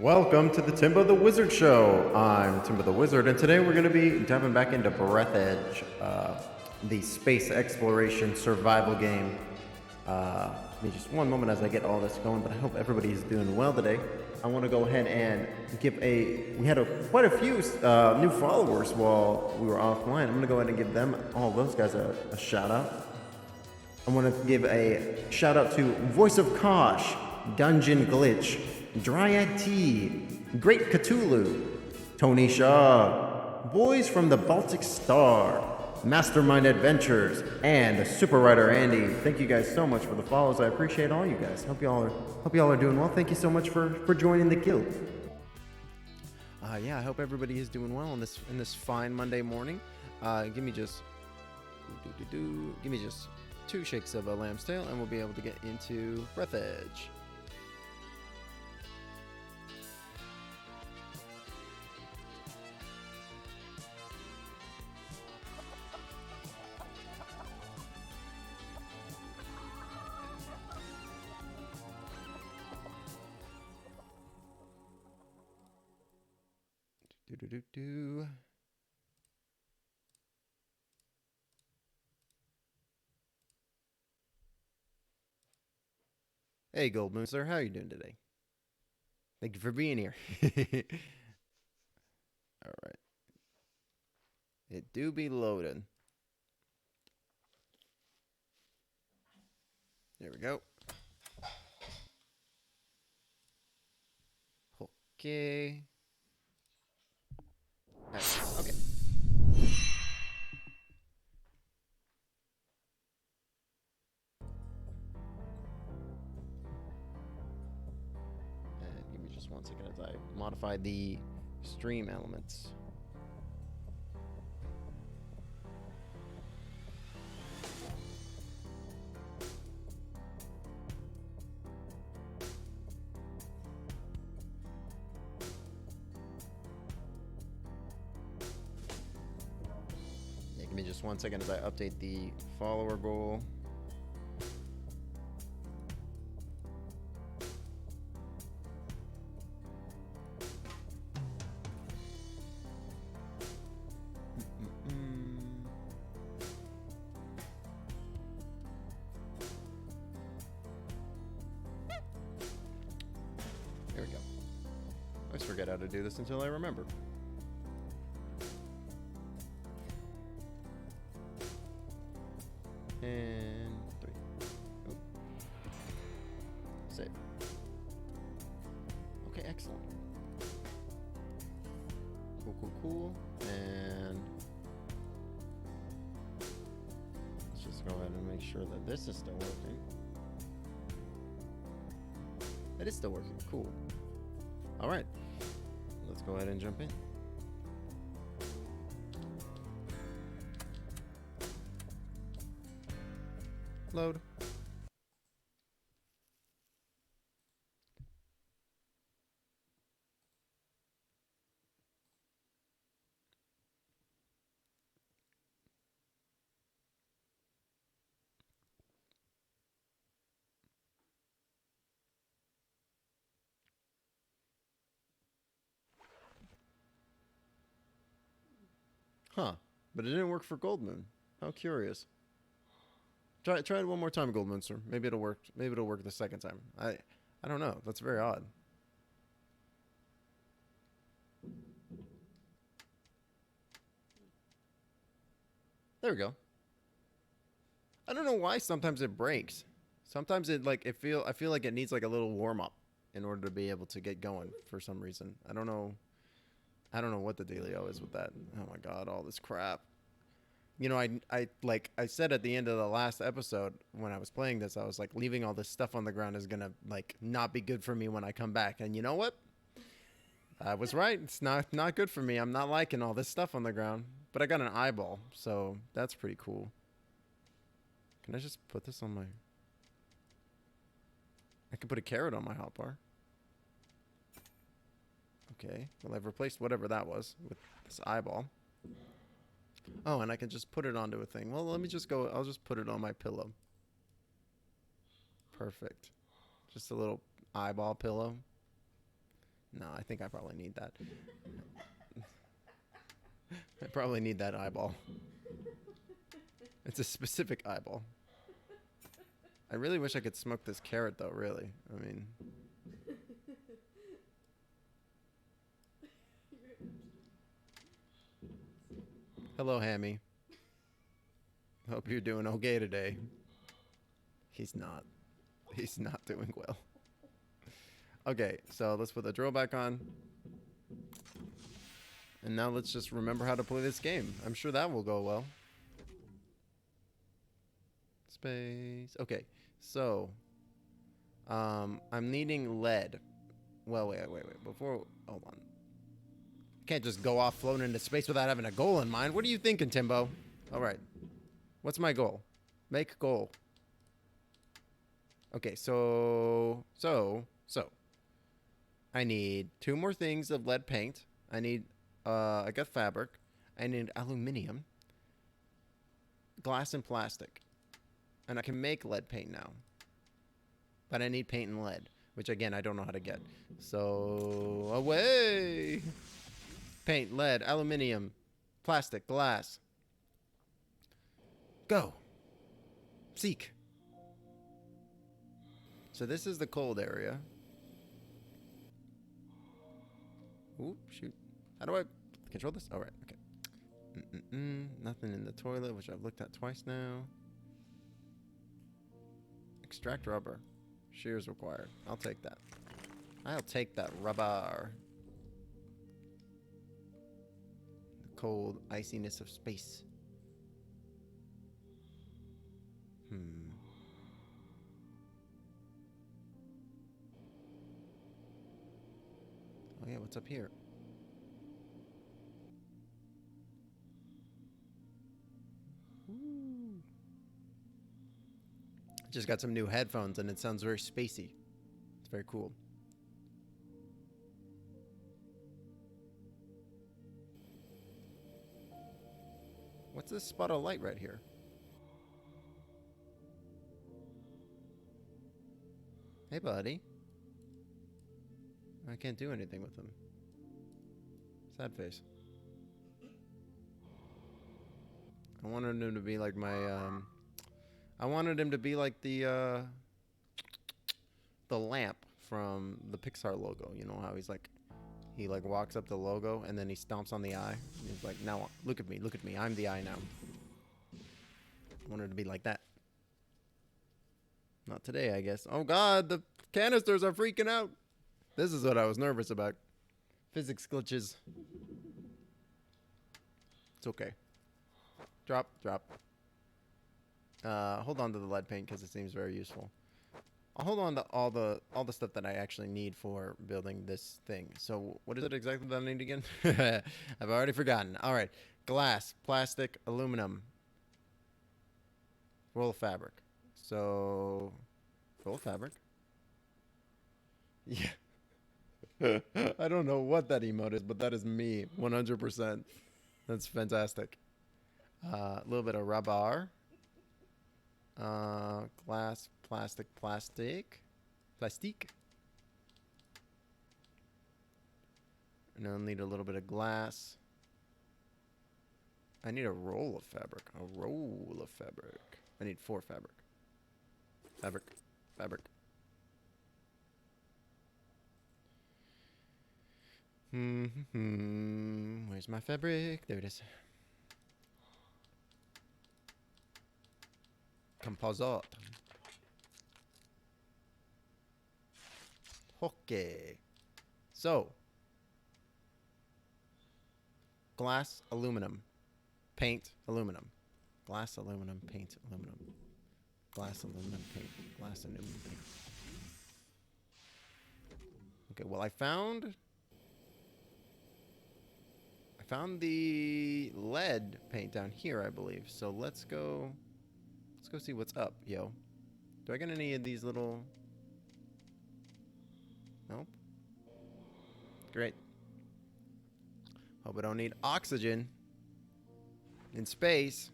Welcome to the Timbo the Wizard Show. I'm Timbo the Wizard, and today we're going to be diving back into Breathedge, the space exploration survival game. Give me just one moment as I get all this going, but I hope everybody's doing well today. I want to go ahead and give we had quite a few new followers while we were offline. I'm going to go ahead and give all those guys a shout out. I want to give a shout out to Voice of Kosh, Dungeon Glitch, Dryad T, Great Cthulhu, Tony Shaw, Boys from the Baltic Star, Mastermind Adventures, and Super Writer Andy. Thank you guys so much for the follows. I appreciate all you guys. Hope y'all are doing well. Thank you so much for joining the guild. Yeah, I hope everybody is doing well in this fine Monday morning. Give me just 2 shakes of a lamb's tail, and we'll be able to get into Breathedge. Hey, Gold Moon Sir, how are you doing today? Thank you for being here. All right. It do be loading. There we go. Okay. Okay. And give me just 1 second as I modify the stream elements. Give me just 1 second as I update the follower goal. There we go. I always forget how to do this until I remember. And 3. Oh. Save. Okay, excellent. Cool. And let's just go ahead and make sure that this is still working. It is still working. Cool. All right. Let's go ahead and jump in. Load. Huh. But it didn't work for Gold Moon. How curious. Try it one more time, Gold Moon Sir. Maybe it'll work. Maybe it'll work the second time. I don't know. That's very odd. There we go. I don't know why sometimes it breaks. Sometimes I feel like it needs like a little warm up in order to be able to get going for some reason. I don't know what the dealio is with that. Oh my god, all this crap. You know, I said at the end of the last episode when I was playing this, I was like, leaving all this stuff on the ground is gonna like not be good for me when I come back. And you know what? I was right. It's not good for me. I'm not liking all this stuff on the ground. But I got an eyeball, so that's pretty cool. Can I just put this on my... I can put a carrot on my hotbar. Okay. Well, I've replaced whatever that was with this eyeball. Oh, and I can just put it onto a thing. Well, let me just go. I'll just put it on my pillow. Perfect. Just a little eyeball pillow. No, I think I probably need that. I probably need that eyeball. It's a specific eyeball. I really wish I could smoke this carrot, though, really. I mean... Hello, Hammy. Hope you're doing okay today. He's not. He's not doing well. Okay, so let's put the drill back on. And now let's just remember how to play this game. I'm sure that will go well. Space. Okay, so... I'm needing lead. Well, wait. Before... Hold on. Can't just go off floating into space without having a goal in mind. What are you thinking, Timbo? Alright. What's my goal? Make goal. Okay, so... I need 2 more things of lead paint. I need, I got fabric. I need aluminum. Glass and plastic. And I can make lead paint now. But I need paint and lead. Which, again, I don't know how to get. So, away! Paint, lead, aluminum, plastic, glass. Go! Seek! So this is the cold area. Ooh, shoot. How do I control this? Alright, okay. Nothing in the toilet, which I've looked at twice now. Extract rubber. Shears required. I'll take that. I'll take that rubber. The cold iciness of space. Oh yeah, what's up here? Ooh. Just got some new headphones and it sounds very spacey. It's very cool. What's this spot of light right here? Hey, buddy. I can't do anything with him. Sad face. I wanted him to be like my, I wanted him to be like the lamp from the Pixar logo. You know how he's like, he like walks up the logo and then he stomps on the eye. And he's like, now look at me, I'm the eye now. I wanted to be like that. Not today, I guess. Oh God, the canisters are freaking out. This is what I was nervous about. Physics glitches. It's okay. Drop. Hold on to the lead paint because it seems very useful. I'll hold on to all the stuff that I actually need for building this thing. So what is it exactly that I need again? I've already forgotten. All right. Glass, plastic, aluminum. Roll of fabric. So roll of fabric. Yeah. I don't know what that emote is, but that is me, 100%. That's fantastic. A little bit of rubber. Glass, plastic. And I'll need a little bit of glass. I need a roll of fabric. I need 4 fabric. Fabric. Where's my fabric? There it is. Composite. Okay. So. Glass, aluminum. Paint, aluminum. Glass, aluminum, paint, aluminum. Glass, aluminum, paint. Glass, aluminum, paint. Okay, well I found the lead paint down here, I believe. So let's go see what's up, yo. Do I get any of these little... Nope. Great. Hope I don't need oxygen in space.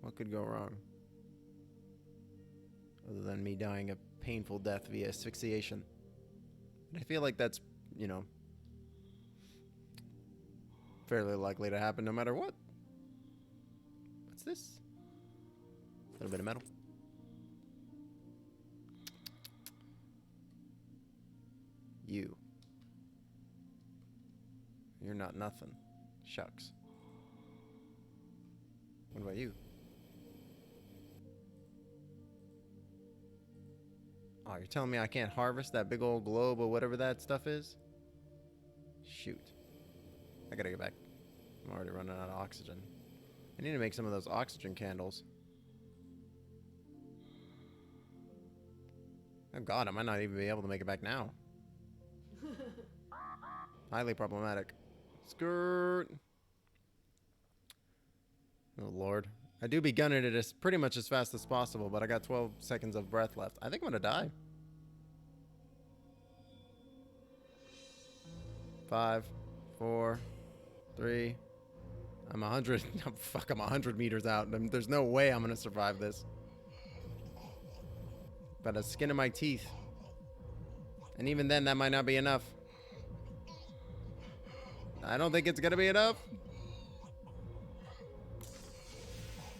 What could go wrong? Other than me dying a painful death via asphyxiation. I feel like that's, you know, fairly likely to happen no matter what. What's this? A little bit of metal. You. You're not nothing. Shucks. What about you? Oh, you're telling me I can't harvest that big old globe or whatever that stuff is? Shoot. I gotta get back. I'm already running out of oxygen. I need to make some of those oxygen candles. Oh god, I might not even be able to make it back now. Highly problematic. Skirt. Oh lord. I do be gunning it as pretty much as fast as possible, but I got 12 seconds of breath left. I think I'm gonna die. 5, 4, 3. I'm 100. Fuck, I'm 100 meters out. There's no way I'm gonna survive this. By the skin of my teeth. And even then, that might not be enough. I don't think it's gonna be enough.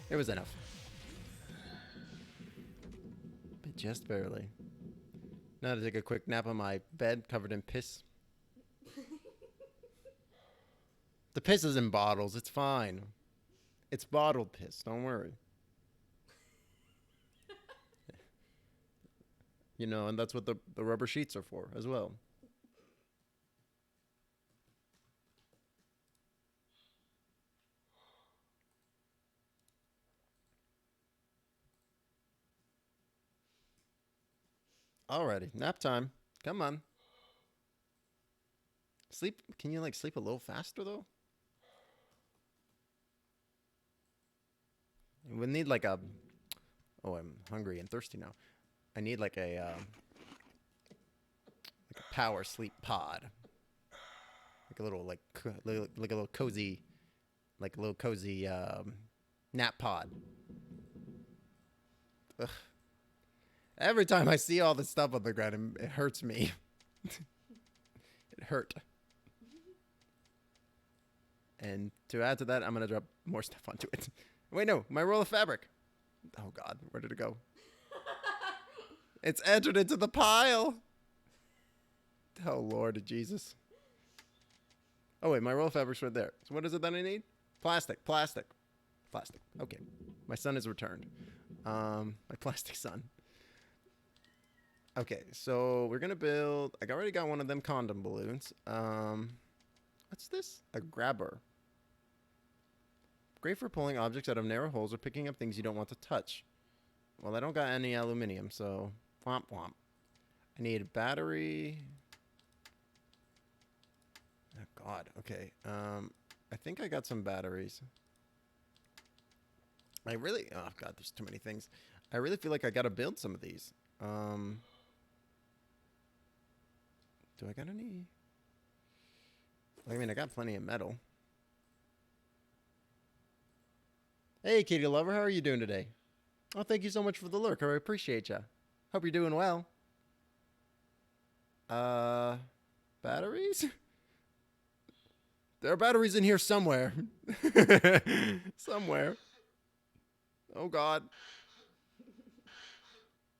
It was enough. But just barely. Now to take a quick nap on my bed covered in piss. The piss is in bottles. It's fine. It's bottled piss. Don't worry. You know, and that's what the rubber sheets are for as well. Alrighty, nap time. Come on. Sleep. Can you like sleep a little faster though? We need like a. Oh, I'm hungry and thirsty now. I need like a power sleep pod. Like a little like a little cozy, nap pod. Ugh. Every time I see all this stuff on the ground, it hurts me. It hurt. And to add to that, I'm gonna drop more stuff onto it. Wait, no, my roll of fabric. Oh god, where did it go? It's entered into the pile. Oh Lord Jesus. Oh wait, my roll of fabric's right there. So what is it that I need? Plastic, plastic, plastic. Okay, my son is returned. My plastic son. Okay, so we're gonna build. I already got one of them condom balloons. What's this? A grabber. Great for pulling objects out of narrow holes or picking up things you don't want to touch. Well, I don't got any aluminum, so womp womp. I need a battery. Oh god, okay. I think I got some batteries. Oh god, there's too many things. I really feel like I gotta build some of these. Do I got any? I mean, I got plenty of metal. Hey, Kitty Lover, how are you doing today? Oh, thank you so much for the lurk. I appreciate ya. Hope you're doing well. Batteries? There are batteries in here somewhere. Somewhere. Oh, God.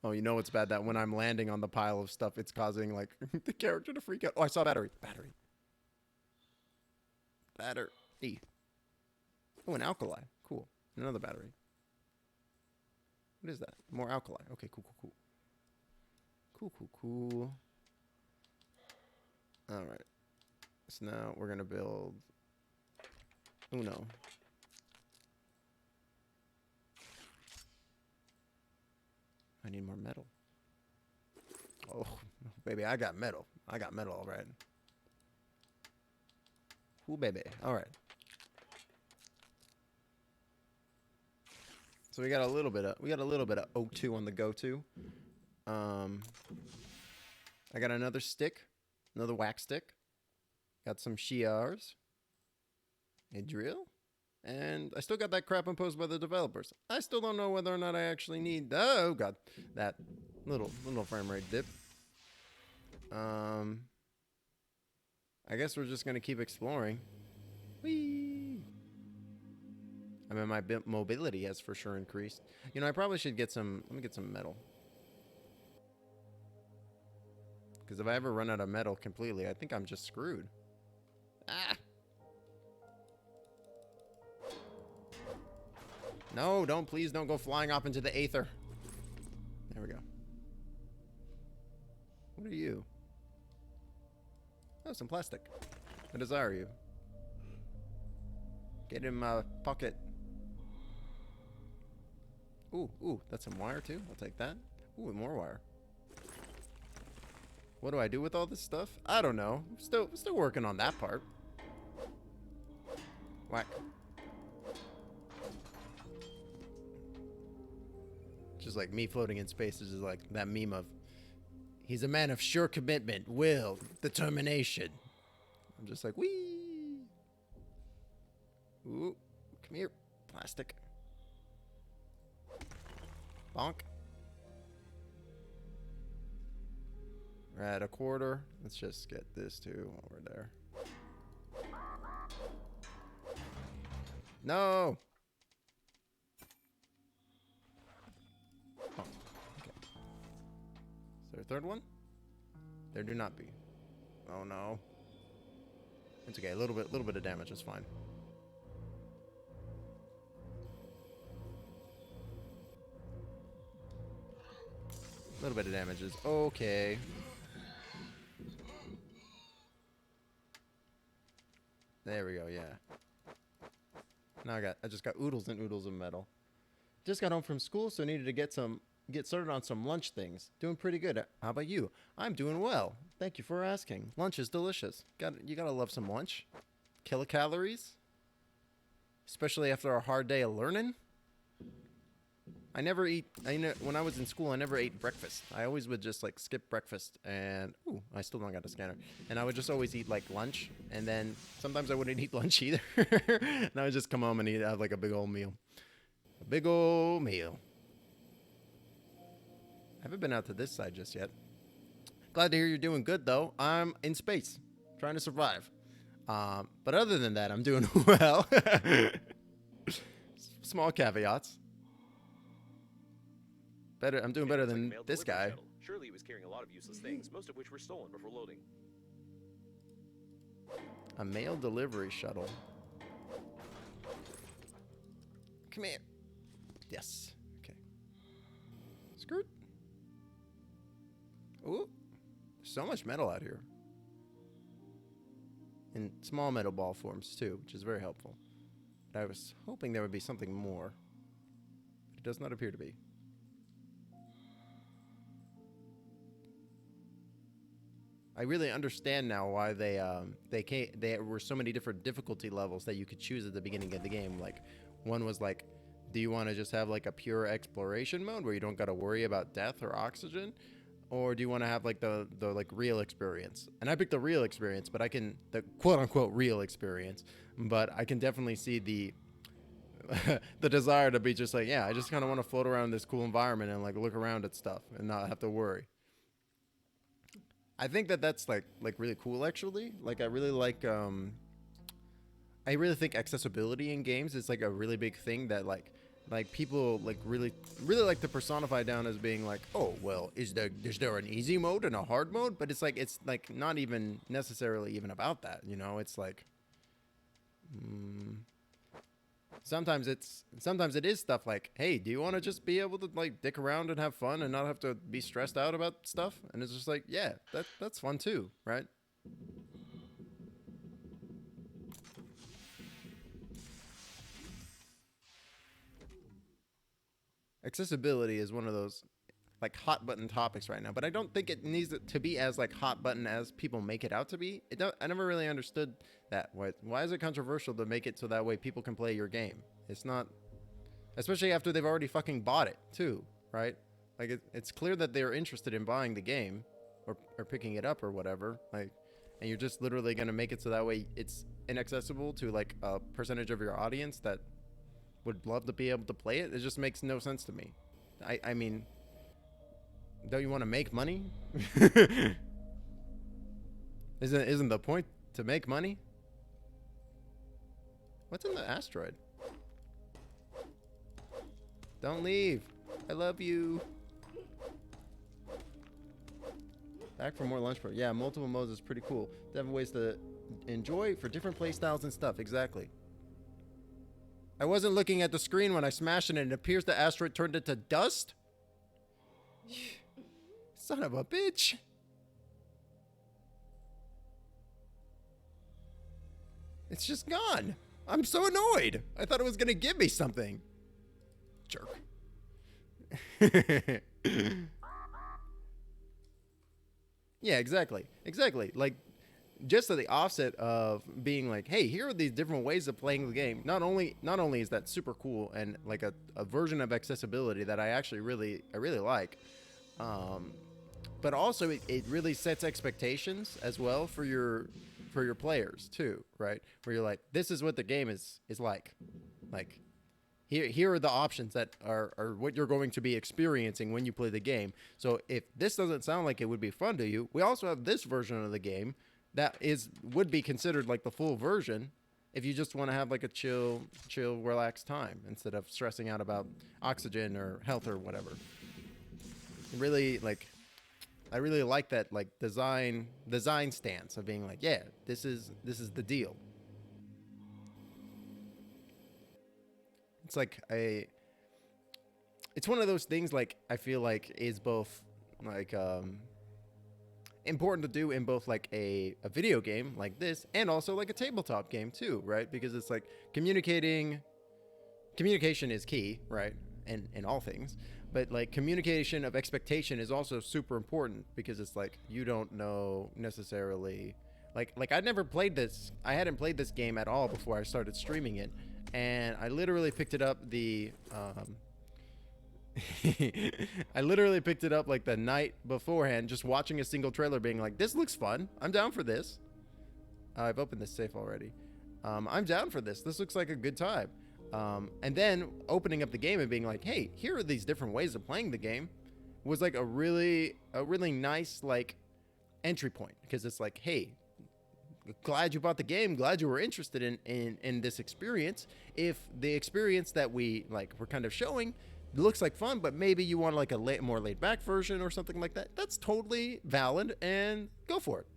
Oh, you know it's bad that when I'm landing on the pile of stuff, it's causing, like, the character to freak out. Oh, I saw a battery. Battery. Oh, an alkali. Cool. Another battery. What is that? More alkali. Okay, cool, cool, cool. Cool, cool, cool. Alright. So now we're going to build Uno. I need more metal. Oh, baby, I got metal. I got metal, all right. Ooh, baby. All right. So we got a little bit of O2 on the go-to. I got another stick, another wax stick. Got some shears, a drill, and I still got that crap imposed by the developers. I still don't know whether or not I actually need. Oh god, that little frame rate dip. I guess we're just gonna keep exploring. Whee! I mean, my mobility has for sure increased. You know, I probably should get some. Let me get some metal. Because if I ever run out of metal completely, I think I'm just screwed. Ah! No, please don't go flying off into the aether. There we go. What are you? Oh, some plastic. I desire you. Get in my pocket. Ooh, that's some wire too. I'll take that. Ooh, more wire. What do I do with all this stuff? I don't know. Still working on that part. Whack. Just like me floating in space is just like that meme of, he's a man of sure commitment, will, determination. I'm just like, wee. Ooh, come here, plastic. Bonk. We're at a quarter. Let's just get this too while we're there. No. Oh, okay. Is there a third one? There do not be. Oh no. It's okay. A little bit of damage is fine. A little bit of damage is okay. There we go. Yeah. Now I just got oodles and oodles of metal. Just got home from school, so needed to get started on some lunch things. Doing pretty good. How about you? I'm doing well. Thank you for asking. Lunch is delicious. You gotta love some lunch. Kilocalories, especially after a hard day of learning. I never eat. When I was in school, I never ate breakfast. I always would just like skip breakfast, and I still don't got a scanner. And I would just always eat like lunch, and then sometimes I wouldn't eat lunch either. And I would just come home and have like a big old meal. A big old meal. I haven't been out to this side just yet. Glad to hear you're doing good though. I'm in space, trying to survive. But other than that, I'm doing well. Small caveats. I'm doing better than this guy. Shuttle. Surely he was carrying a lot of useless things, most of which were stolen before loading. A mail delivery shuttle. Come here. Yes. Okay. Skirt. Ooh. So much metal out here. In small metal ball forms too, which is very helpful. But I was hoping there would be something more. But it does not appear to be. I really understand now why there were so many different difficulty levels that you could choose at the beginning of the game. Like, one was like, do you want to just have like a pure exploration mode where you don't got to worry about death or oxygen, or do you want to have like the like real experience? And I picked the real experience, but the quote unquote real experience. But I can definitely see the the desire to be just like, yeah, I just kind of want to float around this cool environment and like look around at stuff and not have to worry. I think that's like really cool actually. Like I really think accessibility in games is like a really big thing that like people like really like to personify down as being like, oh well, is there an easy mode and a hard mode? But it's like not even necessarily even about that, you know? It's like sometimes it is stuff like, hey, do you want to just be able to like dick around and have fun and not have to be stressed out about stuff? And it's just like, yeah, that's fun too, right? Accessibility is one of those like hot button topics right now, but I don't think it needs to be as like hot button as people make it out to be. I never really understood that. Why is it controversial to make it so that way people can play your game? It's not, especially after they've already fucking bought it too, right? Like it's clear that they're interested in buying the game or picking it up or whatever. Like, and you're just literally gonna make it so that way it's inaccessible to like a percentage of your audience that would love to be able to play it. It just makes no sense to me. I mean, don't you want to make money? Isn't the point to make money? What's in the asteroid? Don't leave. I love you. Back for more lunch break. Yeah, multiple modes is pretty cool. They have ways to enjoy for different play styles and stuff. Exactly. I wasn't looking at the screen when I smashed it and it appears the asteroid turned into dust. Son of a bitch. It's just gone. I'm so annoyed. I thought it was going to give me something. Jerk. Yeah, exactly. Exactly. Like, just to the offset of being like, hey, here are these different ways of playing the game. Not only is that super cool and like a version of accessibility that I actually really like, but also it really sets expectations as well for your players too, right? Where you're like, this is what the game is like. Like, here are the options that are what you're going to be experiencing when you play the game. So if this doesn't sound like it would be fun to you, we also have this version of the game that would be considered like the full version if you just want to have like a chill, relaxed time instead of stressing out about oxygen or health or whatever. Really, like, I really like that like design stance of being like, yeah, this is the deal. It's like it's one of those things like I feel like is both like important to do in both like a video game like this and also like a tabletop game too, right? Because it's like communication is key, right? In all things. But like communication of expectation is also super important because it's like you don't know necessarily like I hadn't played this game at all before I started streaming it, and I literally picked it up I literally picked it up like the night beforehand, just watching a single trailer, being like, this looks fun. I'm down for this. I've opened this safe already. I'm down for this. This looks like a good time. And then opening up the game and being like, hey, here are these different ways of playing the game was like a really nice like entry point, because it's like, hey, glad you bought the game, glad you were interested in this experience. If the experience that we're kind of showing looks like fun, but maybe you want like a more laid back version or something like that, that's totally valid, and go for it.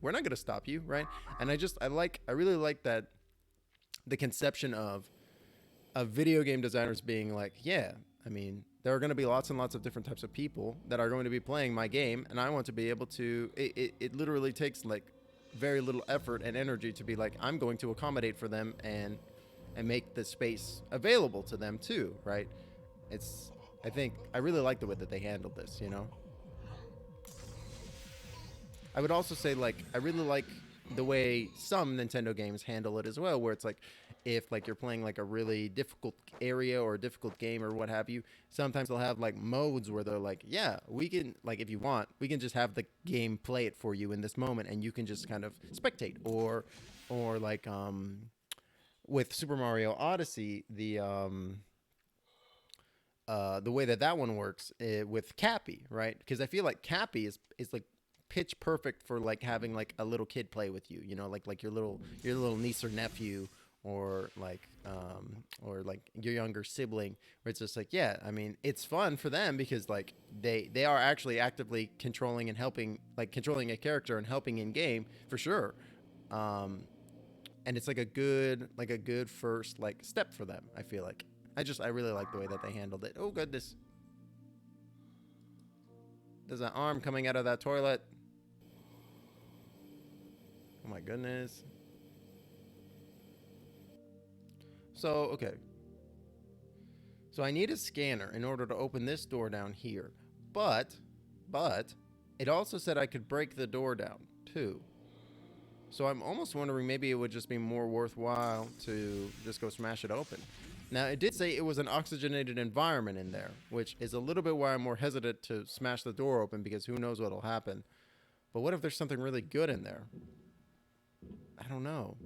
We're not going to stop you, right? And I really like that the conception of video game designers being like, yeah, I mean, there are going to be lots and lots of different types of people that are going to be playing my game, and I want to be able to, it literally takes like very little effort and energy to be like, I'm going to accommodate for them and make the space available to them too, right? I think I really like the way that they handled this, you know? I would also say, like, I really like the way some Nintendo games handle it as well, where it's like, if like you're playing like a really difficult area or a difficult game or what have you, sometimes they'll have like modes where they're like, yeah, we can, like, if you want, we can just have the game play it for you in this moment, and you can just kind of spectate. Or like with Super Mario Odyssey, the way that one works with Cappy, right? Because I feel like Cappy is like pitch perfect for like having like a little kid play with you, you know, like your little niece or nephew, or like your younger sibling, where it's just like, yeah, I mean, it's fun for them because like they are actually actively controlling and helping, like controlling a character and helping in game for sure. And it's like a good first like step for them, I feel like. I really like the way that they handled it. Oh goodness. There's an arm coming out of that toilet. Oh my goodness. So, okay. So I need a scanner in order to open this door down here. But it also said I could break the door down too. So I'm almost wondering maybe it would just be more worthwhile to just go smash it open. Now, it did say it was an oxygenated environment in there, which is a little bit why I'm more hesitant to smash the door open, because who knows what'll happen. But what if there's something really good in there? I don't know.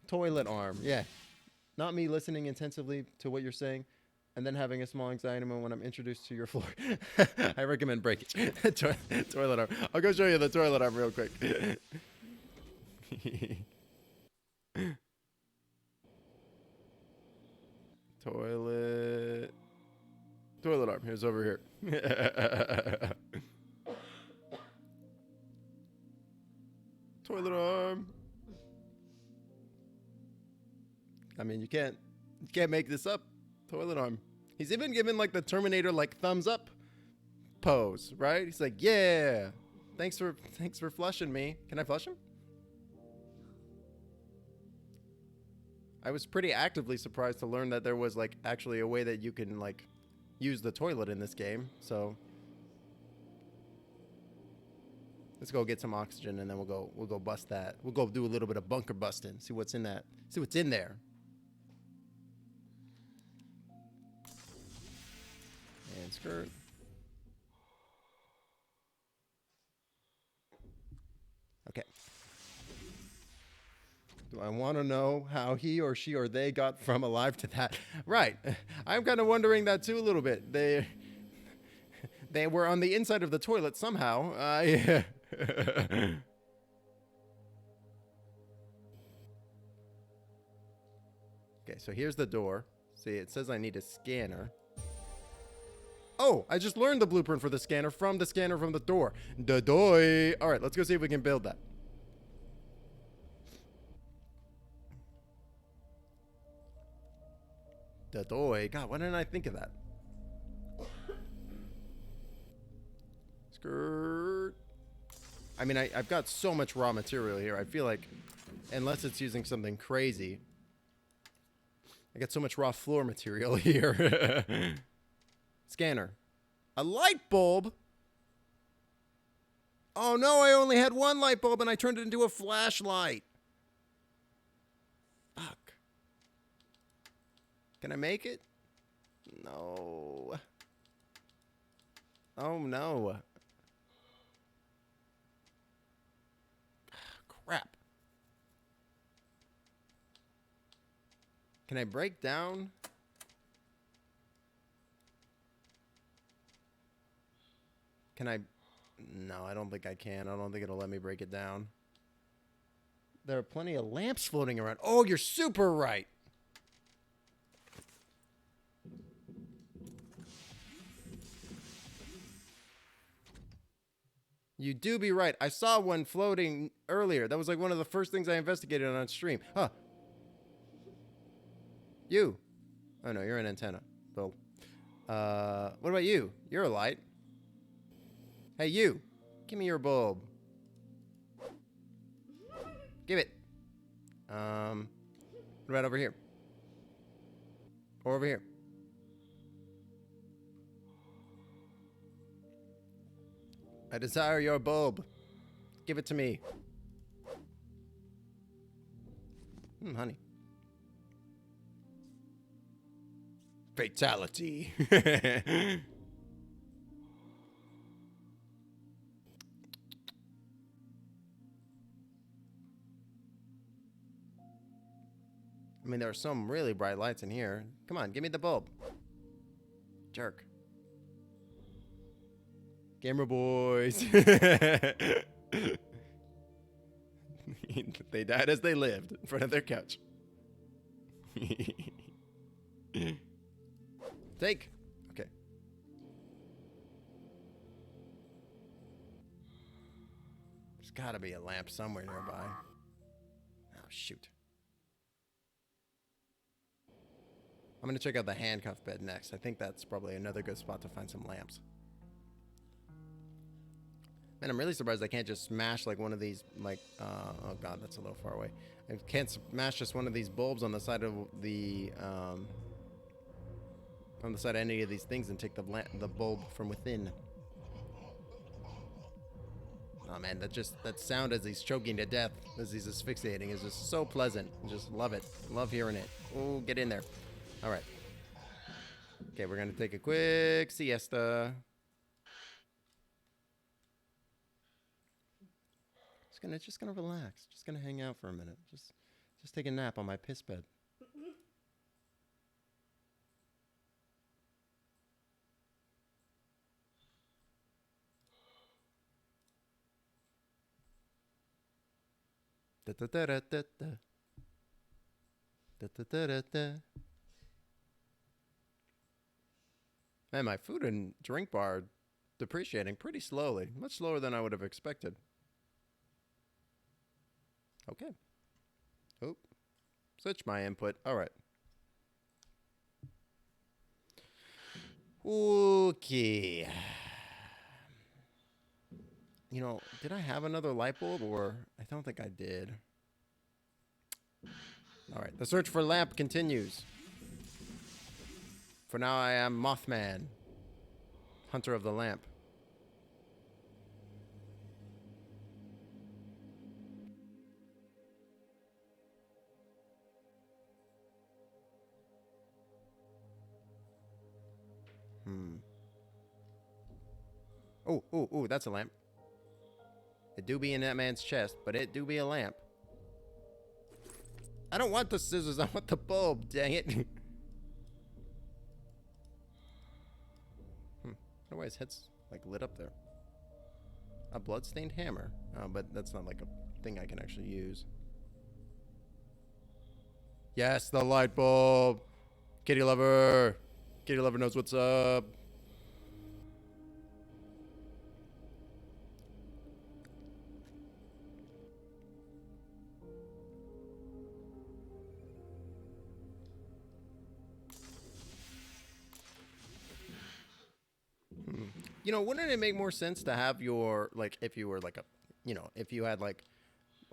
Toilet arm. Yeah. Not me listening intensively to what you're saying. and then having a small anxiety moment when I'm introduced to your floor. I recommend breaking toilet arm. I'll go show you the toilet arm real quick. Toilet arm. Here's over here. Toilet arm. I mean, you can't make this up. Toilet arm. He's even given like the Terminator like thumbs up pose, right? He's like, yeah, thanks for flushing me. Can I flush him? I was pretty actively surprised to learn that there was like actually a way that you can like use the toilet in this game. So let's go get some oxygen and then we'll go bust that. We'll go do a little bit of bunker busting. See what's in that. See what's in there. And skirt. Okay. Do I want to know how he or she or they got from alive to that? Right. I'm kind of wondering that too a little bit. They were on the inside of the toilet somehow. Yeah. Okay, so here's the door. See, it says I need a scanner. Oh, I just learned the blueprint for the scanner from the door. Da-doy. All right, let's go see if we can build that. Da-doy. God, why didn't I think of that? Skirt. I mean, I've got so much raw material here. I feel like, unless it's using something crazy, I got so much raw floor material here. Scanner. A light bulb? Oh no, I only had one light bulb and I turned it into a flashlight. Fuck. Can I make it? No. Oh no. Crap. Can I break down? Can I? No, I don't think I can. I don't think it'll let me break it down. There are plenty of lamps floating around. Oh, you're super right. You do be right. I saw one floating earlier. That was like one of the first things I investigated on stream. Huh. You. Oh no, you're an antenna. Well, what about you? You're a light. Hey, you. Give me your bulb. Give it. What about over here? Or over here? I desire your bulb. Give it to me. Honey. Fatality. I mean, there are some really bright lights in here. Come on, give me the bulb. Jerk. Gamer boys. They died as they lived in front of their couch. Take. Okay. There's gotta be a lamp somewhere nearby. Oh, shoot. I'm gonna check out the handcuff bed next. I think that's probably another good spot to find some lamps. Man, I'm really surprised I can't just smash like one of these, like, oh god, that's a little far away. I can't smash just one of these bulbs on the side of the, on the side of any of these things and take the bulb from within. Oh man, that sound as he's choking to death, as he's asphyxiating is just so pleasant. Just love it. Love hearing it. Oh, get in there. All right. Okay, we're gonna take a quick siesta. Just gonna relax. Just gonna hang out for a minute. Just take a nap on my piss bed. Da, da, da, da, da, da. Da, da, da, da, da. Man, my food and drink bar are depreciating pretty slowly. Much slower than I would have expected. Okay. Oop. Switch my input. All right. Okay. You know, did I have another light bulb or I don't think I did. All right. The search for lamp continues. For now, I am Mothman, hunter of the lamp. Oh, that's a lamp. It do be in that man's chest, but it do be a lamp. I don't want the scissors, I want the bulb, dang it. I wonder why his head's like lit up there. A bloodstained hammer. Oh, but that's not like a thing I can actually use. Yes, the light bulb. Kitty lover. Kitty lover knows what's up. You know, wouldn't it make more sense to have your, like, if you were like a, you know, if you had like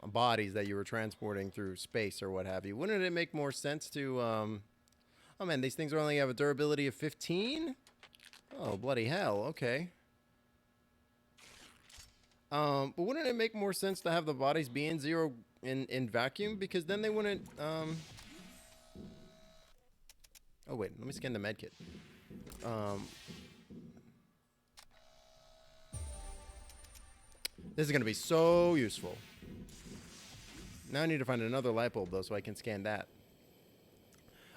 bodies that you were transporting through space or what have you, wouldn't it make more sense to, oh man, these things only have a durability of 15? Oh, bloody hell, okay. But wouldn't it make more sense to have the bodies be in zero in vacuum? Because then they wouldn't, oh wait, let me scan the medkit. This is going to be so useful. Now I need to find another light bulb, though, so I can scan that.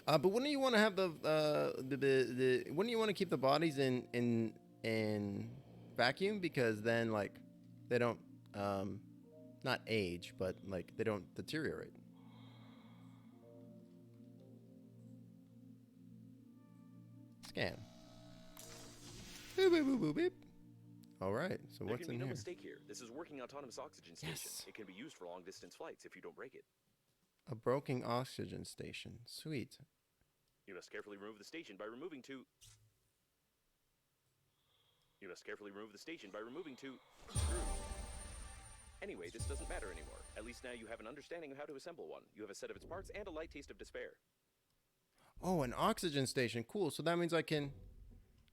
But wouldn't you want to have wouldn't you want to keep the bodies in vacuum? Because then, like, they don't, not age, but, like, they don't deteriorate. Scan. Boop, boop, boop, boop, boop. All right, so what's in here? There can be no mistake here. This is working autonomous oxygen station. Yes. It can be used for long-distance flights if you don't break it. A broken oxygen station. Sweet. You must carefully remove the station by removing two... You must carefully remove the station by removing two screws. Anyway, this doesn't matter anymore. At least now you have an understanding of how to assemble one. You have a set of its parts and a light taste of despair. Oh, an oxygen station. Cool. So that means I can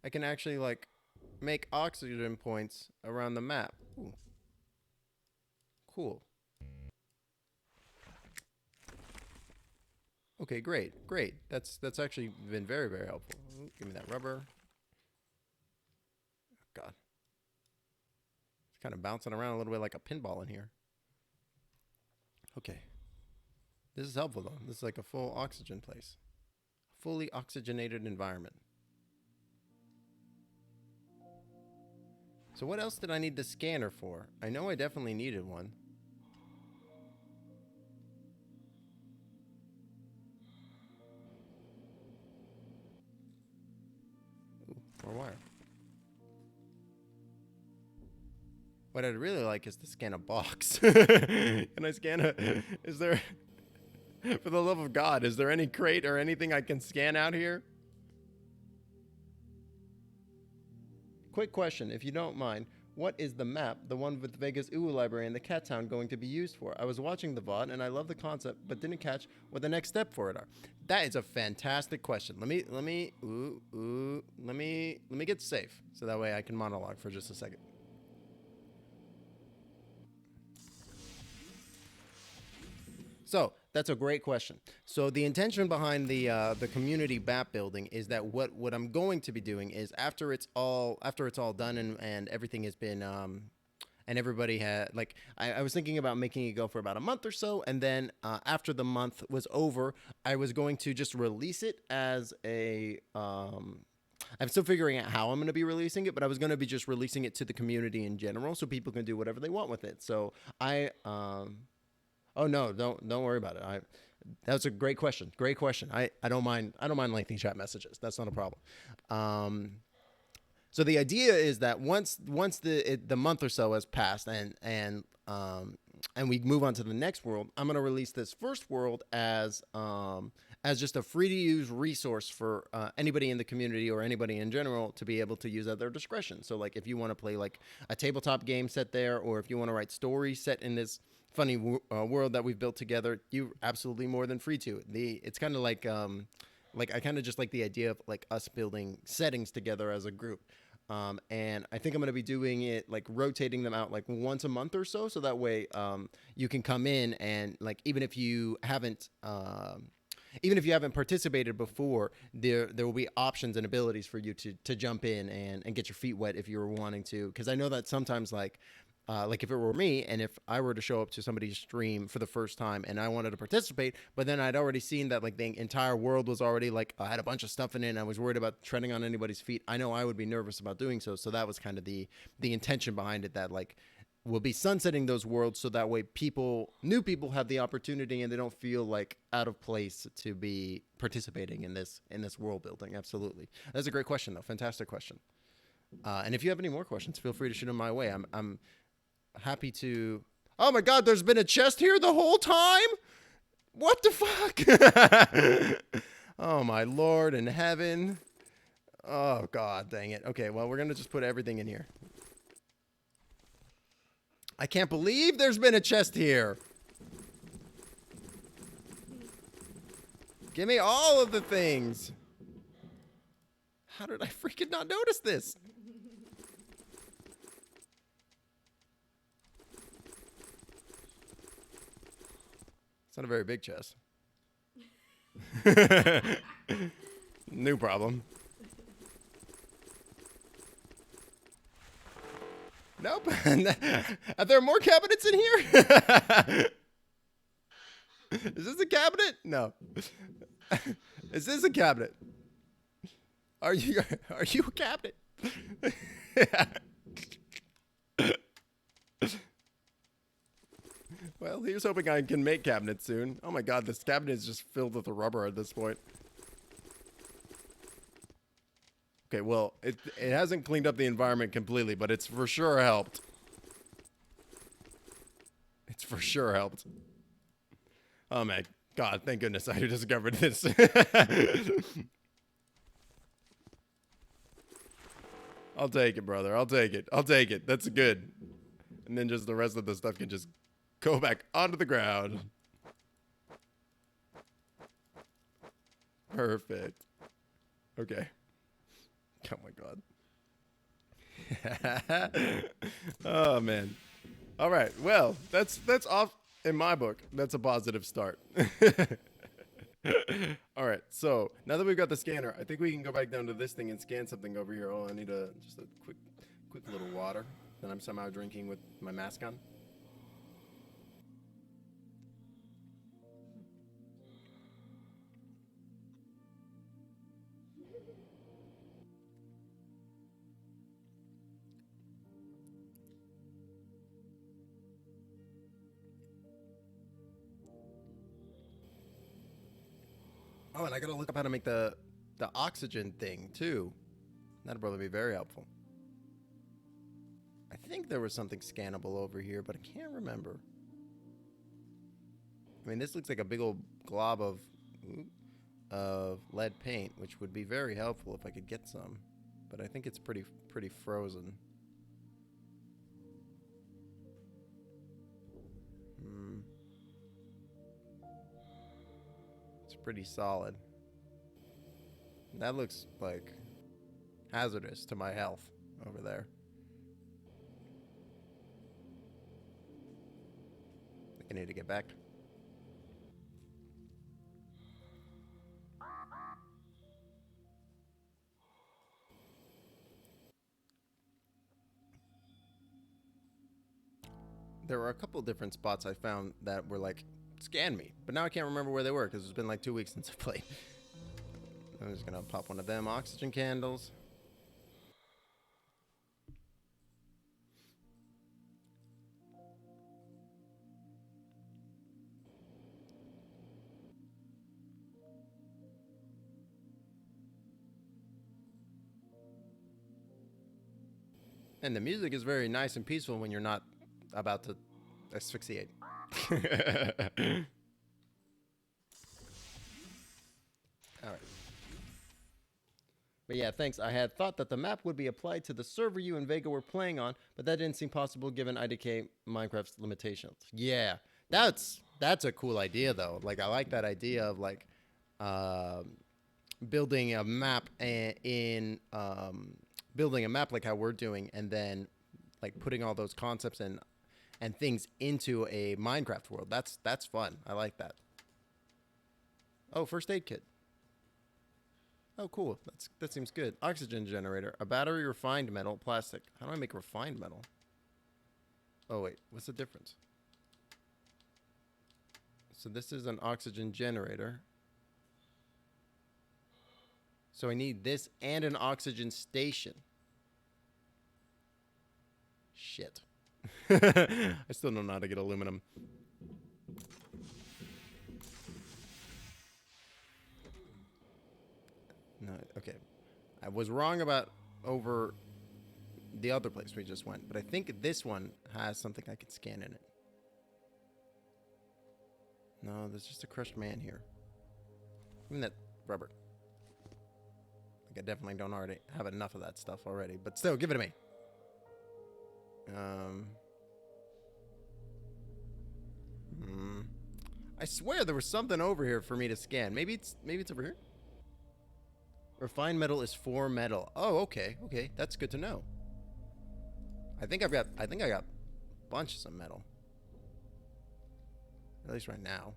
actually, like, make oxygen points around the map. Ooh. Cool. Okay, great. That's actually been very, very helpful. Ooh, give me that rubber. Oh, God. It's kind of bouncing around a little bit like a pinball in here. Okay. This is helpful, though. This is like a full oxygen place. A fully oxygenated environment. So what else did I need the scanner for? I know I definitely needed one. Ooh, more wire. What I'd really like is to scan a box. Can I scan a... Is there... For the love of God, is there any crate or anything I can scan out here? Quick question, if you don't mind. What is the map, the one with Vega's Uwu library and the cat town, going to be used for? I was watching the VOD and I love the concept, but didn't catch what the next step for it are. That is a fantastic question. Let me get safe so that way I can monologue for just a second. So that's a great question. So the intention behind the community map building is that what I'm going to be doing is after it's all done and everything has been and everybody had, like, I was thinking about making it go for about a month or so, and then after the month was over, I was going to just release it as a I'm still figuring out how I'm going to be releasing it, but I was going to be just releasing it to the community in general so people can do whatever they want with it. So Oh no, don't worry about it. That's a great question. Great question. I don't mind. I don't mind lengthy chat messages. That's not a problem. Um, so the idea is that once the month or so has passed and we move on to the next world, I'm going to release this first world as just a free to use resource for anybody in the community or anybody in general to be able to use at their discretion. So like if you want to play like a tabletop game set there, or if you want to write stories set in this funny world that we've built together, you're absolutely more than free to. It's kind of like I kind of just like the idea of like us building settings together as a group. And I think I'm going to be doing it like rotating them out like once a month or so. So that way you can come in and like, even if you haven't participated before, there will be options and abilities for you to jump in and get your feet wet if you were wanting to. Because I know that sometimes like if it were me and if I were to show up to somebody's stream for the first time and I wanted to participate, but then I'd already seen that like the entire world was already like I had a bunch of stuff in it and I was worried about treading on anybody's feet. I know I would be nervous about doing so. So that was kind of the intention behind it, that like we'll be sunsetting those worlds so that way new people have the opportunity and they don't feel like out of place to be participating in this world building. Absolutely. That's a great question though. Fantastic question. And if you have any more questions, feel free to shoot them my way. I'm happy to. Oh my god, there's been a chest here the whole time? What the fuck? Oh my lord in heaven. Oh god, dang it. Okay, well, we're gonna just put everything in here. I can't believe there's been a chest here. Give me all of the things. How did I freaking not notice this? It's not a very big chest. New problem. Nope. Are there more cabinets in here? Is this a cabinet? No. Is this a cabinet? Are you a cabinet? Well, here's hoping I can make cabinets soon. Oh my god, this cabinet is just filled with rubber at this point. Okay, well, it hasn't cleaned up the environment completely, but it's for sure helped. It's for sure helped. Oh my god, thank goodness I discovered this. I'll take it, brother. I'll take it. I'll take it. That's good. And then just the rest of the stuff can just go back onto the ground. Perfect. Okay. Oh my god. Oh man. All right. Well, that's off in my book. That's a positive start. All right. So now that we've got the scanner, I think we can go back down to this thing and scan something over here. Oh, I need just a quick little water that I'm somehow drinking with my mask on. Oh, and I gotta look up how to make the oxygen thing too. That'll probably be very helpful. I think there was something scannable over here, but I can't remember. I mean, this looks like a big old glob of lead paint, which would be very helpful if I could get some. But I think it's pretty frozen. It's pretty solid. That looks like hazardous to my health over there. I think I need to get back. There were a couple different spots I found that were like, scan me. But now I can't remember where they were because it's been like 2 weeks since I played. I'm just going to pop one of them oxygen candles. And the music is very nice and peaceful when you're not about to asphyxiate. All right. But yeah, thanks. I had thought that the map would be applied to the server you and Vega were playing on, but that didn't seem possible given IDK Minecraft's limitations. Yeah, that's a cool idea though. Like I like that idea of like building a map building a map like how we're doing, and then like putting all those concepts and things into a Minecraft world. That's fun. I like that. Oh, first aid kit. Oh, cool. That seems good. Oxygen generator. A battery, refined metal, plastic. How do I make refined metal? Oh, wait. What's the difference? So this is an oxygen generator. So I need this and an oxygen station. Shit. I still don't know how to get aluminum. No, okay. I was wrong about over the other place we just went, but I think this one has something I can scan in it. No, there's just a crushed man here. Even that rubber. Like I definitely don't already have enough of that stuff already, but still, give it to me. I swear there was something over here for me to scan. Maybe it's over here. Refined metal is 4 metal. Oh, okay, okay, that's good to know. I think I got bunches of metal. At least right now.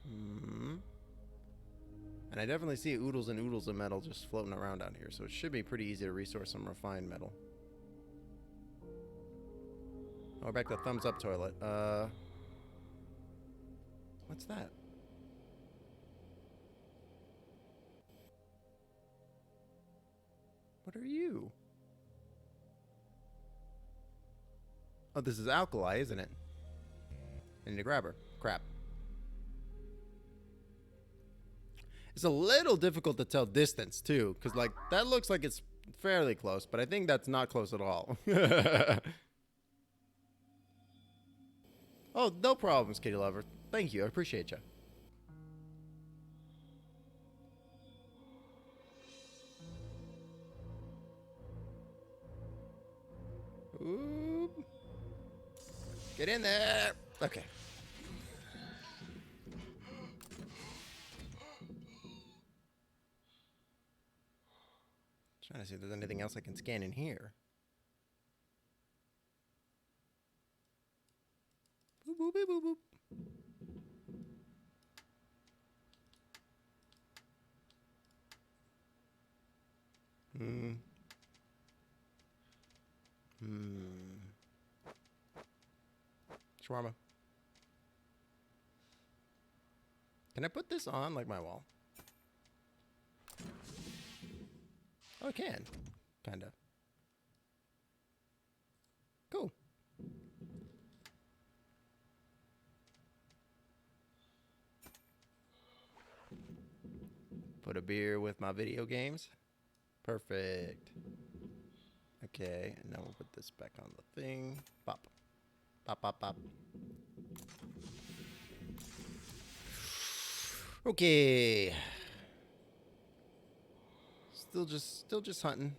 And I definitely see oodles and oodles of metal just floating around out here, so it should be pretty easy to resource some refined metal. Oh, we're back to the thumbs up toilet. What's that? What are you? Oh, this is alkali, isn't it? I need to grab her. Crap. It's a little difficult to tell distance, too, because, like, that looks like it's fairly close, but I think that's not close at all. Oh, no problems, kitty lover. Thank you. I appreciate you. Oop. Get in there. Okay. Trying to see if there's anything else I can scan in here. Boop, boop, boop, boop, boop. Shawarma. Can I put this on like my wall? Oh, I can. Kinda. Cool. Put a beer with my video games. Perfect. Okay, and now we'll put this back on the thing. Pop. Pop, pop, pop. Okay. Still just hunting.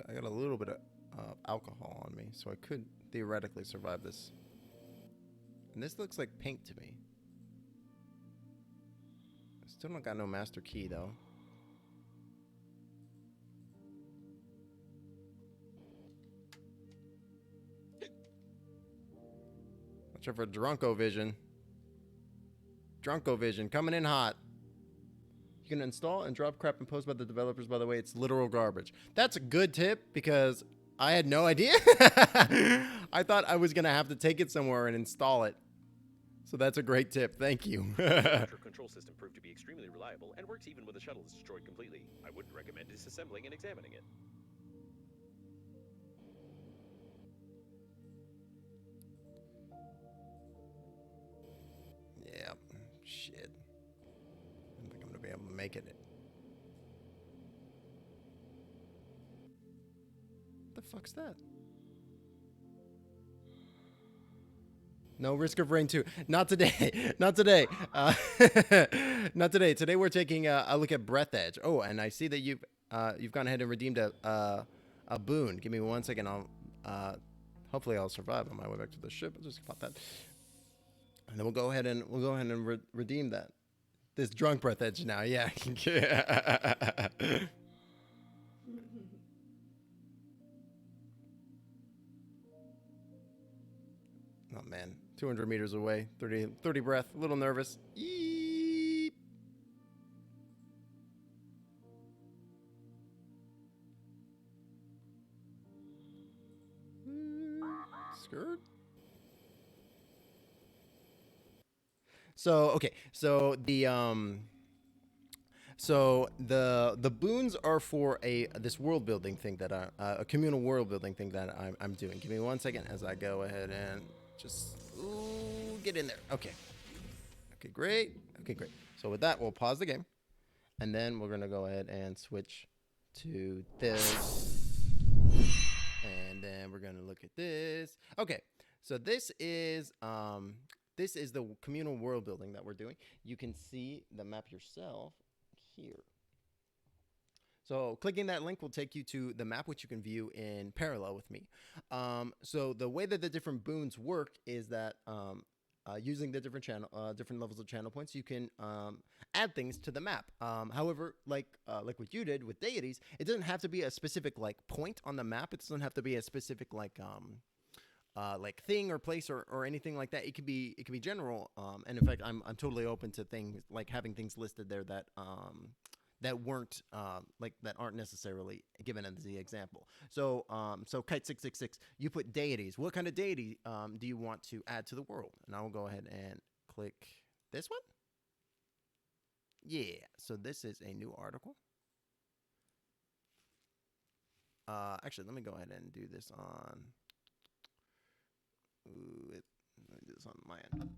I got a little bit of alcohol on me, so I could theoretically survive this. And this looks like pink to me. Still don't got no master key though. Watch out for Drunko Vision. Drunko Vision coming in hot. You can install and drop crap imposed by the developers. By the way, it's literal garbage. That's a good tip because I had no idea. I thought I was going to have to take it somewhere and install it. So that's a great tip. Thank you. The control system proved to be extremely reliable and works even when the shuttle is destroyed completely. I wouldn't recommend disassembling and examining it. Yeah. Shit. I'm making it. The fuck's that? No risk of rain too. Not today. Not today. Not today. Today we're taking a look at Breathedge. Oh, and I see that you've gone ahead and redeemed a boon. Give me 1 second. I'll hopefully I'll survive on my way back to the ship. I'll just pop that, and then we'll go ahead and redeem that. This drunk Breathedge now. Yeah. Oh man, 200 meters away, 30 breath, a little nervous. Eep. Skirt. So okay, so the boons are for this world building thing that a communal world building thing that I'm doing. Give me 1 second as I go ahead and just get in there. Okay. Okay, great. Okay, great. So with that, we'll pause the game, and then we're gonna go ahead and switch to this, and then we're gonna look at this. Okay, so this is the communal world building that we're doing. You can see the map yourself here. So clicking that link will take you to the map, which you can view in parallel with me. So the way that the different boons work is that using the different levels of channel points, you can add things to the map. However, like what you did with deities, it doesn't have to be a specific like point on the map. It doesn't have to be a specific like thing or place or anything like that. It could be general. And in fact, I'm totally open to things like having things listed there that weren't that aren't necessarily given as the example. So so Kite 666, you put deities. What kind of deity do you want to add to the world? And I will go ahead and click this one. Yeah. So this is a new article. Actually, let me go ahead and do this on. Let me do this on my end.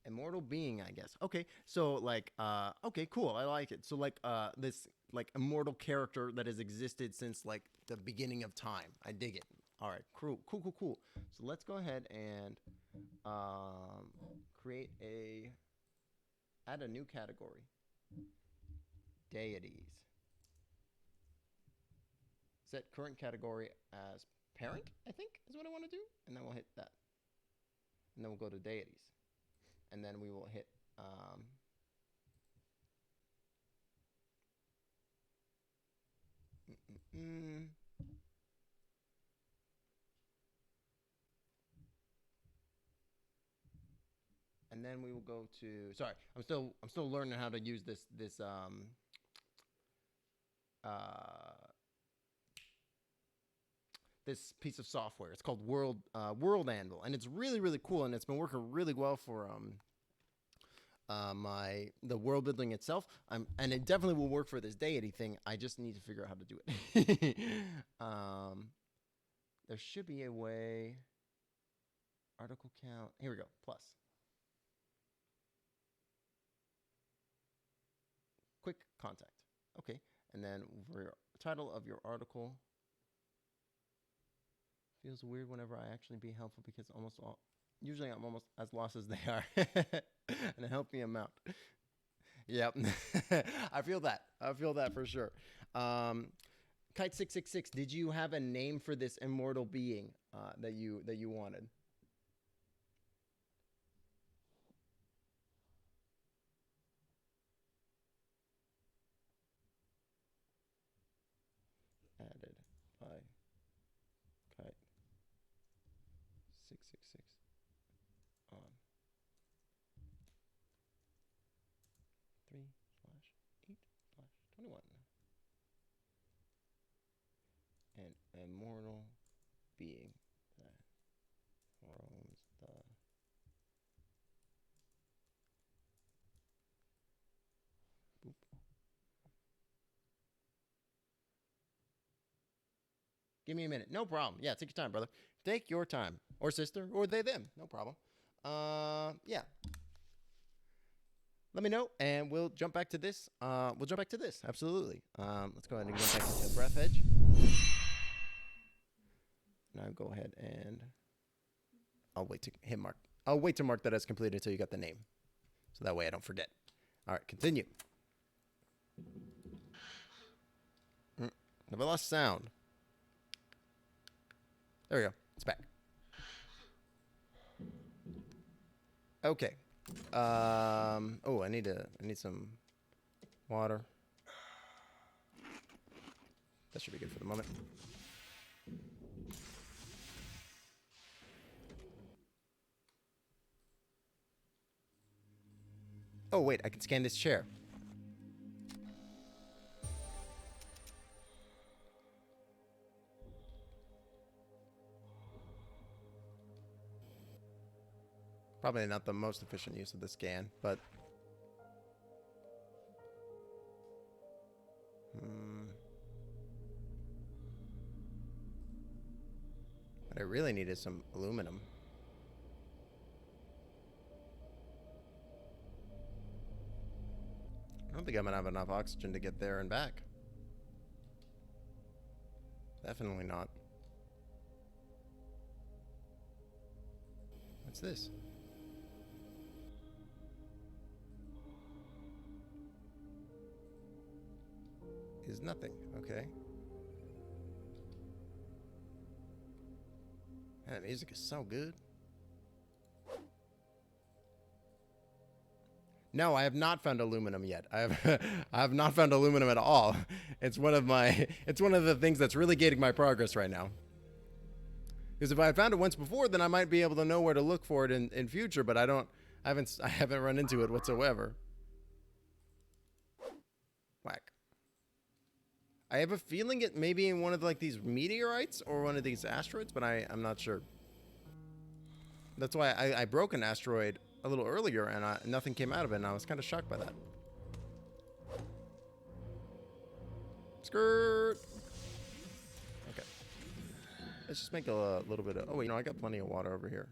Immortal being, I guess. Okay, so like okay, cool, I like it. So like this like immortal character that has existed since like the beginning of time. I dig it. All right, cool. So let's go ahead and create add a new category. Deities. Set current category as parent, I think is what I want to do, and then we'll hit that, and then we'll go to deities, and then we will hit and then we will go to, sorry, I'm still learning how to use this this piece of software. It's called World Anvil, and it's really cool, and it's been working really well for the world building itself. And it definitely will work for this deity thing. I just need to figure out how to do it. There should be a way. Article count. Here we go. Plus. Quick contact. Okay. And then for your title of your article. Feels weird whenever I actually be helpful because usually I'm almost as lost as they are. And helping them out. Yep. I feel that for sure. Kite 666, did you have a name for this immortal being that you wanted? Added by Kite 666 on 3/8/21. An immortal being. Give me a minute. No problem. Yeah, take your time, brother. Take your time. Or sister, or they, them. No problem. Yeah. Let me know, and we'll jump back to this. Absolutely. Let's go ahead and get back into Breathedge. Now go ahead and I'll wait to hit mark. I'll wait to mark that as completed until you got the name, so that way I don't forget. All right, continue. Never lost sound. There we go. It's back. Okay. Oh, I need some water. That should be good for the moment. Oh, wait, I can scan this chair. Probably not the most efficient use of the scan, but... What I really need is some aluminum. I don't think I'm gonna have enough oxygen to get there and back. Definitely not. What's this? Is nothing. Okay. Man, that music is so good. No, I have not found aluminum yet. I have not found aluminum at all. It's one of the things that's really gating my progress right now. Because if I had found it once before, then I might be able to know where to look for it in future, but I haven't run into it whatsoever. Whack. I have a feeling it may be in one of like these meteorites or one of these asteroids, but I'm not sure. That's why I broke an asteroid a little earlier and nothing came out of it, and I was kind of shocked by that. Skirt. Okay. Let's just make a little bit of... Oh, wait, I got plenty of water over here.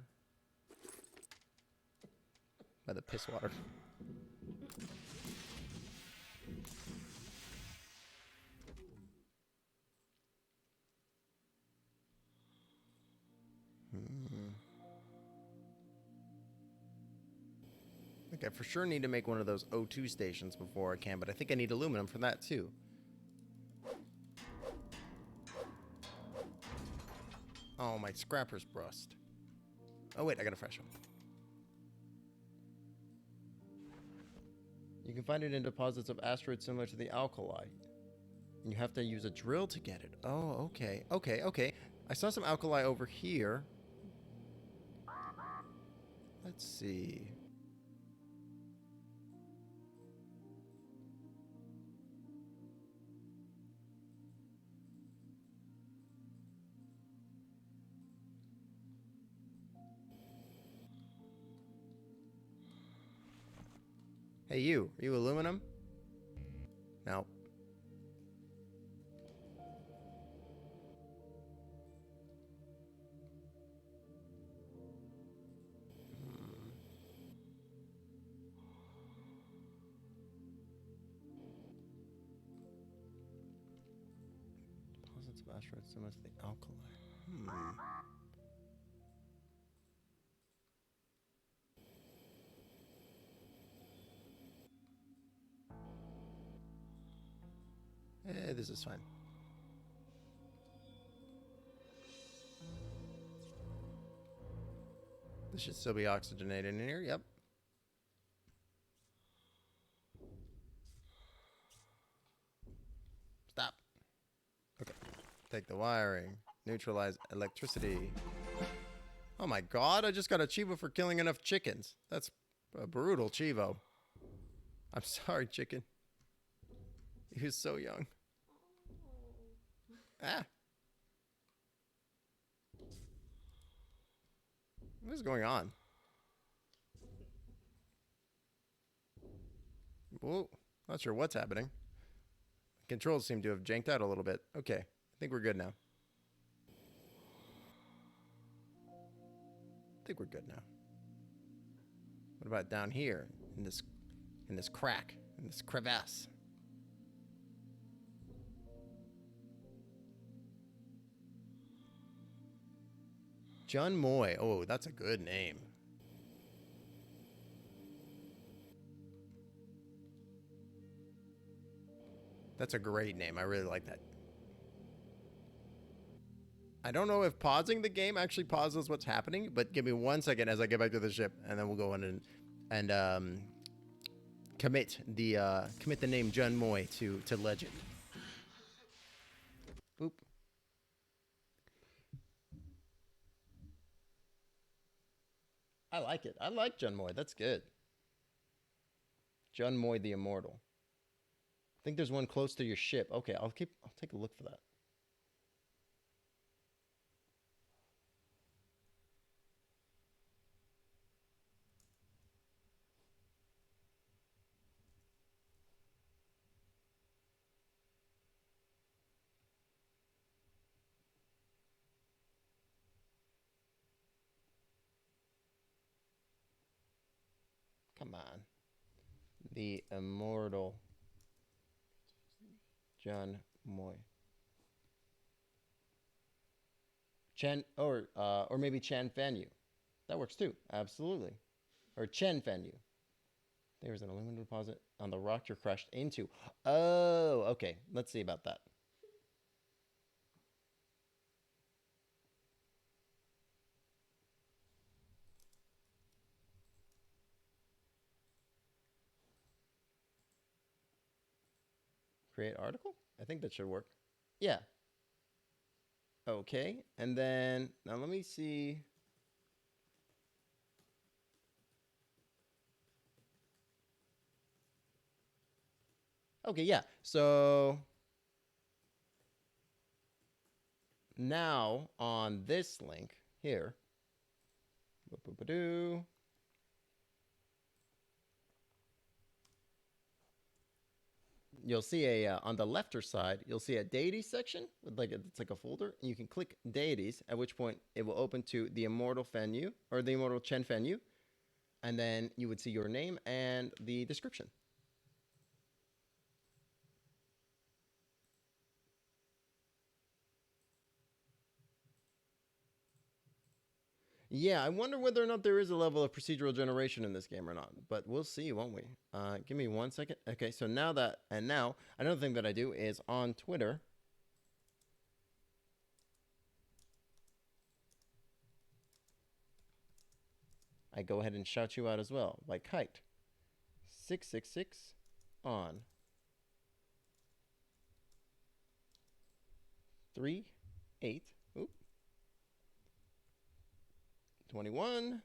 By the piss water. I think I for sure need to make one of those O2 stations before I can, but I think I need aluminum for that too. Oh, my scrapper's brust. Oh wait, I got a fresh one. You can find it in deposits of asteroids similar to the alkali. And you have to use a drill to get it. Oh, okay. Okay. I saw some alkali over here. Let's see. Hey, you. Are you aluminum? No. Deposits of asteroids similar to the alkali. This is fine. This should still be oxygenated in here. Yep. Stop. Okay. Take the wiring. Neutralize electricity. Oh my god, I just got a Chivo for killing enough chickens. That's a brutal Chivo. I'm sorry, chicken. He was so young. Ah. What is going on? Whoa. Not sure what's happening. Controls seem to have janked out a little bit. Okay. I think we're good now. think we're good now. What about down here in this crack, in this crevasse? John Moy. Oh, that's a good name. That's a great name. I really like that. I don't know if pausing the game actually pauses what's happening, but give me 1 second as I get back to the ship, and then we'll go in and commit the name John Moy to legend. Boop. I like it. I like John Moy. That's good. John Moy the Immortal. I think there's one close to your ship. Okay, I'll take a look for that. Come on. The Immortal John Moy. Chen or maybe Chan Fan Yu. That works too. Absolutely. Or Chen Fan Yu. There is an aluminum deposit on the rock you're crashed into. Oh, okay. Let's see about that. Create article? I think that should work. Yeah. Okay. And then now let me see. Okay, yeah. So now on this link here, you'll see a on the left side, you'll see a deities section with it's like a folder, and you can click deities, at which point it will open to the Immortal Fan Yu or the Immortal Chen Fan Yu, and then you would see your name and the description. Yeah, I wonder whether or not there is a level of procedural generation in this game or not, but we'll see, won't we? Give me 1 second. Okay, so now another thing that I do is on Twitter, I go ahead and shout you out as well by Kite 666 on 3/8 21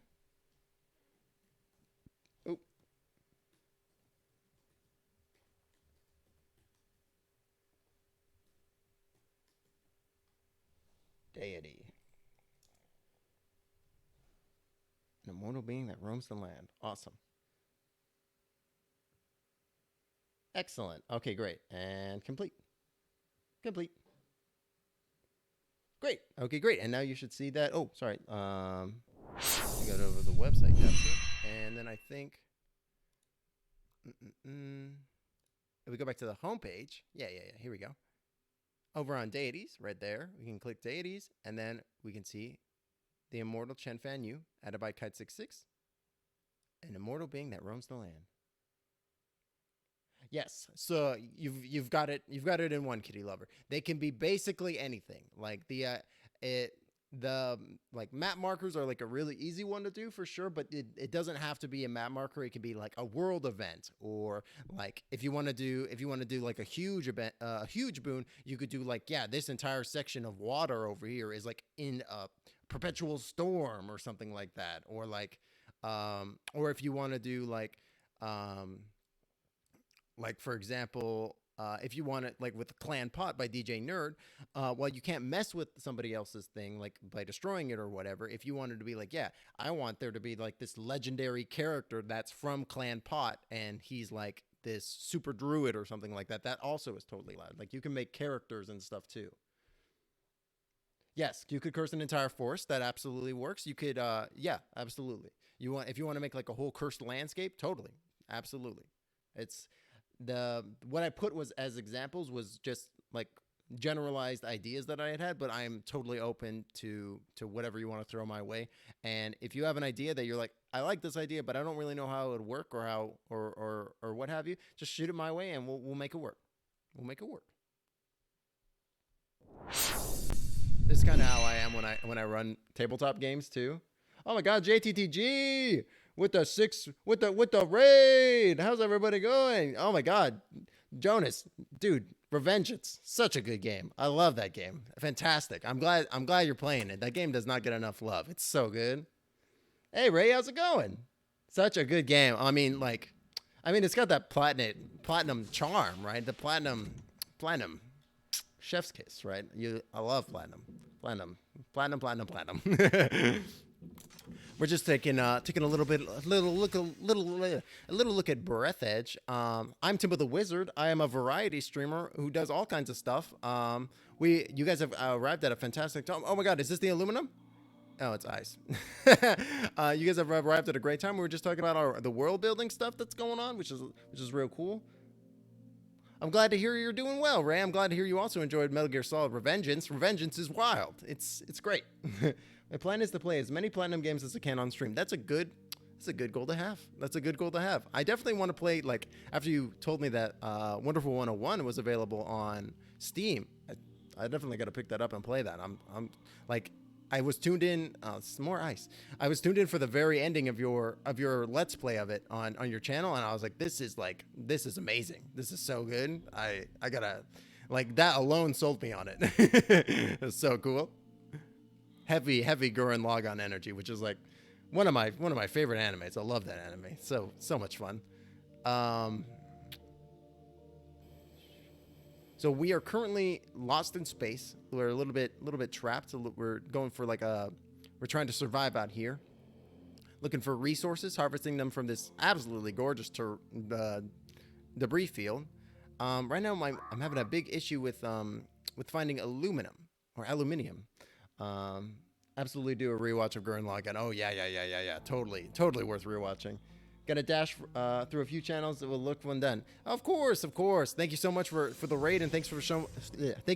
deity. An immortal being that roams the land. Awesome. Excellent. Okay, great. And complete. Complete. Great. Okay, great. And now you should see that. Oh, sorry. You go over the website capture, and then I think if we go back to the home page, yeah. Here we go. Over on deities, right there, we can click deities, and then we can see the Immortal Chen Fan Yu, added by Kite66, an immortal being that roams the land. Yes, so you've got it in one, Kitty Lover. They can be basically anything. Like the map markers are like a really easy one to do for sure, but it doesn't have to be a map marker. It can be like a world event, or like if you want to do like a huge event, a huge boon, you could do like, yeah, this entire section of water over here is like in a perpetual storm or something like that, or like or if you want to do like for example, if you want it, like with Clan Pot by DJ Nerd, well, you can't mess with somebody else's thing, like by destroying it or whatever. If you wanted to be like, yeah, I want there to be like this legendary character that's from Clan Pot, and he's like this super druid or something like that, that also is totally allowed. Like you can make characters and stuff too. Yes, you could curse an entire forest. That absolutely works. You could, yeah, absolutely. If you want to make like a whole cursed landscape, totally, absolutely. It's what I put was as examples was just like generalized ideas that I had, but I am totally open to whatever you want to throw my way. And if you have an idea that you're like, I like this idea, but I don't really know how it would work or how or what have you, just shoot it my way, and we'll make it work. We'll make it work. This is kind of how I am when I run tabletop games too. Oh my God, JTTG with the raid. How's everybody going? Oh my God, Jonas, dude, Revengeance, such a good game. I love that game. Fantastic. I'm glad you're playing it. That game does not get enough love. It's so good. Hey Ray, how's it going? Such a good game. I mean, it's got that platinum charm, right? The platinum chef's kiss, right? I love platinum. We're just taking a little look at Breathedge. I'm Timbo the Wizard. I am a variety streamer who does all kinds of stuff. You guys have arrived at a fantastic time. Oh my God, is this the aluminum? Oh, it's ice. You guys have arrived at a great time. We were just talking about the world building stuff that's going on, which is real cool. I'm glad to hear you're doing well, Ray. I'm glad to hear you also enjoyed Metal Gear Solid Revengeance. Revengeance is wild. It's great. My plan is to play as many platinum games as I can on stream. That's a good goal to have. That's a good goal to have. I definitely want to play, like, after you told me that Wonderful 101 was available on Steam, I definitely got to pick that up and play that. I'm like, I was tuned in. Some more ice. I was tuned in for the very ending of your Let's Play of it on your channel, and I was like, this is amazing. This is so good. I gotta, like, that alone sold me on it. It's so cool. Heavy Gurren Lagann energy, which is like one of my favorite animes. I love that anime. So much fun. So we are currently lost in space. We're a little bit trapped. We're going for we're trying to survive out here, looking for resources, harvesting them from this absolutely gorgeous debris field. Right now, I'm having a big issue with finding aluminium. Absolutely do a rewatch of Gurren Lagann. Oh yeah. Totally worth rewatching. Gonna dash through a few channels that will look when done. Of course. Thank you so much for the raid, and thank you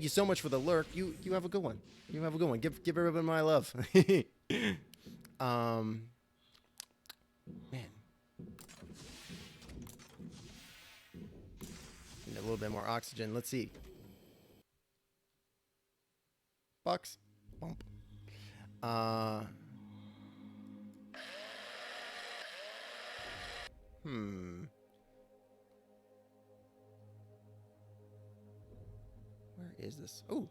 so much for the lurk. You have a good one. Give everyone my love. Man, need a little bit more oxygen. Let's see. Bucks. Bump. Where is this? Oh,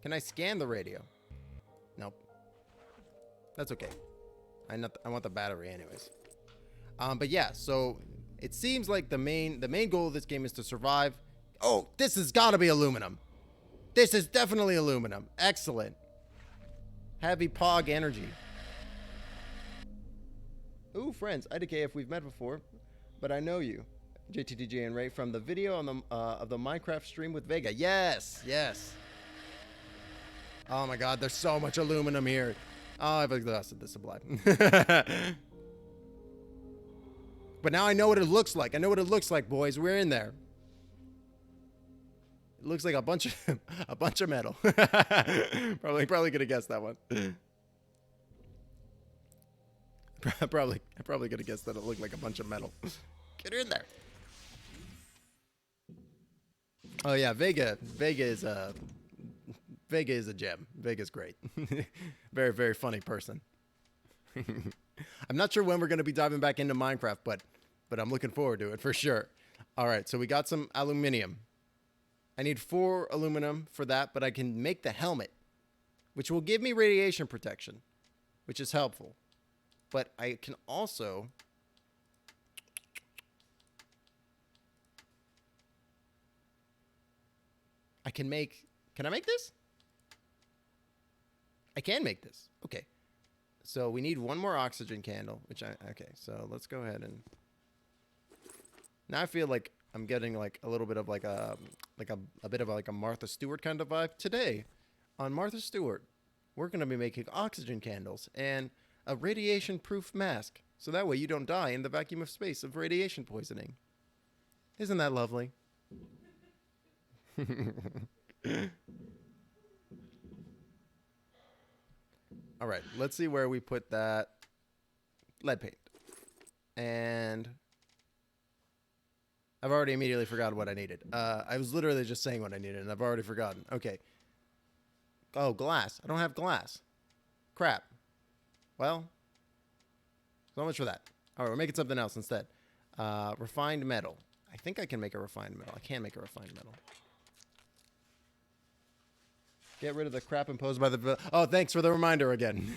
can I scan the radio? Nope. That's okay. I want the battery anyways. But yeah, so it seems like the main goal of this game is to survive. Oh, this has got to be aluminum. This is definitely aluminum. Excellent. Heavy Pog energy. Ooh, friends, IDK if we've met before, but I know you, JTTJ and Ray, from the video on the of the Minecraft stream with Vega. Yes. Oh my God, there's so much aluminum here. Oh, I've exhausted this supply. But now I know what it looks like. I know what it looks like, boys. We're in there. It looks like a bunch of metal. probably could have guessed that one. Probably could have guessed that it looked like a bunch of metal. Get in there. Oh yeah, Vega is a gem. Vega's great. Very funny person. I'm not sure when we're going to be diving back into Minecraft, but I'm looking forward to it for sure. All right, so we got some aluminium. I need 4 aluminum for that, but I can make the helmet, which will give me radiation protection, which is helpful. But I can also... Can I make this? I can make this. Okay. So we need 1 more oxygen candle, okay, so let's go ahead and... Now I feel like I'm getting like a little bit of like a bit of like a Martha Stewart kind of vibe today on Martha Stewart. we're going to be making oxygen candles and a radiation-proof mask. So that way you don't die in the vacuum of space of radiation poisoning. Isn't that lovely? All right, let's see where we put that lead paint. And I've already immediately forgotten what I needed. I was literally just saying what I needed, and I've already forgotten. Okay. Oh, glass. I don't have glass. Crap. Well, so much for that. All right, we're making something else instead. Refined metal. I think I can make a refined metal. I can make a refined metal. Get rid of the crap imposed by the... Oh, thanks for the reminder again.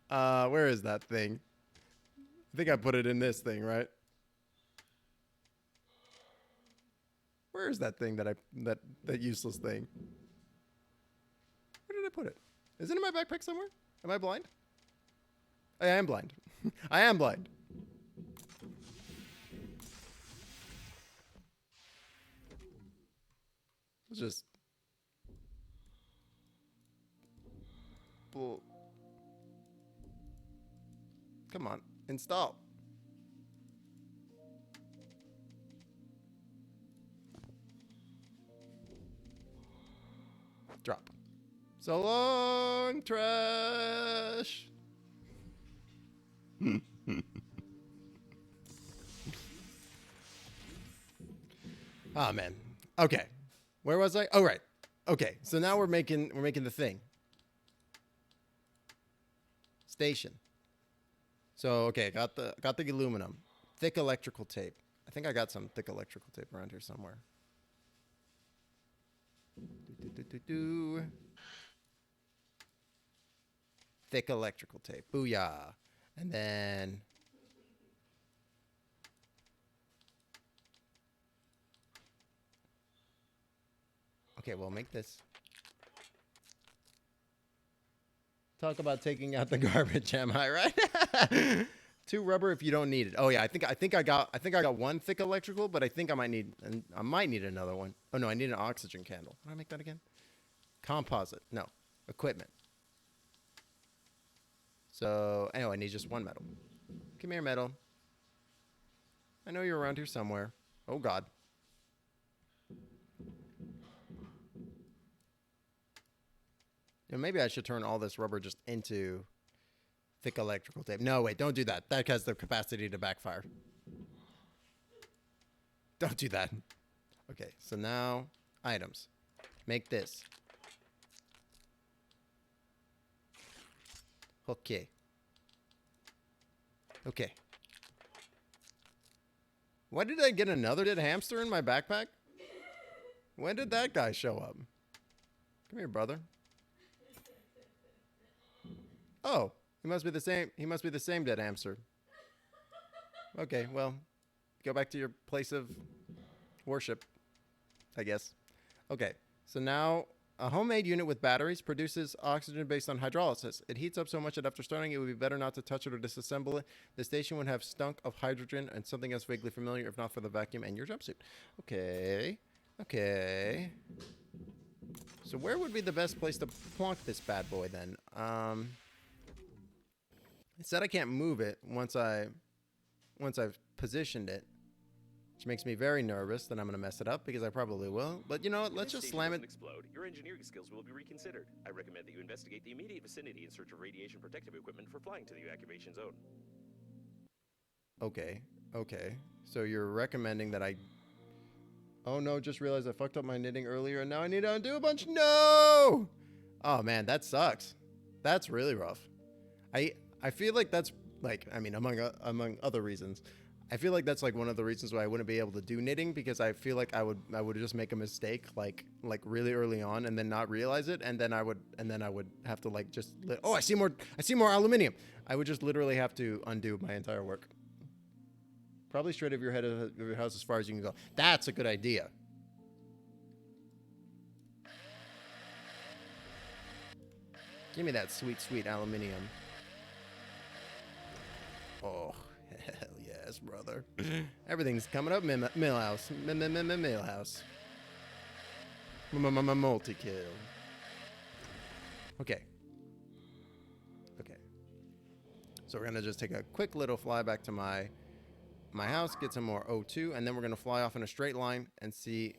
Where is that thing? I think I put it in this thing, right? Where is that thing that useless thing? Where did I put it? Is it in my backpack somewhere? Am I blind? I am blind. I am blind. Let's just... Bull. Come on. Install. Drop. So long, trash. Oh man. Okay. Where was I? Oh right. Okay. So now we're making the thing. Station. So okay, got the aluminum. Thick electrical tape. I think I got some thick electrical tape around here somewhere. Thick electrical tape. Booyah. And then... Okay, we'll make this. Talk about taking out the garbage, am I right? 2 rubber if you don't need it. Oh yeah, I think I got 1 thick electrical, but I think I might need another one. Oh no, I need an oxygen candle. How do I make that again? Composite. No. Equipment. So, anyway, I need just 1 metal. Come here, metal. I know you're around here somewhere. Oh god. You know, maybe I should turn all this rubber just into thick electrical tape. No, wait, don't do that. That has the capacity to backfire. Don't do that. Okay, so now, items. Make this. Okay. Okay. Why did I get another dead hamster in my backpack? When did that guy show up? Come here, brother. Oh, he must be the same dead hamster. Okay, well, go back to your place of worship, I guess. Okay, so now a homemade unit with batteries produces oxygen based on hydrolysis. It heats up so much that after starting, it would be better not to touch it or disassemble it. The station would have stunk of hydrogen and something else vaguely familiar, if not for the vacuum and your jumpsuit. Okay, okay. So where would be the best place to plonk this bad boy then? It said I can't move it once I've positioned it, which makes me very nervous that I'm going to mess it up because I probably will. But you know what? Let's just slam it. Explode. Your engineering skills will be reconsidered. I recommend that you investigate the immediate vicinity in search of radiation protective equipment for flying to the evacuation zone. Okay. Okay. So you're recommending that I... Oh no, just realized I fucked up my knitting earlier and now I need to undo a bunch. No! Oh man, that sucks. That's really rough. I feel like that's like, I mean, among other reasons, I feel like that's like one of the reasons why I wouldn't be able to do knitting, because I feel like I would just make a mistake like really early on and then not realize it, and then I would have to like just oh, I see more aluminum. I would just literally have to undo my entire work. Probably straight over your head of your house as far as you can go. That's a good idea. Give me that sweet, sweet aluminum. Oh, hell yes, brother. Everything's coming up. Millhouse. Millhouse. Multi-kill. Okay. Okay. So we're gonna just take a quick little fly back to my house, get some more O2, and then we're gonna fly off in a straight line and see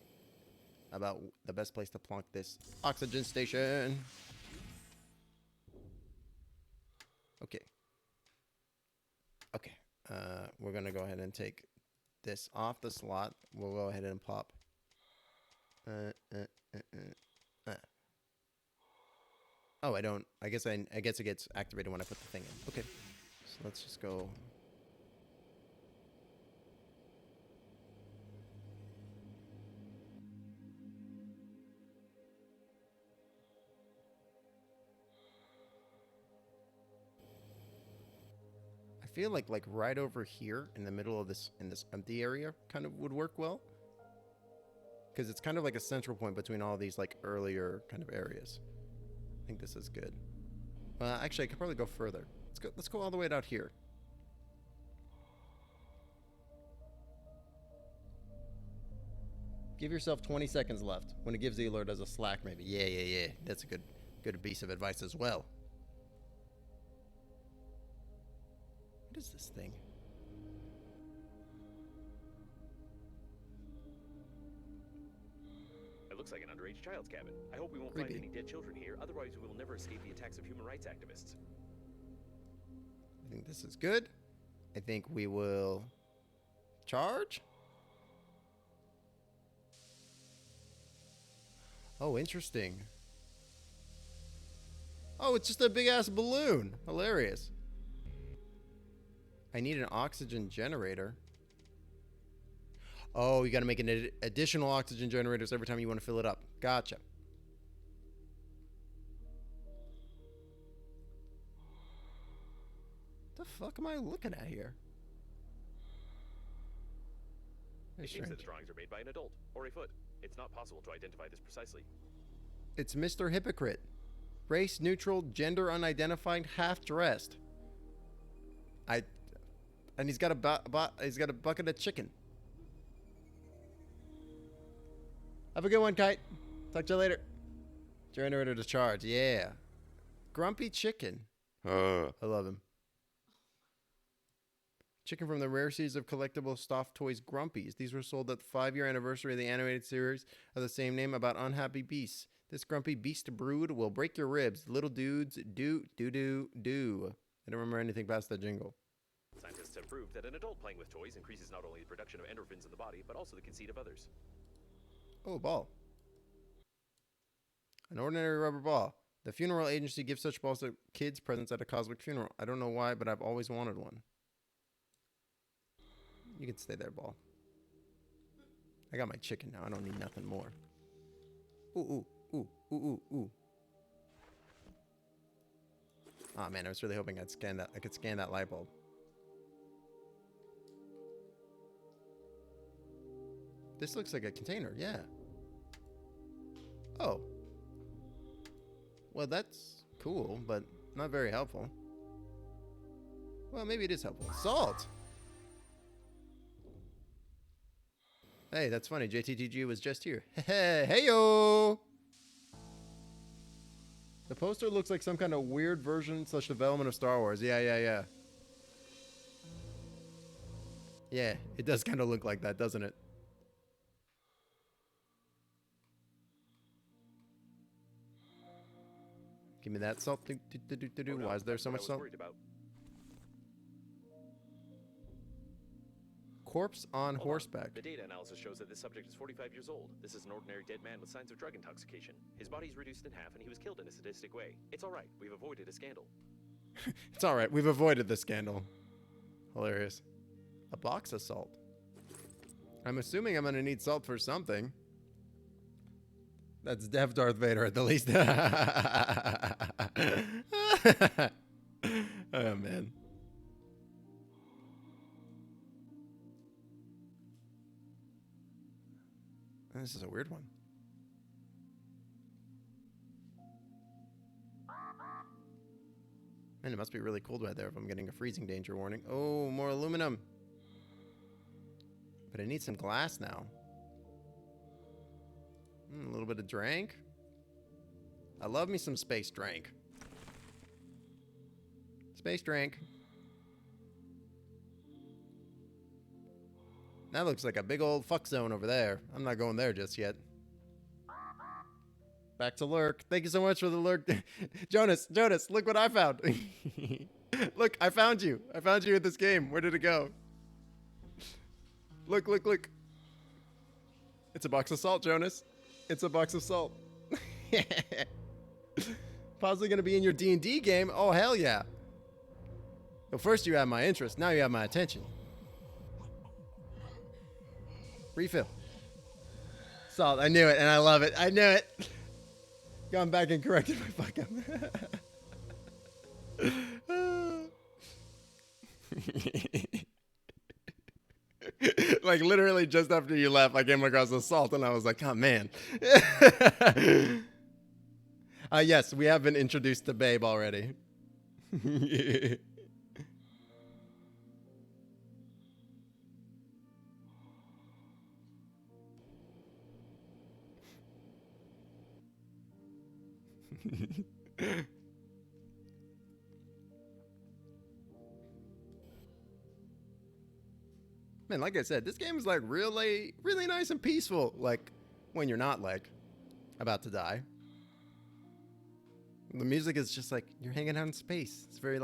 about the best place to plonk this oxygen station. Okay. Okay. We're gonna go ahead and take this off the slot. We'll go ahead and pop. Oh, I don't. I guess it gets activated when I put the thing in. Okay. So let's just go. I feel like right over here in the middle of this empty area kind of would work well. Because it's kind of like a central point between all these like earlier kind of areas. I think this is good. Actually, I could probably go further. Let's go all the way out here. Give yourself 20 seconds left. When it gives the alert as a slack, maybe. Yeah. That's a good piece of advice as well. What is this thing? It looks like an underage child's cabin. I hope we won't Creepy. find any dead children here, otherwise we will never escape the attacks of human rights activists. I think this is good. I think we will charge. Oh, interesting. Oh, it's just a big ass balloon. Hilarious. I need an oxygen generator. Oh, you got to make an additional oxygen generators every time you want to fill it up. Gotcha. The fuck am I looking at here? Very It seems that strange. the drawings are made by an adult, or a foot. It's not possible to identify this precisely. It's Mr. Hypocrite. Race neutral, gender unidentified, half dressed. And he's got a bucket of chicken. Have a good one, Kite. Talk to you later. Generator to charge. Yeah. Grumpy chicken. I love him. Chicken from the rare series of collectible stuffed toys Grumpies. These were sold at the 5-year anniversary of the animated series of the same name about unhappy beasts. This grumpy beast brood will break your ribs. Little dudes do. I don't remember anything past that jingle. Scientists have proved that an adult playing with toys increases not only the production of endorphins in the body, but also the conceit of others. Oh, a ball. An ordinary rubber ball. The funeral agency gives such balls to kids presents at a cosmic funeral. I don't know why, but I've always wanted one. You can stay there, ball. I got my chicken now. I don't need nothing more. Ooh. Oh man, I was really hoping I could scan that light bulb. This looks like a container, yeah. Oh. Well, that's cool, but not very helpful. Well, maybe it is helpful. Salt! Hey, that's funny. JTTG was just here. Hey-yo! The poster looks like some kind of weird version / development of Star Wars. Yeah. Yeah, it does kind of look like that, doesn't it? Give me that salt. Why is there so much salt? Corpse on horseback. The data analysis shows that this subject is 45 years old. This is an ordinary dead man with signs of drug intoxication. His body is reduced in half and he was killed in a sadistic way. It's all right. We've avoided a scandal. It's all right. We've avoided the scandal. Hilarious. A box of salt. I'm assuming I'm going to need salt for something. That's Dev Darth Vader at the least. Oh, man. This is a weird one. Man, it must be really cold right there if I'm getting a freezing danger warning. Oh, more aluminum. But I need some glass now. A little bit of drink. I love me some space drink. Space drink. That looks like a big old fuck zone over there. I'm not going there just yet. Back to lurk. Thank you so much for the lurk. Jonas, look what I found. Look, I found you. I found you in this game. Where did it go? Look. It's a box of salt, Jonas. It's a box of salt. Possibly going to be in your D&D game? Oh, hell yeah. Well, first you have my interest. Now you have my attention. Refill. Salt. I knew it, and I love it. I knew it. Gone back and corrected my fuck up. Like, literally just after you left, I came across the salt, and I was like, oh, man. Yes, we have been introduced to Babe already. Man, like I said, this game is like really nice and peaceful. Like when you're not like about to die. The music is just like you're hanging out in space. It's very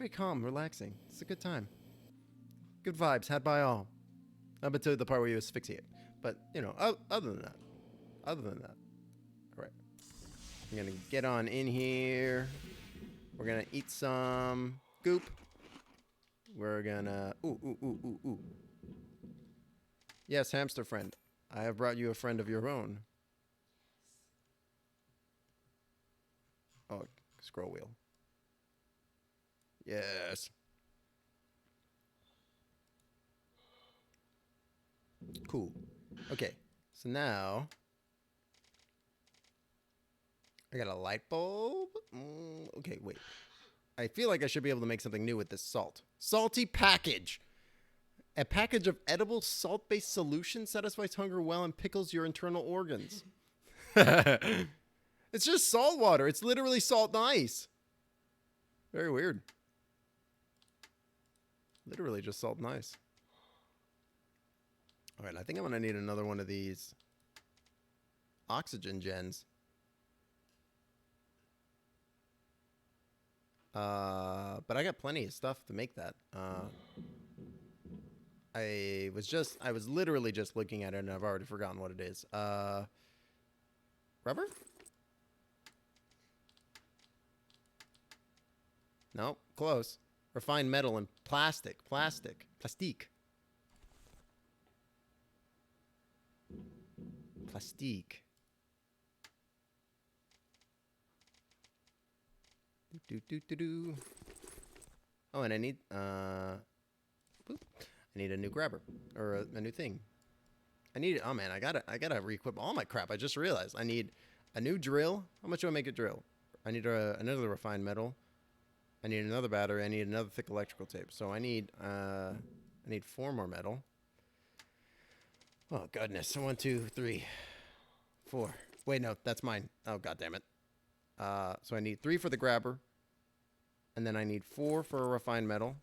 calm, relaxing. It's a good time. Good vibes had by all. Up until the part where you asphyxiate. But you know, other than that. All right. I'm gonna get on in here. We're gonna eat some goop. We're gonna... Ooh. Yes, hamster friend. I have brought you a friend of your own. Oh, scroll wheel. Yes. Cool. Okay, so now... I got a light bulb. Okay, wait. I feel like I should be able to make something new with this salt. Salty package. A package of edible salt-based solution satisfies hunger well and pickles your internal organs. It's just salt water. It's literally salt and ice. Very weird. Literally just salt and ice. All right, I think I'm going to need another one of these oxygen gens. But I got plenty of stuff to make that. I was literally just looking at it and I've already forgotten what it is. Rubber? No, close. Refined metal and plastic. Plastique. Oh, and I need I need a new grabber or a new thing. Oh man, I gotta re-equip all my crap. I just realized I need a new drill. How much do I make a drill? I need another refined metal. I need another battery. I need another thick electrical tape. So I need 4 more metal. Oh goodness. 1, 2, 3, 4. Wait, no, that's mine. Oh god damn it. So I need 3 for the grabber. And then I need 4 for a refined metal.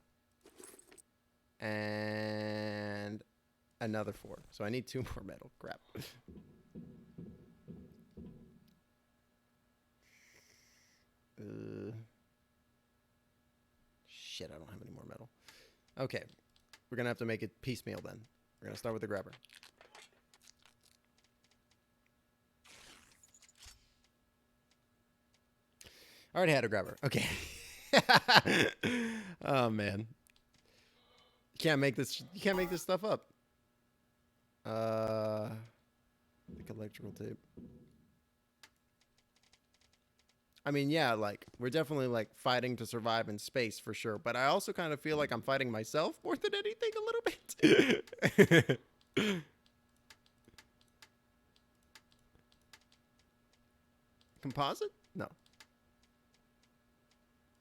And another 4. So I need 2 more metal. Crap. Shit, I don't have any more metal. Okay. We're going to have to make it piecemeal then. We're going to start with the grabber. I already had a grabber. Okay. Oh man. You can't make this stuff up. Like electrical tape. I mean, yeah, like we're definitely like fighting to survive in space for sure, but I also kind of feel like I'm fighting myself more than anything a little bit. Composite? No.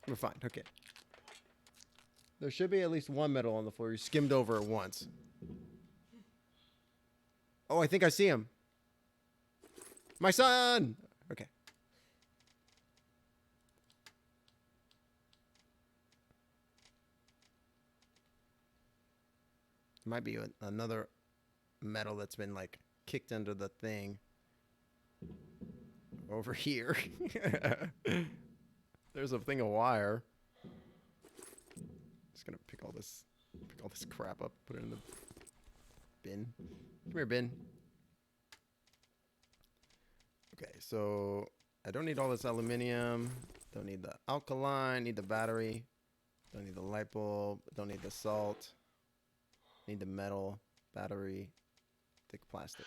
We're fine. Okay. There should be at least 1 metal on the floor. You skimmed over it once. Oh, I think I see him. My son! Okay. Might be another metal that's been like kicked into the thing over here. There's a thing of wire. Just gonna pick all this crap up, put it in the bin. Come here, bin. Okay, so I don't need all this aluminium. Don't need the alkaline. Need the battery. Don't need the light bulb. Don't need the salt. Need the metal, battery, thick plastic.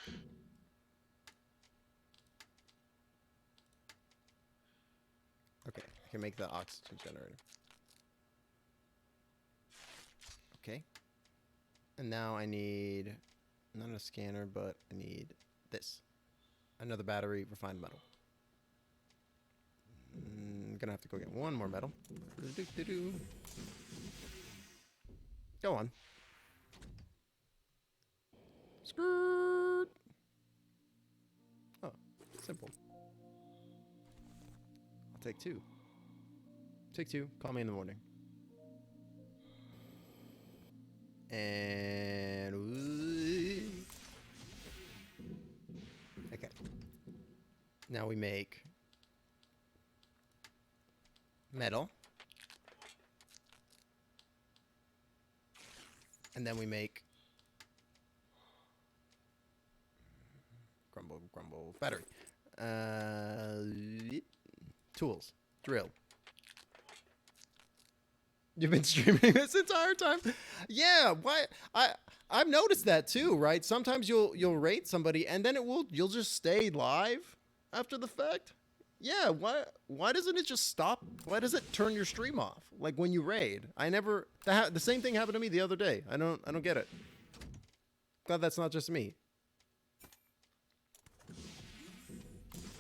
Okay, I can make the oxygen generator. Okay. And now I need, not a scanner, but I need this. Another battery, refined metal. I'm gonna have to go get one more metal. Go on. Skirt. Oh, simple. I'll take two. Take two. Call me in the morning. And okay. Now we make metal. And then we make grumble battery. Tools. Drill. You've been streaming this entire time? Yeah, why I've noticed that too, right? Sometimes you'll rate somebody and then you'll just stay live after the fact. Yeah, why doesn't it just stop? Why does it turn your stream off? Like when you raid. The same thing happened to me the other day. I don't get it. Glad that's not just me.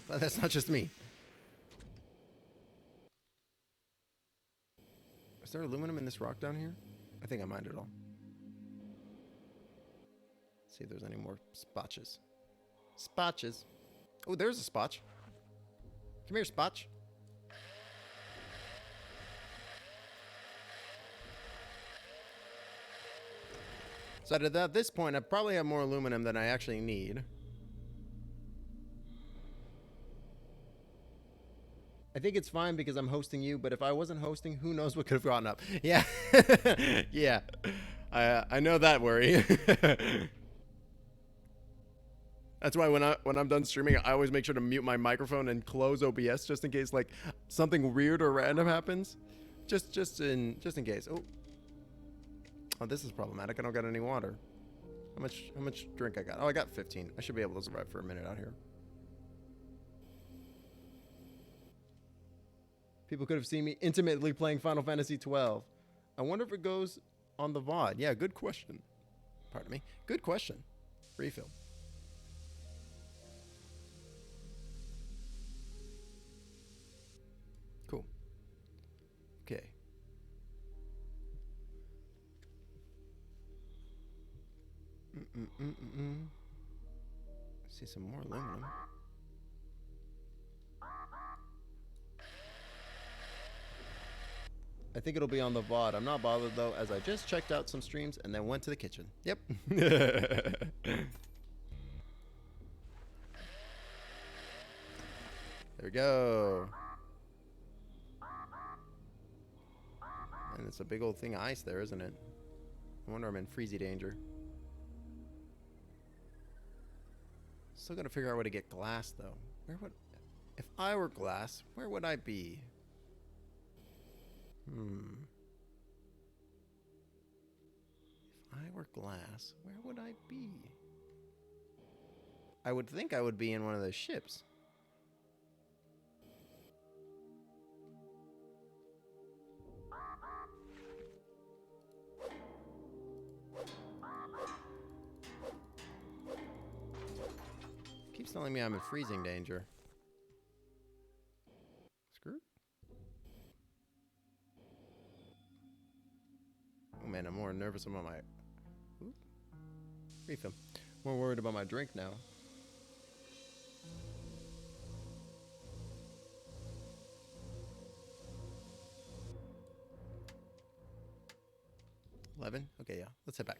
Glad that's not just me. Is there aluminum in this rock down here? I think I mined it all. Let's see if there's any more spotches. Spotches. Oh, there's a spotch. Come here, spotch. So at this point, I probably have more aluminum than I actually need. I think it's fine because I'm hosting you, but if I wasn't hosting, who knows what could have gotten up. Yeah. Yeah. I know that worry. That's why when I'm done streaming, I always make sure to mute my microphone and close OBS just in case like something weird or random happens. Just in case. Oh, this is problematic. I don't got any water. How much drink I got? Oh, I got 15. I should be able to survive for a minute out here. People could have seen me intimately playing Final Fantasy 12. I wonder if it goes on the VOD. Yeah, good question. Pardon me. Good question. Refill. Cool. Okay. See some more aluminum. I think it'll be on the VOD. I'm not bothered though, as I just checked out some streams and then went to the kitchen. Yep. There we go. And it's a big old thing of ice there, isn't it? I wonder I'm in freezy danger. Still gotta figure out where to get glass though. If I were glass, where would I be? If I were glass, where would I be? I would think I would be in one of those ships. Keeps telling me I'm in freezing danger. Screw. Oh man, I'm more nervous about my... Ooh. Refill. More worried about my drink now. $11? Okay, yeah. Let's head back.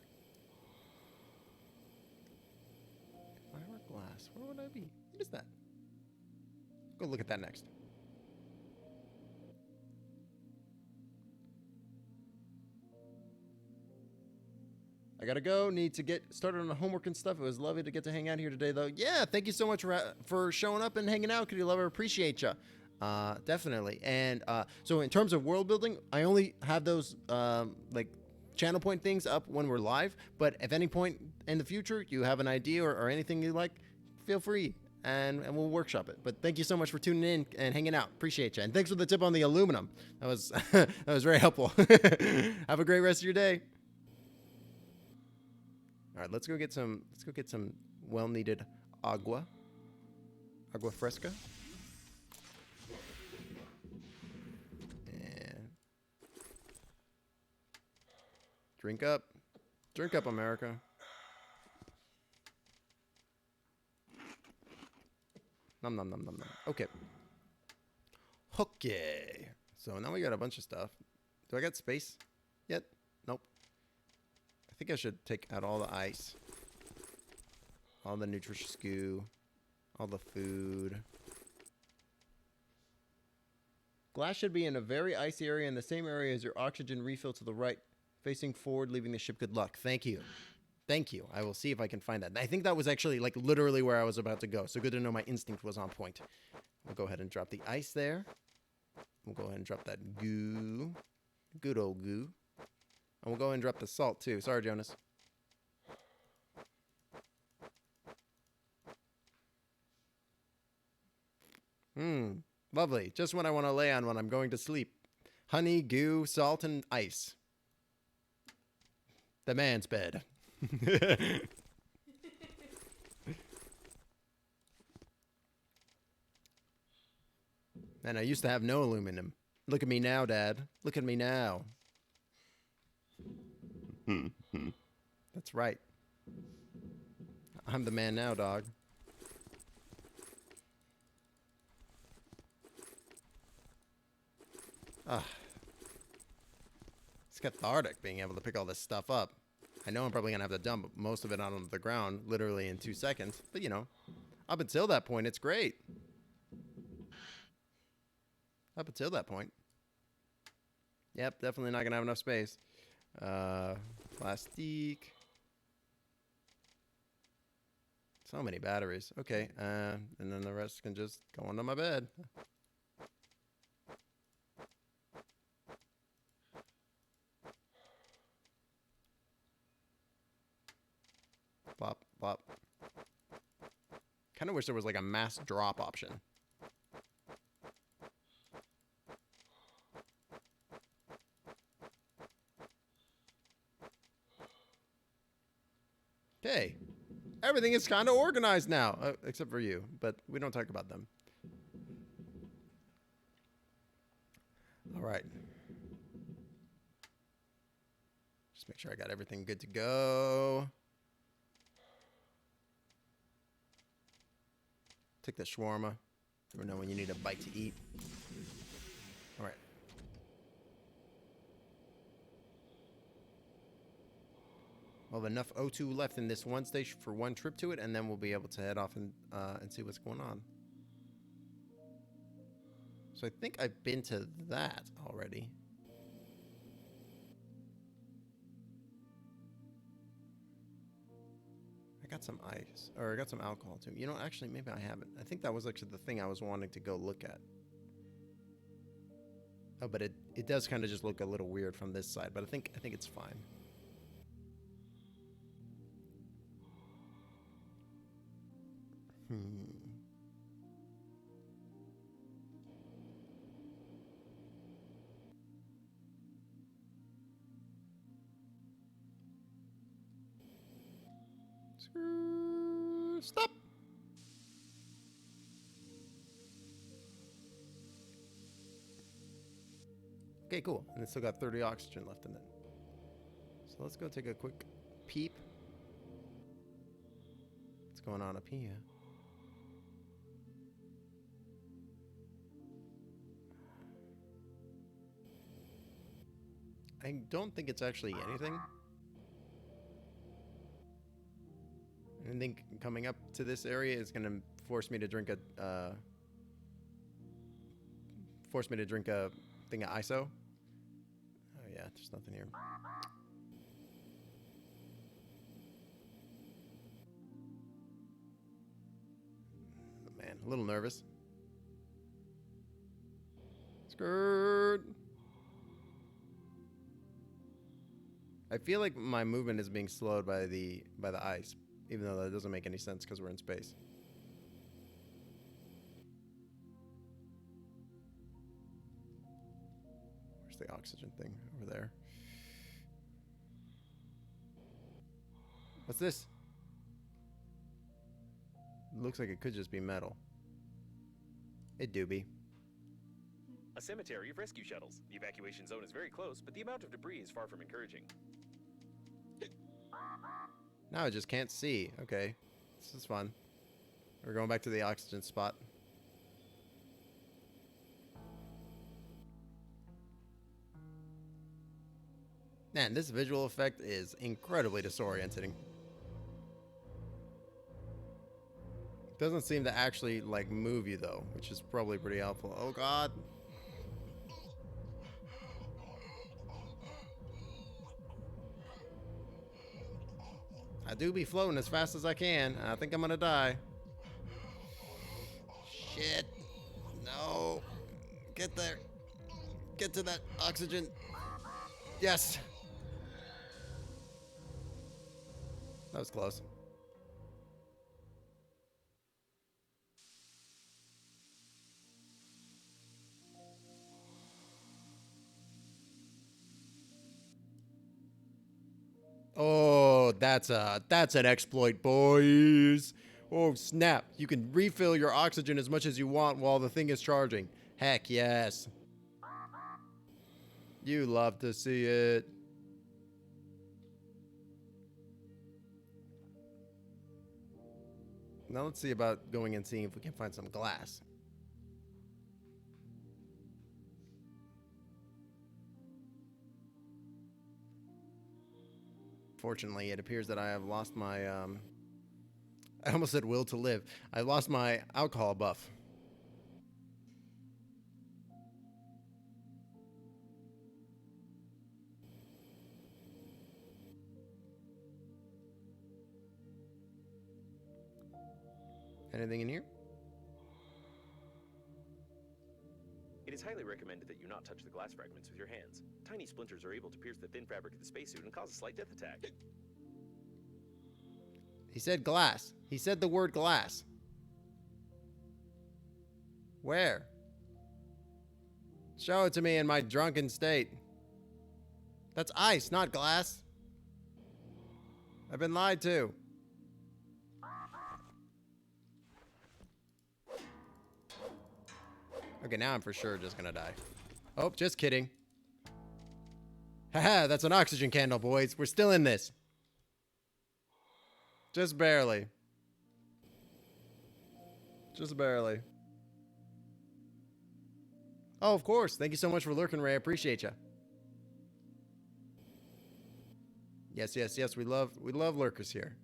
glass. Where would I be? What is that? Go look at that next. I gotta go. Need to get started on the homework and stuff. It was lovely to get to hang out here today, though. Yeah, thank you so much for showing up and hanging out, Kitty Lover. Appreciate you. Definitely. And so in terms of world building, I only have those like channel point things up when we're live. But if any point in the future you have an idea or anything you like, feel free. And we'll workshop it. But thank you so much for tuning in and hanging out. Appreciate you. And thanks for the tip on the aluminum. That was that was very helpful. Have a great rest of your day. All right, let's go get some well-needed agua fresca. And drink up, America. Nom nom nom nom nom. Okay. Okay. So now we got a bunch of stuff. Do I got space yet? Nope. I think I should take out all the ice, all the nutritious goo, all the food. Glass should be in a very icy area in the same area as your oxygen refill to the right, facing forward, leaving the ship. Good luck. Thank you. Thank you. I will see if I can find that. I think that was actually like literally where I was about to go. So good to know my instinct was on point. We'll go ahead and drop the ice there. We'll go ahead and drop that goo. Good old goo. And we'll go ahead and drop the salt too. Sorry, Jonas. Lovely. Just when I want to lay on when I'm going to sleep. Honey, goo, salt, and ice. The man's bed. Man, I used to have no aluminum. Look at me now, Dad. Look at me now. That's right. I'm the man now, dog. It's cathartic being able to pick all this stuff up. I know I'm probably going to have to dump most of it out on the ground literally in 2 seconds. But, you know, up until that point, it's great. Up until that point. Yep, definitely not going to have enough space. Plastique. So many batteries. Okay, and then the rest can just go onto my bed. Plop, plop. Kind of wish there was like a mass drop option. Okay. Everything is kind of organized now, except for you, but we don't talk about them. All right. Just make sure I got everything good to go. Take the shawarma. Never know when you need a bite to eat. All right. We'll have enough O2 left in this one station for one trip to it, and then we'll be able to head off and see what's going on. So I think I've been to that already. I got some ice, or I got some alcohol too. You know, actually, maybe I haven't. I think that was actually the thing I was wanting to go look at. Oh, but it does kind of just look a little weird from this side, but I think it's fine. Stop. Okay, cool. And it's still got 30 oxygen left in it. So let's go take a quick peep. What's going on up here? I don't think it's actually anything. think coming up to this area is gonna force me to drink a thing of ISO. Oh yeah, there's nothing here. Oh, man, a little nervous. Skirt. I feel like my movement is being slowed by the ice, even though that doesn't make any sense because we're in space. Where's the oxygen thing? Over there. What's this? Looks like it could just be metal. It do be. A cemetery of rescue shuttles. The evacuation zone is very close, but the amount of debris is far from encouraging. Now I just can't see. Okay. This is fun. We're going back to the oxygen spot. Man, this visual effect is incredibly disorienting. Doesn't seem to actually, like, move you, though, which is probably pretty helpful. Oh, God. I do be floating as fast as I can. I think I'm gonna die. Shit. No. Get there. Get to that oxygen. Yes. That was close. Oh, that's an exploit, boys. Oh, snap. You can refill your oxygen as much as you want while the thing is charging. Heck yes. You love to see it. Now let's see about going and seeing if we can find some glass. Fortunately, it appears that I have lost my, I almost said will to live. I lost my alcohol buff. Anything in here? It is highly recommended that you not touch the glass fragments with your hands. Tiny splinters are able to pierce the thin fabric of the spacesuit and cause a slight death attack. He said glass. He said the word glass. Where? Show it to me in my drunken state. That's ice, not glass. I've been lied to. Okay, now I'm for sure just gonna die. Oh, just kidding. Haha, that's an oxygen candle, boys. We're still in this. Just barely. Just barely. Oh, of course. Thank you so much for lurking, Ray. I appreciate you. Yes, yes, yes. We love lurkers here.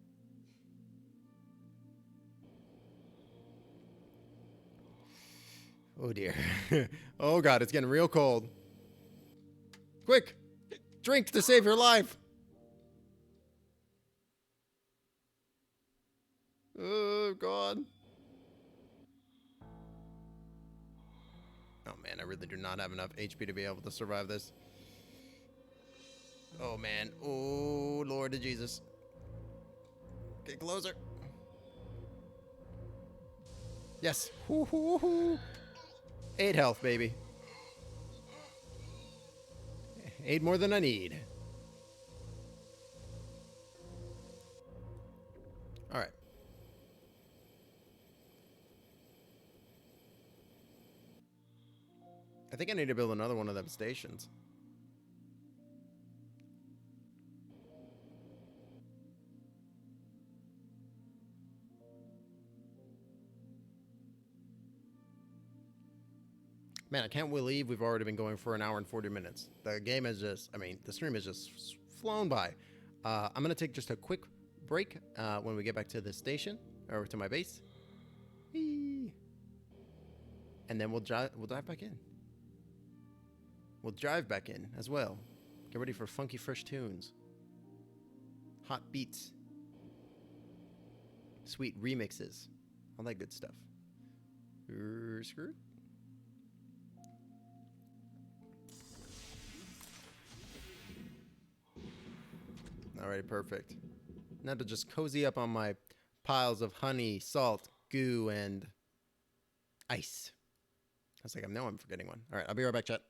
Oh dear. Oh god, it's getting real cold. Quick! Drink to save your life! Oh god. Oh man, I really do not have enough HP to be able to survive this. Oh man. Oh Lord of Jesus. Get closer. Yes. Hoo, hoo, hoo. 8 health, baby. 8 more than I need. Alright. I think I need to build another one of them stations. Man, I can't believe we've already been going for an hour and 40 minutes. The game is just, I mean, the stream has just flown by. I'm going to take just a quick break when we get back to the station or to my base. Whee! And then we'll dive back in. We'll drive back in as well. Get ready for funky, fresh tunes. Hot beats. Sweet remixes. All that good stuff. Skirt. Alright, perfect. Now to just cozy up on my piles of honey, salt, goo, and ice. I was like, I know I'm forgetting one. Alright, I'll be right back, chat.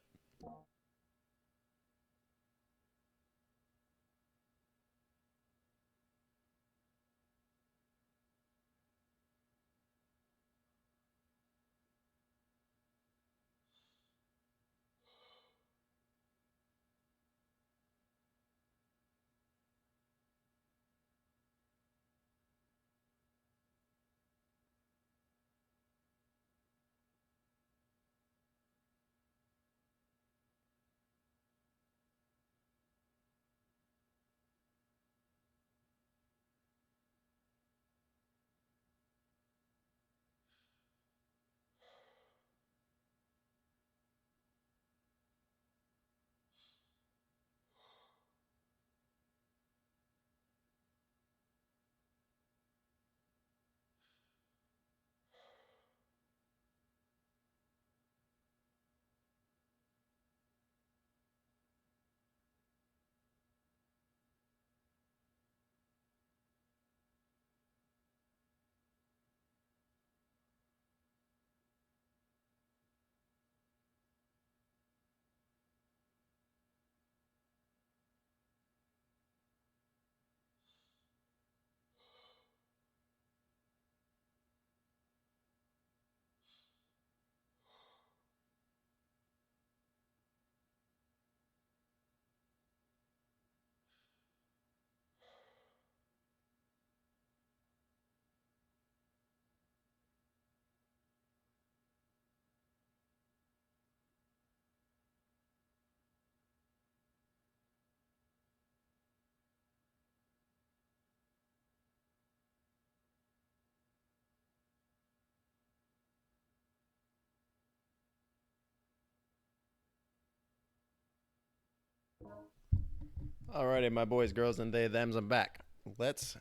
Alrighty, my boys, girls, and they, thems, I'm back. Let's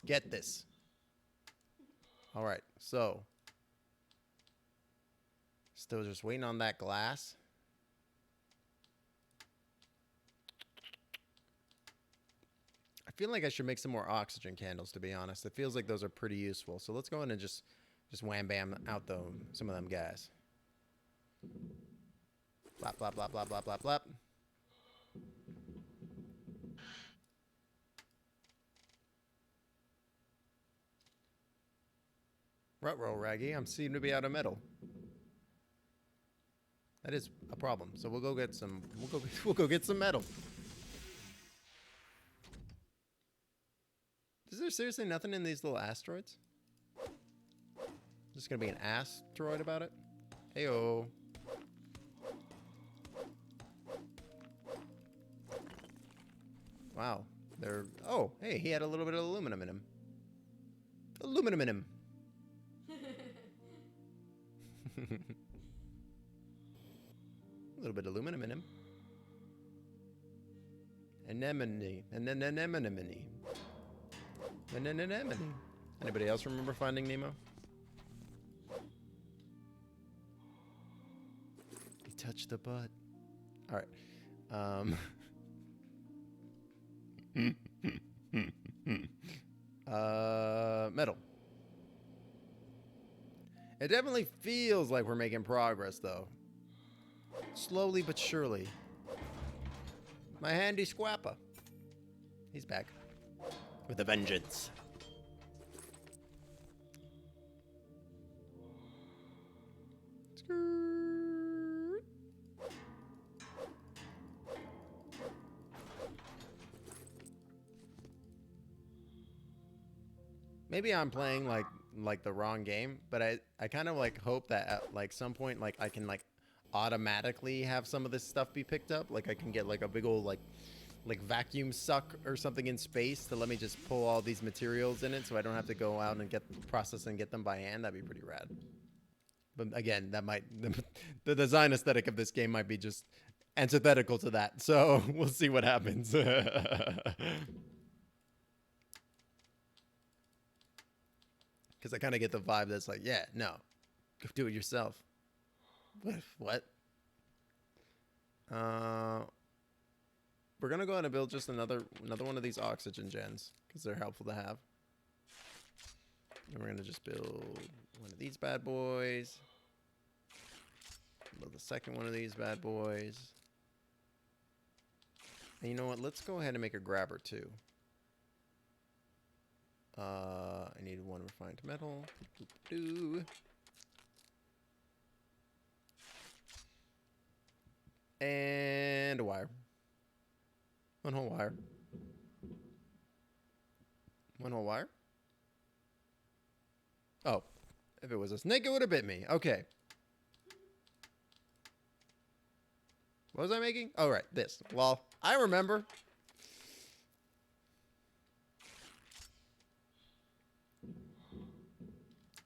get this. Alright, so still just waiting on that glass. I feel like I should make some more oxygen candles, to be honest. It feels like those are pretty useful. So let's go in and just wham bam out some of them guys. Blop, blop, blop, blop, blop, blop, blop. Ruh-roh, Raggy. I'm seem to be out of metal. That is a problem. So we'll go get some. We'll go get some metal. Is there seriously nothing in these little asteroids? Just gonna be an asteroid about it? Heyo. Wow. They're. Oh, hey, he had a little bit of aluminum in him. Aluminum in him. A little bit of aluminum in him. Anemone. Anemone. Anemone. Anybody else remember Finding Nemo? He touched the butt. All right. Metal. It definitely feels like we're making progress, though. Slowly but surely. My handy squapper. He's back. With a vengeance. Maybe I'm playing like the wrong game, but I kind of like hope that at like some point I can like automatically have some of this stuff be picked up. Like I can get like a big old like like vacuum suck or something in space to let me just pull all these materials in it so I don't have to go out and process and get them by hand, that'd be pretty rad. But again, that might the design aesthetic of this game might be just antithetical to that. So we'll see what happens. Because I kind of get the vibe that's like, yeah, no, go do it yourself. What? We're gonna go ahead and build just another one of these oxygen gens because they're helpful to have. And we're gonna just build one of these bad boys. Build the second one of these bad boys. And you know what? Let's go ahead and make a grabber too. I need one refined metal. And a wire. One whole wire. One whole wire? Oh. If it was a snake, it would have bit me. Okay. What was I making? Oh, right. This. Well, I remember.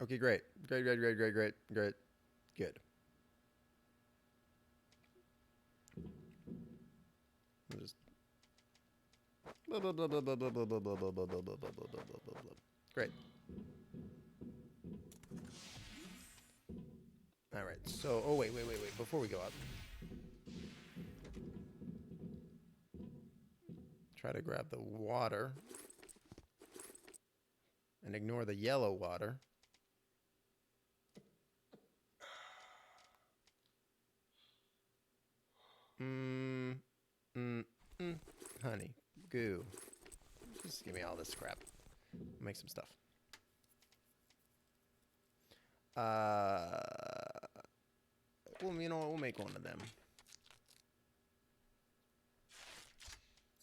Okay, great. Great. Good. I'll just... Blah, blah, blah, blah, blah, blah, blah, blah, blah, blah, blah, blah, blah, blah, blah, blah, blah, blah. Great. All right. So, oh, wait. Before we go up. Try to grab the water. And ignore the yellow water. Honey. Goo. Just give me all this crap. I'll make some stuff. Well, you know what? We'll make one of them.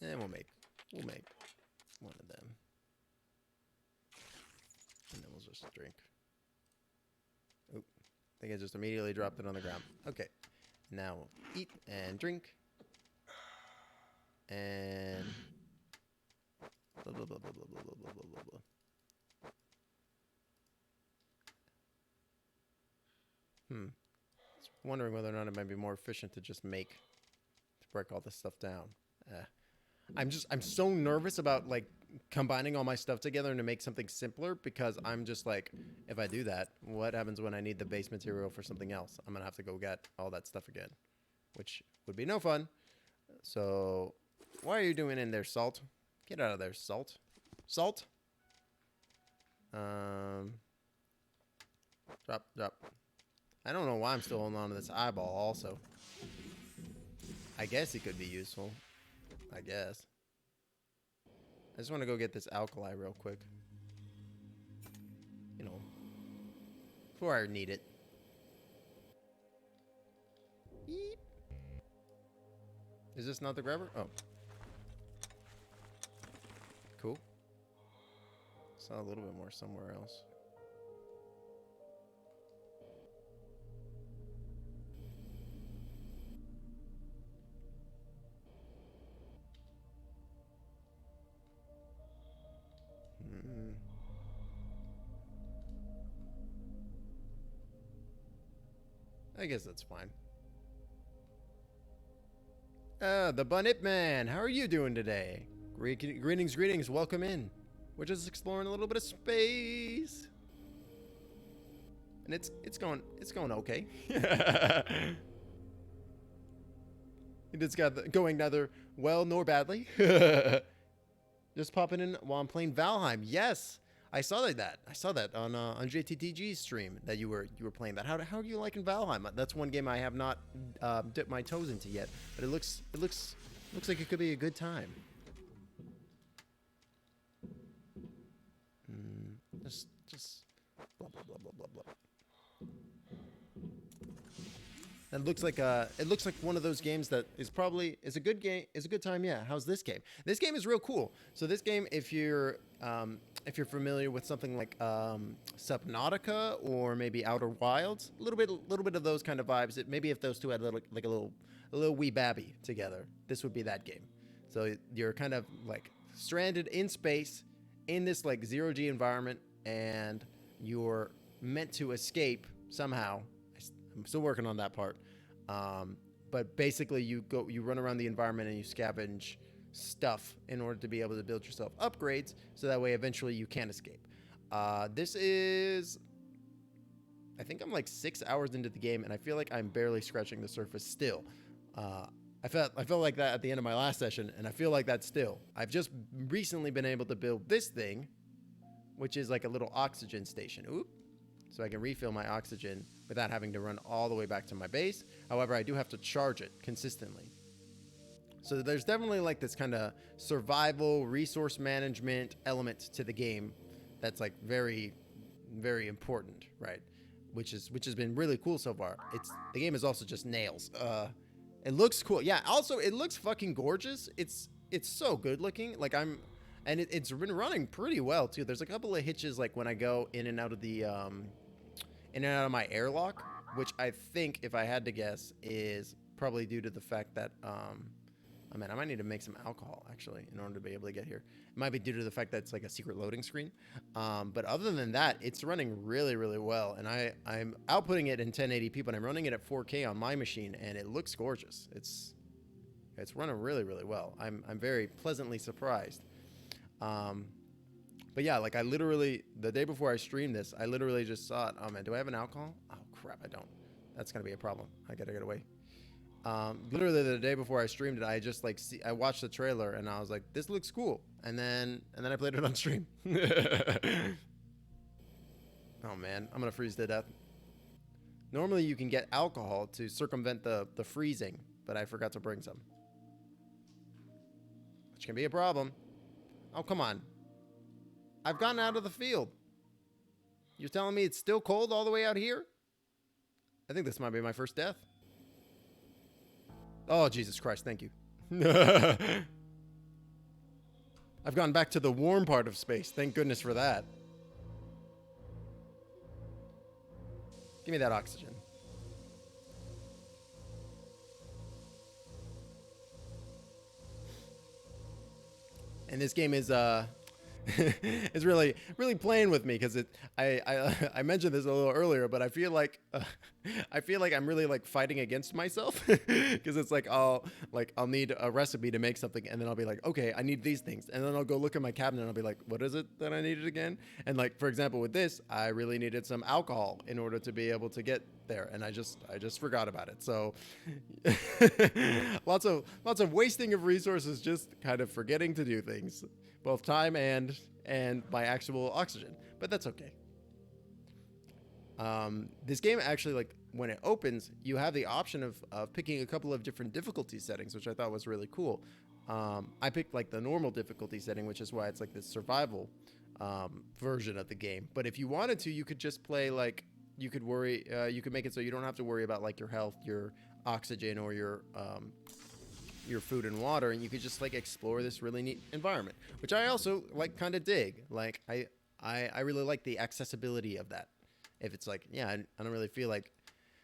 And we'll make one of them. And then we'll just drink. Oop. I think I just immediately dropped it on the ground. Okay. Now we'll eat and drink. And blah, blah, blah, blah, blah, blah, blah, blah, blah, blah. Just wondering whether or not it might be more efficient to just break all this stuff down. I'm so nervous about like combining all my stuff together to make something simpler because I'm just like, if I do that, what happens when I need the base material for something else? I'm gonna have to go get all that stuff again, which would be no fun. So, why are you doing in there, Salt? Get out of there, Salt. Salt. Drop. I don't know why I'm still holding on to this eyeball. Also, I guess it could be useful. I guess. I just want to go get this alkali real quick. You know, before I need it. Beep. Is this not the grabber? Oh. Cool. Saw a little bit more somewhere else. I guess that's fine. The Bunny Man, how are you doing today? Greetings, welcome in. We're just exploring a little bit of space. And it's going okay. It's going neither well nor badly. Just popping in while I'm playing Valheim. Yes. I saw that on JTTG's stream that you were playing that. How are you liking Valheim? That's one game I have not dipped my toes into yet, but it looks like it could be a good time. Just blah blah blah blah blah blah. It looks like one of those games that is a good game. Is a good time. Yeah. How's this game? This game is real cool. So this game, if you're familiar with something like Subnautica or maybe Outer Wilds, a little bit of those kind of vibes. Maybe if those two had a little wee babby together, this would be that game. So you're kind of like stranded in space in this like zero G environment, and you're meant to escape somehow. I'm still working on that part. But basically, you run around the environment and you scavenge stuff in order to be able to build yourself upgrades, so that way eventually you can escape. This is, I think I'm like 6 hours into the game, and I feel like I'm barely scratching the surface still. I felt like that at the end of my last session, and I feel like that still. I've just recently been able to build this thing, which is like a little oxygen station. Oop. So I can refill my oxygen without having to run all the way back to my base. However, I do have to charge it consistently. So there's definitely like this kind of survival, resource management element to the game that's like very, very important, right? Which has been really cool so far. The game is also just nails. It looks cool. Yeah, also it looks fucking gorgeous. It's so good looking. Like it's been running pretty well too. There's a couple of hitches like when I go in and out of the in and out of my airlock, which I think, if I had to guess, is probably due to the fact that oh man, I might need to make some alcohol actually in order to be able to get here. It might be due to the fact that it's like a secret loading screen. But other than that, it's running really, really well. And I'm outputting it in 1080p, but I'm running it at 4K on my machine, and it looks gorgeous. It's running really, really well. I'm very pleasantly surprised. But yeah, like I literally, the day before I streamed this, I literally just saw it. Oh man, do I have an alcohol? Oh crap, I don't. That's gonna be a problem. I gotta get away. Literally the day before I streamed it, I just like I watched the trailer and I was like, this looks cool, and then I played it on stream. Oh man, I'm gonna freeze to death. Normally you can get alcohol to circumvent the freezing, but I forgot to bring some, which can be a problem. Oh come on, I've gotten out of the field. You're telling me it's still cold all the way out here? I think this might be my first death. Oh, Jesus Christ, thank you. I've gone back to the warm part of space. Thank goodness for that. Give me that oxygen. And this game is is really playing with me, because I mentioned this a little earlier, but I feel like I'm really like fighting against myself, because it's like I'll need a recipe to make something, and then I'll be like, okay, I need these things, and then I'll go look at my cabinet and I'll be like, what is it that I needed again? And like, for example, with this, I really needed some alcohol in order to be able to get there, and I just forgot about it. So lots of wasting of resources, just kind of forgetting to do things, both time and my actual oxygen, but that's okay. This game actually, like when it opens, you have the option of picking a couple of different difficulty settings, which I thought was really cool. I picked like the normal difficulty setting, which is why it's like this survival version of the game. But if you wanted to, you could just play like, you could make it so you don't have to worry about like your health, your oxygen, or your food and water, and you could just like explore this really neat environment, which I also like kind of dig. Like I really like the accessibility of that. If it's like, yeah, I don't really feel like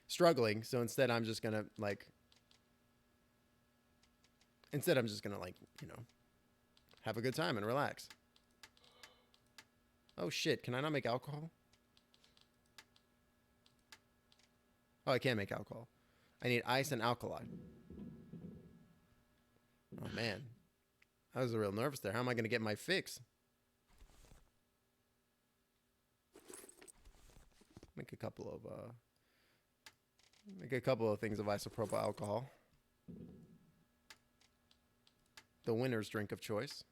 struggling, so instead I'm just gonna like you know, have a good time and relax. Oh shit, can I not make alcohol? Oh, I can't make alcohol. I need ice and alkali. Oh man, I was real nervous there. How am I gonna get my fix? Make a couple of things of isopropyl alcohol. The winner's drink of choice.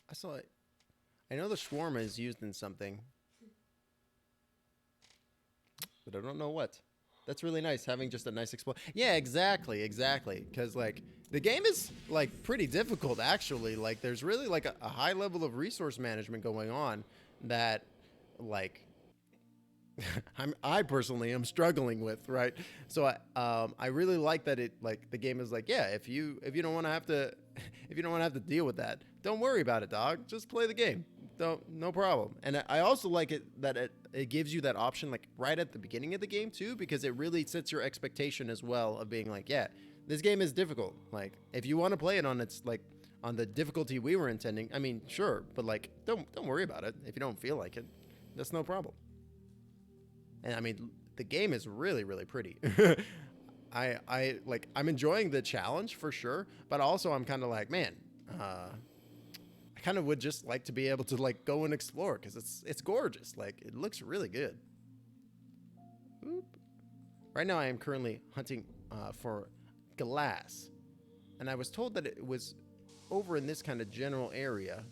I saw it. I know the shawarma is used in something, but I don't know what. That's really nice, having just a nice explore. Yeah, exactly. Because like the game is like pretty difficult actually. Like there's really like a high level of resource management going on that like I personally am struggling with, right? So I really like that it like the game is like, yeah, if you don't want to have to deal with that, don't worry about it, dog. Just play the game. no problem. And I also like it that it gives you that option like right at the beginning of the game too, because it really sets your expectation as well of being like, yeah, this game is difficult. Like if you want to play it on its like on the difficulty we were intending, I mean, sure, but like don't worry about it if you don't feel like it. That's no problem. And I mean, the game is really pretty. I'm enjoying the challenge for sure, but also I'm kind of like, man, I kind of would just like to be able to like go and explore because it's gorgeous. Like it looks really good. Oop. Right now I am currently hunting for glass, and I was told that it was over in this kind of general area.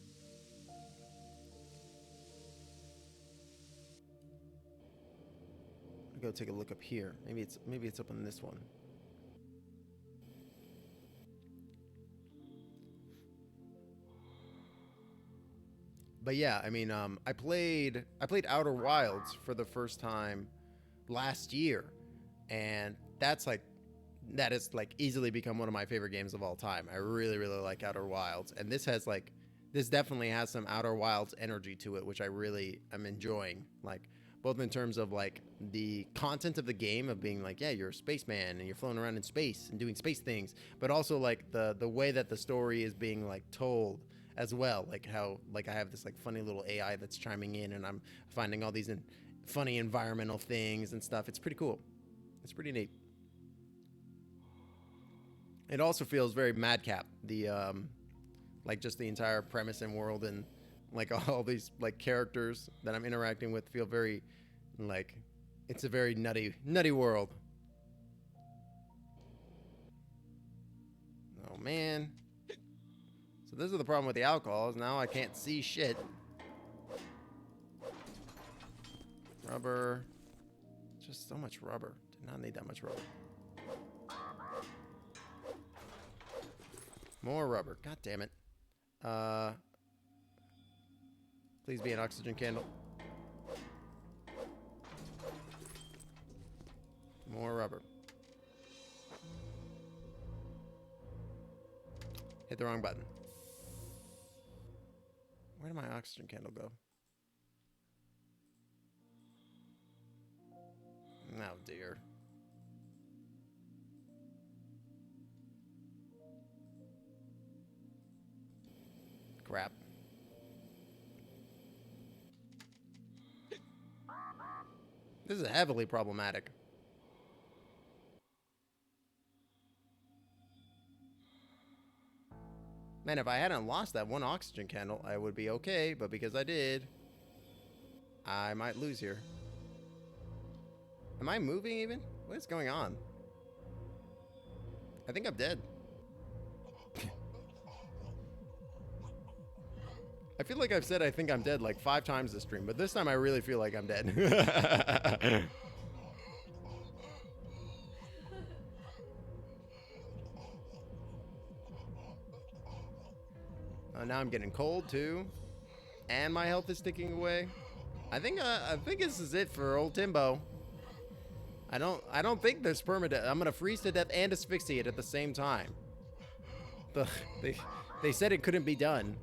I'll go take a look up here. Maybe it's up on this one. But yeah, I mean, I played Outer Wilds for the first time last year, and that has like easily become one of my favorite games of all time. I really like Outer Wilds, and this definitely has some Outer Wilds energy to it, which I really am enjoying. Like both in terms of like the content of the game of being like, yeah, you're a spaceman and you're floating around in space and doing space things, but also like the way that the story is being like told as well, like how like I have this like funny little AI that's chiming in, and I'm finding all these funny environmental things and stuff. It's pretty cool. It's pretty neat. It also feels very Madcap. The like just the entire premise and world and like all these like characters that I'm interacting with feel very like it's a very nutty world. Oh man. So this is the problem with the alcohols. Now I can't see shit. Rubber. Just so much rubber. Did not need that much rubber. More rubber. God damn it. Please be an oxygen candle. More rubber. Hit the wrong button. Where did my oxygen candle go? Oh dear. Crap. This is heavily problematic. Man, if I hadn't lost that one oxygen candle, I would be okay, but because I did, I might lose here. Am I moving even? What is going on? I think I'm dead. I feel like I've said I think I'm dead like 5 times this stream, but this time I really feel like I'm dead. Now I'm getting cold too, and my health is ticking away. I think this is it for old Timbo. I don't think there's permadeath. I'm gonna freeze to death and asphyxiate at the same time. They said it couldn't be done.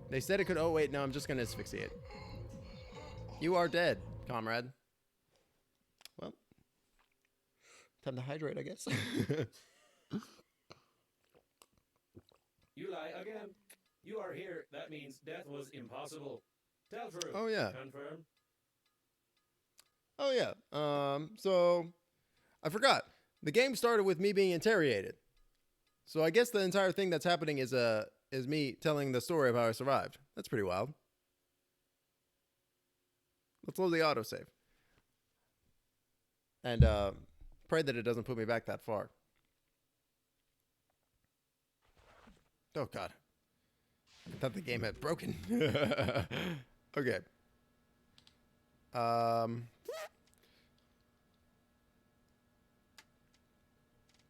They said it could. Oh wait, no, I'm just gonna asphyxiate. You are dead, comrade. Well, time to hydrate, I guess. You lie again. You are here. That means death was impossible. Tell true. Oh yeah. Confirm. Oh yeah. So I forgot. The game started with me being interrogated. So I guess the entire thing that's happening is me telling the story of how I survived. That's pretty wild. Let's load the autosave. And pray that it doesn't put me back that far. Oh god. I thought the game had broken. Okay.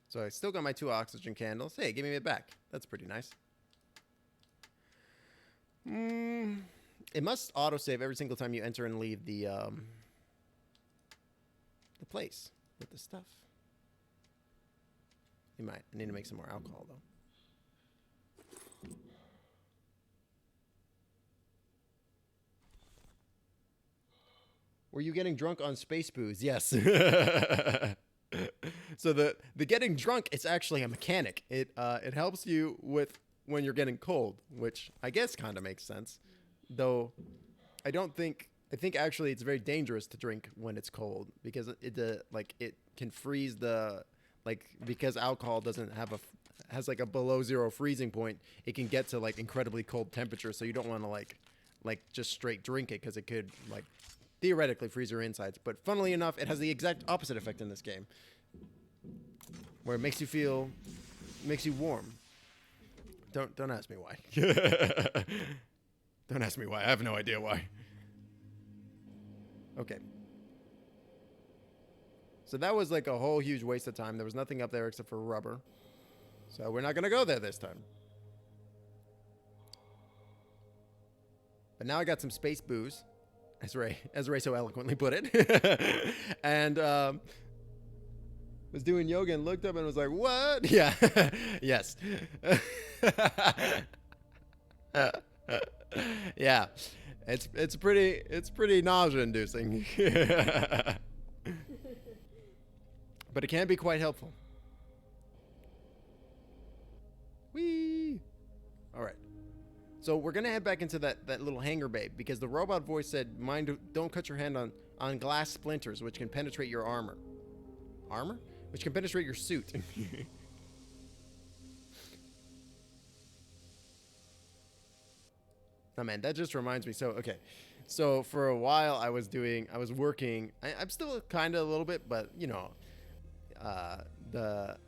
So I still got my 2 oxygen candles. Hey, give me it back. That's pretty nice. It must autosave every single time you enter and leave the place with the stuff. You might. I need to make some more alcohol though. Were you getting drunk on space booze? Yes. So the getting drunk is actually a mechanic. It helps you with when you're getting cold, which I guess kind of makes sense. Though I don't think I think actually it's very dangerous to drink when it's cold because it can freeze because alcohol doesn't have has like a below zero freezing point. It can get to like incredibly cold temperature, so you don't want to like just straight drink it because it could like theoretically freeze your insides. But funnily enough, it has the exact opposite effect in this game, where it makes you warm. Don't ask me why. Don't ask me why. I have no idea why. Okay. So that was like a whole huge waste of time. There was nothing up there except for rubber. So we're not going to go there this time. But now I got some space booze, as Ray so eloquently put it. And was doing yoga and looked up and was like, "What?" Yeah. Yes. Yeah. It's pretty nausea inducing. But it can be quite helpful. Whee! All right. So we're going to head back into that little hangar bay because the robot voice said, don't cut your hand on glass splinters, which can penetrate your armor. Armor? Which can penetrate your suit. Oh man, that just reminds me. So, okay. So for a while I was working. I'm still kind of a little bit, but you know,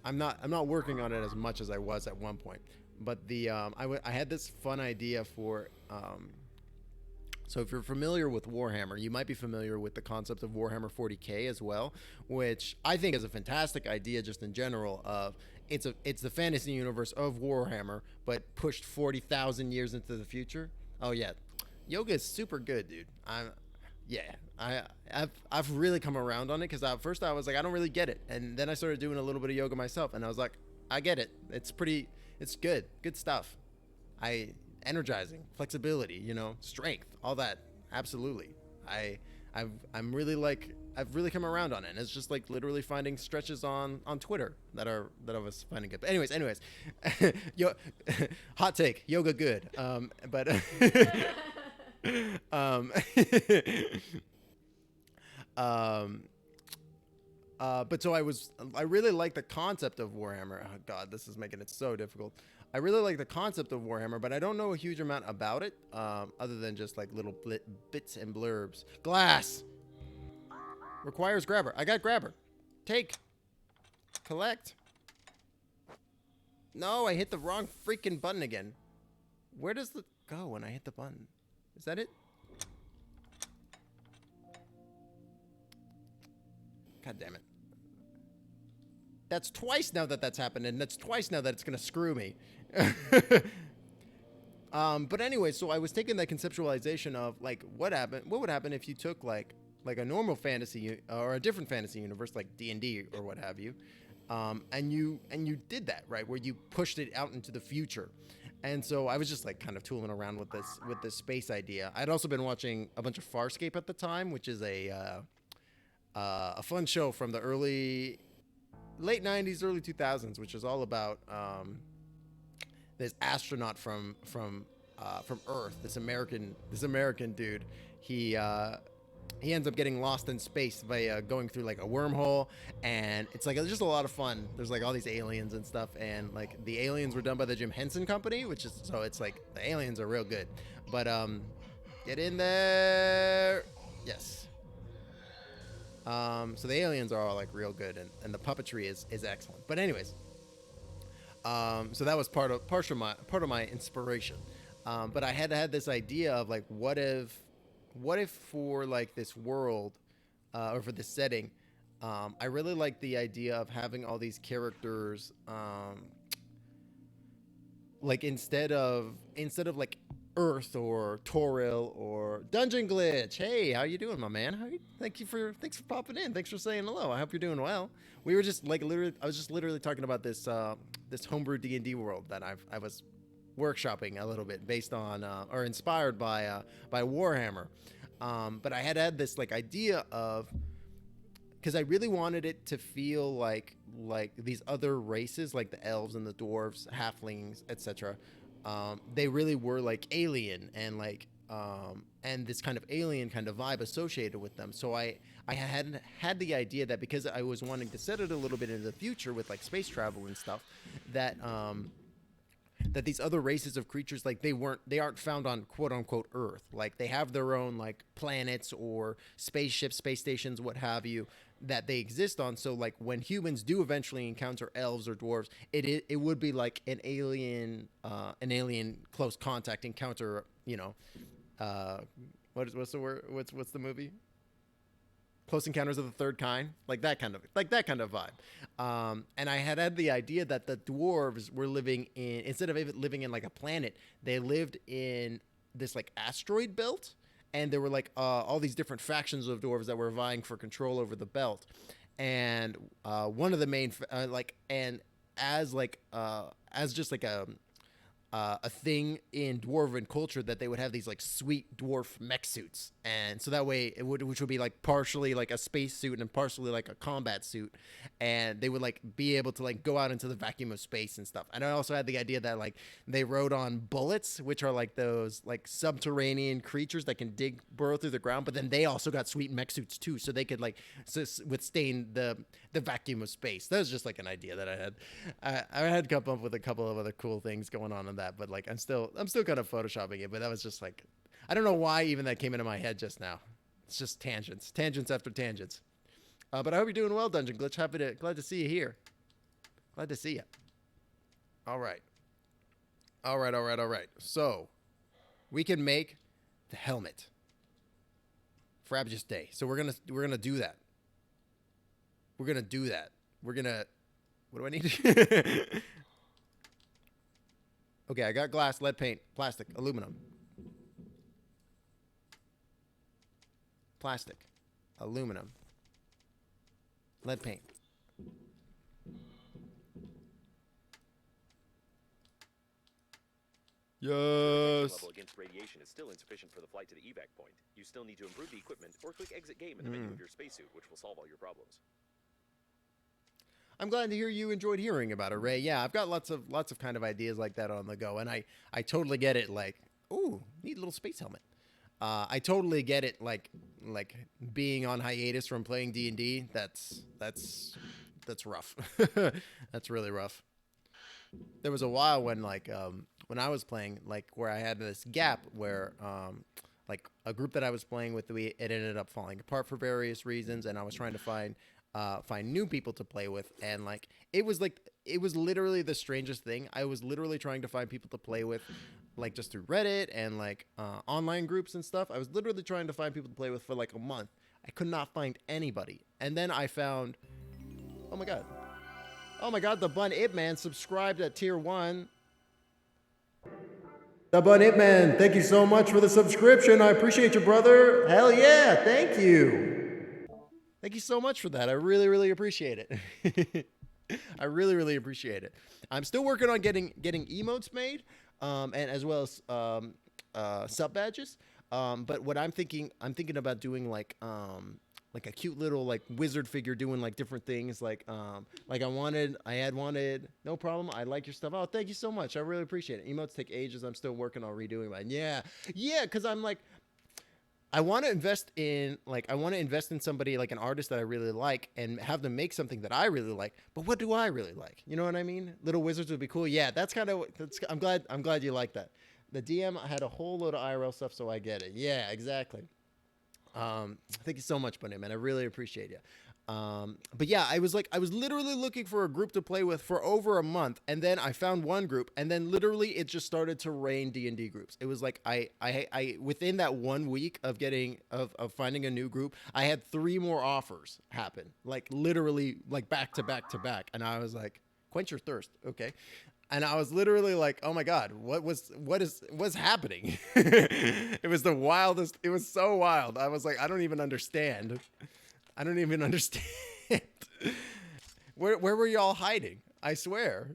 I'm not working on it as much as I was at one point. But I had this fun idea for, so if you're familiar with Warhammer, you might be familiar with the concept of Warhammer 40K as well, which I think is a fantastic idea just in general of, it's the fantasy universe of Warhammer, but pushed 40,000 years into the future. Oh yeah. Yoga is super good, dude. I've really come around on it because at first I was like, I don't really get it. And then I started doing a little bit of yoga myself and I was like, I get it. It's good stuff. Energizing, flexibility, you know, strength, all that. Absolutely. I've really come around on it. And it's just like literally finding stretches on Twitter that I was finding good. But anyways, hot take, yoga good. But so I really like the concept of Warhammer. Oh God, this is making it so difficult. I really like the concept of Warhammer, but I don't know a huge amount about it, other than just like little bits and blurbs. Glass requires grabber. I got grabber. Take. Collect. No, I hit the wrong freaking button again. Where does it go when I hit the button? Is that it? God damn it. That's twice now that's happened, and that's twice now that it's going to screw me. But anyway, so I was taking that conceptualization of, like, what would happen if you took, like a normal fantasy, or a different fantasy universe, like D&D or what have you, and you did that, right, where you pushed it out into the future. And so I was just, like, kind of tooling around with this space idea. I'd also been watching a bunch of Farscape at the time, which is a fun show from the late 90s, early 2000s, which is all about this astronaut from Earth, this American dude. He ends up getting lost in space by going through like a wormhole, and it's just a lot of fun. There's like all these aliens and stuff, and like the aliens were done by the Jim Henson Company, so it's like the aliens are real good. But get in there, yes. So the aliens are all like real good, and the puppetry is excellent. But anyways, so that was part of my inspiration. But I had this idea of like, what if for like this world, or for this setting, I really like the idea of having all these characters, like instead of like Earth or Toril or Dungeon Glitch. Hey, how you doing, my man? Thanks for popping in. Thanks for saying hello. I hope you're doing well. We were just like I was just literally talking about this homebrew D&D world that I was workshopping a little bit based on or inspired by Warhammer. But I had this like idea of, because I really wanted it to feel like these other races, like the elves and the dwarves, halflings, etc. They really were like alien, and like and this kind of alien kind of vibe associated with them. So I had the idea that because I was wanting to set it a little bit into the future with like space travel and stuff, that that these other races of creatures, like they aren't found on quote unquote Earth. Like they have their own like planets or spaceships, space stations, what have you, that they exist on. So like when humans do eventually encounter elves or dwarves, it would be like an alien close contact encounter. You know, what's the word? What's the movie? Close Encounters of the Third Kind, like that kind of vibe. And I had the idea that the dwarves were living in, instead of living in like a planet, they lived in this like asteroid belt, and there were like all these different factions of dwarves that were vying for control over the belt. And one of the main and as just like a thing in dwarven culture, that they would have these like sweet dwarf mech suits, and so that way which would be like partially like a space suit and partially like a combat suit, and they would like be able to like go out into the vacuum of space and stuff. And I also had the idea that like they rode on bullets, which are like those like subterranean creatures that can burrow through the ground, but then they also got sweet mech suits too, so they could like withstand the vacuum of space. That was just like an idea that I had. I had come up with a couple of other cool things going on in that, but like I'm still kind of photoshopping it. But that was just like, I don't know why even that came into my head just now. It's just tangents after tangents. But I hope you're doing well, Dungeon Glitch. Glad to see you here. Glad to see you. All right. So we can make the helmet for Abjust Day. So we're gonna do that. What do I need? Okay, I got glass, lead paint, plastic, aluminum. Plastic, aluminum, lead paint. Yes. Level against radiation is still insufficient for the flight to the evac point. You still need to improve the equipment or click exit game in the menu of your spacesuit, which will solve all your problems. I'm glad to hear you enjoyed hearing about it, Ray. Yeah, I've got lots of kind of ideas like that on the go, and I totally get it. Like, ooh, need a little space helmet. I totally get it. Like being on hiatus from playing D&D. That's rough. That's really rough. There was a while when when I was playing, like where I had this gap where like a group that I was playing with, it ended up falling apart for various reasons, and I was trying to find new people to play with, and like it was literally the strangest thing. I was literally trying to find people to play with, like just through Reddit and like online groups and stuff. I was literally trying to find people to play with for like a month. I could not find anybody, and then I found, oh my god, the Bun Ip Man subscribed at tier 1. The Bun Ip Man, thank you so much for the subscription. I appreciate you, brother. Hell yeah, thank you. Thank you so much for that. I really, really appreciate it. I really, really appreciate it. I'm still working on getting emotes made, and as well as sub badges. But what I'm thinking about doing like a cute little like wizard figure doing like different things. Like I had wanted. No problem. I like your stuff. Oh, thank you so much. I really appreciate it. Emotes take ages. I'm still working on redoing mine. Yeah, because I'm like, I want to invest in somebody, like an artist that I really like, and have them make something that I really like. But what do I really like? You know what I mean? Little wizards would be cool. Yeah, that's kind of. I'm glad you like that. The DM had a whole load of IRL stuff, so I get it. Yeah, exactly. Thank you so much, Bunny Man. I really appreciate you. But yeah, I was literally looking for a group to play with for over a month, and then I found one group, and then literally it just started to rain D&D groups. It was like I within that 1 week of finding a new group, I had 3 more offers happen, like literally like back to back to back, and I was like, quench your thirst, okay. And I was literally like, oh my god, what's happening? It was the wildest. It was so wild. I was like, I don't even understand. Where were y'all hiding? I swear.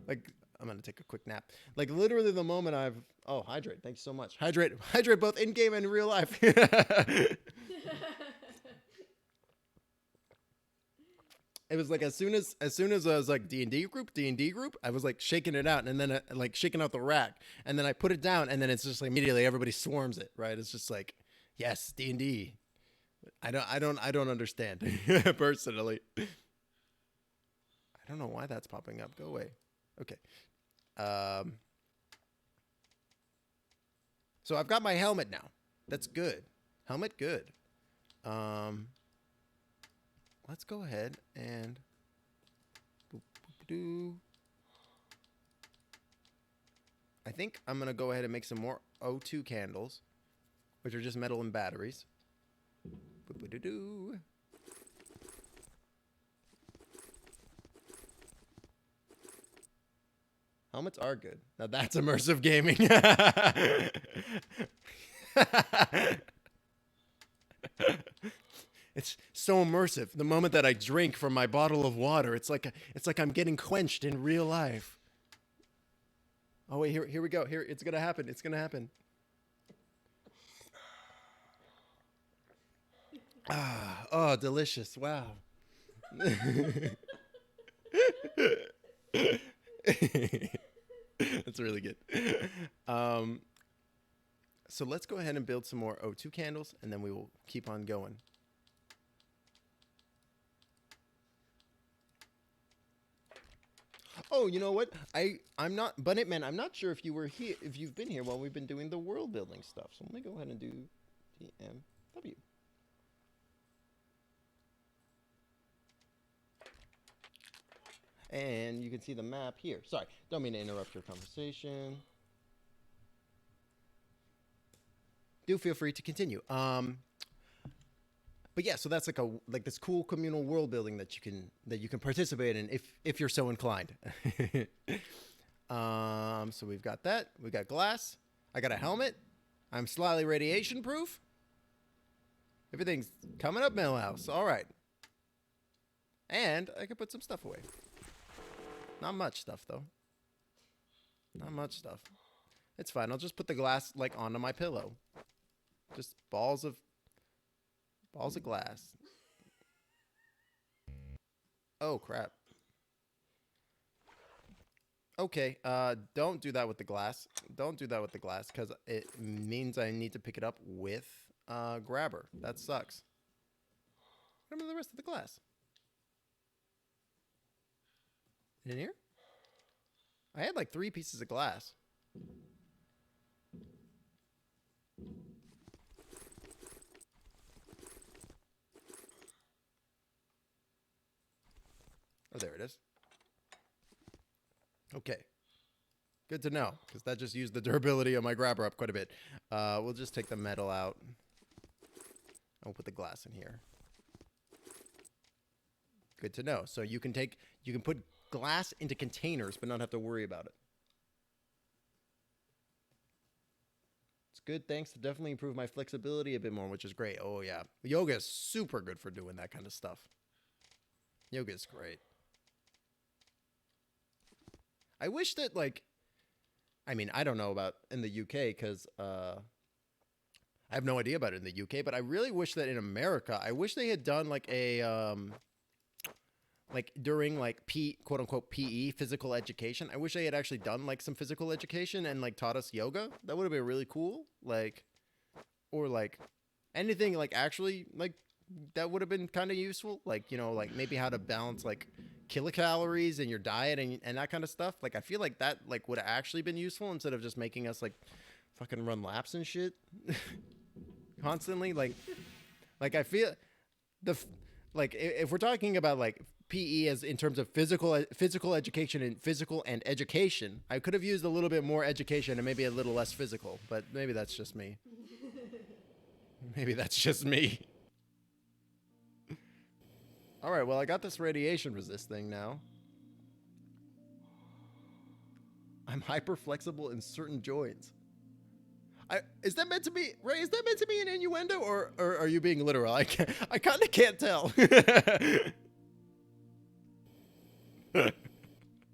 Like, I'm gonna take a quick nap. Like literally the moment I've hydrate. Thank you so much. Hydrate both in game and in real life. It was like as soon as I was like D&D group, I was like shaking it out and then like shaking out the rack, and then I put it down, and then it's just like immediately everybody swarms it, right? It's just like, yes, D&D. I don't understand personally. I don't know why that's popping up. Go away. Okay. So I've got my helmet now. That's good. Helmet good. Let's go ahead and I think I'm going to go ahead and make some more O2 candles, which are just metal and batteries. Helmets are good. Now that's immersive gaming. It's so immersive. The moment that I drink from my bottle of water, it's like I'm getting quenched in real life. Oh wait, here we go. Here, it's gonna happen. It's gonna happen. Ah, oh, delicious! Wow. That's really good. So let's go ahead and build some more O2 candles, and then we will keep on going. Oh, you know what? I'm not Bunnetman. I'm not sure if you were here, if you've been here while we've been doing the world building stuff. So let me go ahead and do TMW. And you can see the map here. Sorry, don't mean to interrupt your conversation. Do feel free to continue. But yeah, so that's like this cool communal world building that you can participate in if you're so inclined. So we've got that. We got glass. I got a helmet. I'm slightly radiation proof. Everything's coming up, Millhouse. All right. And I can put some stuff away. Not much stuff though. Not much stuff. It's fine. I'll just put the glass like onto my pillow. Just balls of glass. Oh crap. Okay, don't do that with the glass. Don't do that with the glass because it means I need to pick it up with grabber. That sucks. What happened to the rest of the glass? In here? I had like 3 pieces of glass. Oh, there it is. Okay. Good to know, because that just used the durability of my grabber up quite a bit. We'll just take the metal out. I'll put the glass in here. Good to know. So you can put glass into containers, but not have to worry about it. It's good. Thanks to definitely improve my flexibility a bit more, which is great. Oh yeah. Yoga is super good for doing that kind of stuff. Yoga is great. I wish that, like, I mean, I don't know about in the UK because I have no idea about it in the UK, but I really wish that in America, I wish they had done like a, like during like quote unquote PE, physical education. I wish they had actually done like some physical education and like taught us yoga. That would have been really cool. Like, or like anything like actually like that would have been kind of useful. Like, you know, like maybe how to balance like kilocalories in your diet and that kind of stuff. Like, I feel like that like would have actually been useful instead of just making us like fucking run laps and shit constantly. Like I feel like if we're talking about like PE as in terms of physical education and physical and education, I could have used a little bit more education and maybe a little less physical, but maybe that's just me. Maybe that's just me. All right, well, I got this radiation resist thing now. I'm hyper flexible in certain joints. Is that meant to be, Ray? Is that meant to be an innuendo, or are you being literal? I kind of can't tell.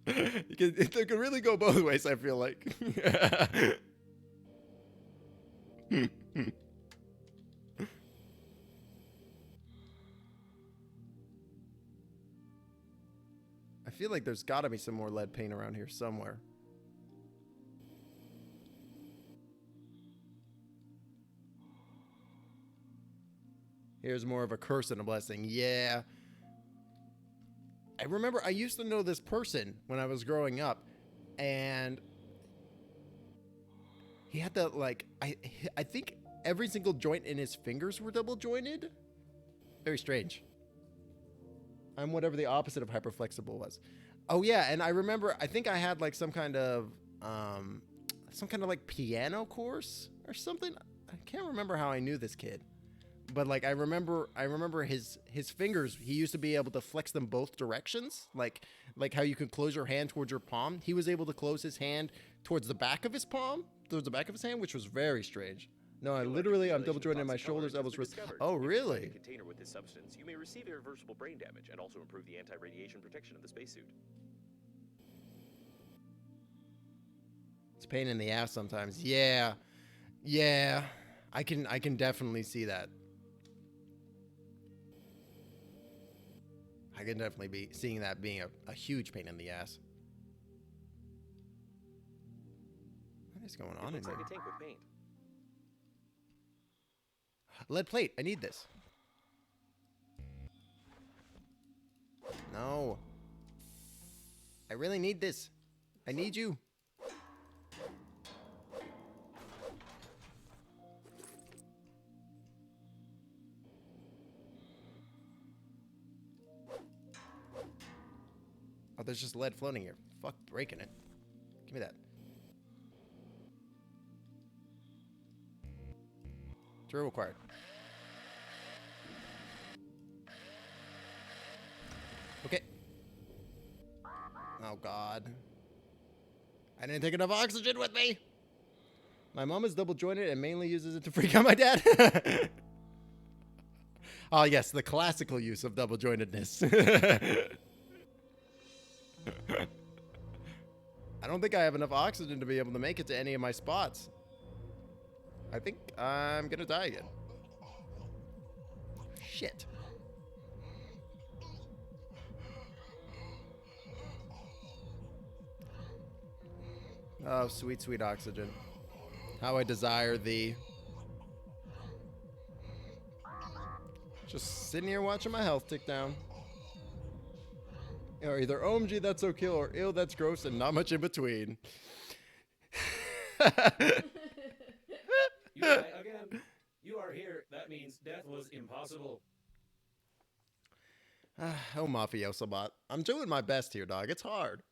It could really go both ways, I feel like. I feel like there's got to be some more lead paint around here somewhere. Here's more of a curse and a blessing. Yeah. I remember I used to know this person when I was growing up, and he had the, like, I think every single joint in his fingers were double jointed. Very strange. I'm whatever the opposite of hyperflexible was. Oh yeah, and I remember I think I had like some kind of like piano course or something. I can't remember how I knew this kid. But like I remember his fingers, he used to be able to flex them both directions, like how you could close your hand towards your palm. He was able to close his hand towards the back of his palm, towards the back of his hand, which was very strange. No, I'm double jointed in my shoulders, elbows, wrists. Oh, really? Container with this substance, you may receive irreversible brain damage and also improve the anti-radiation protection of the spacesuit. It's a pain in the ass sometimes. Yeah. Yeah. I can definitely see that. I can definitely be seeing that being a huge pain in the ass. What is going on in there? Like a tank with paint. Lead plate. I need this. No. I really need this. I need you. Oh, there's just lead floating here. Fuck breaking it. Give me that. Drill required. Okay. Oh, God. I didn't take enough oxygen with me. My mom is double jointed and mainly uses it to freak out my dad. Oh, yes. The classical use of double jointedness. I don't think I have enough oxygen to be able to make it to any of my spots. I think I'm gonna die again. Shit. Oh, sweet, sweet oxygen. How I desire thee. Just sitting here watching my health tick down. Or either OMG, that's so kill, or ew, that's gross, and not much in between. You lie again. You are here. That means death was impossible. Oh, Mafioso bot. I'm doing my best here, dog. It's hard.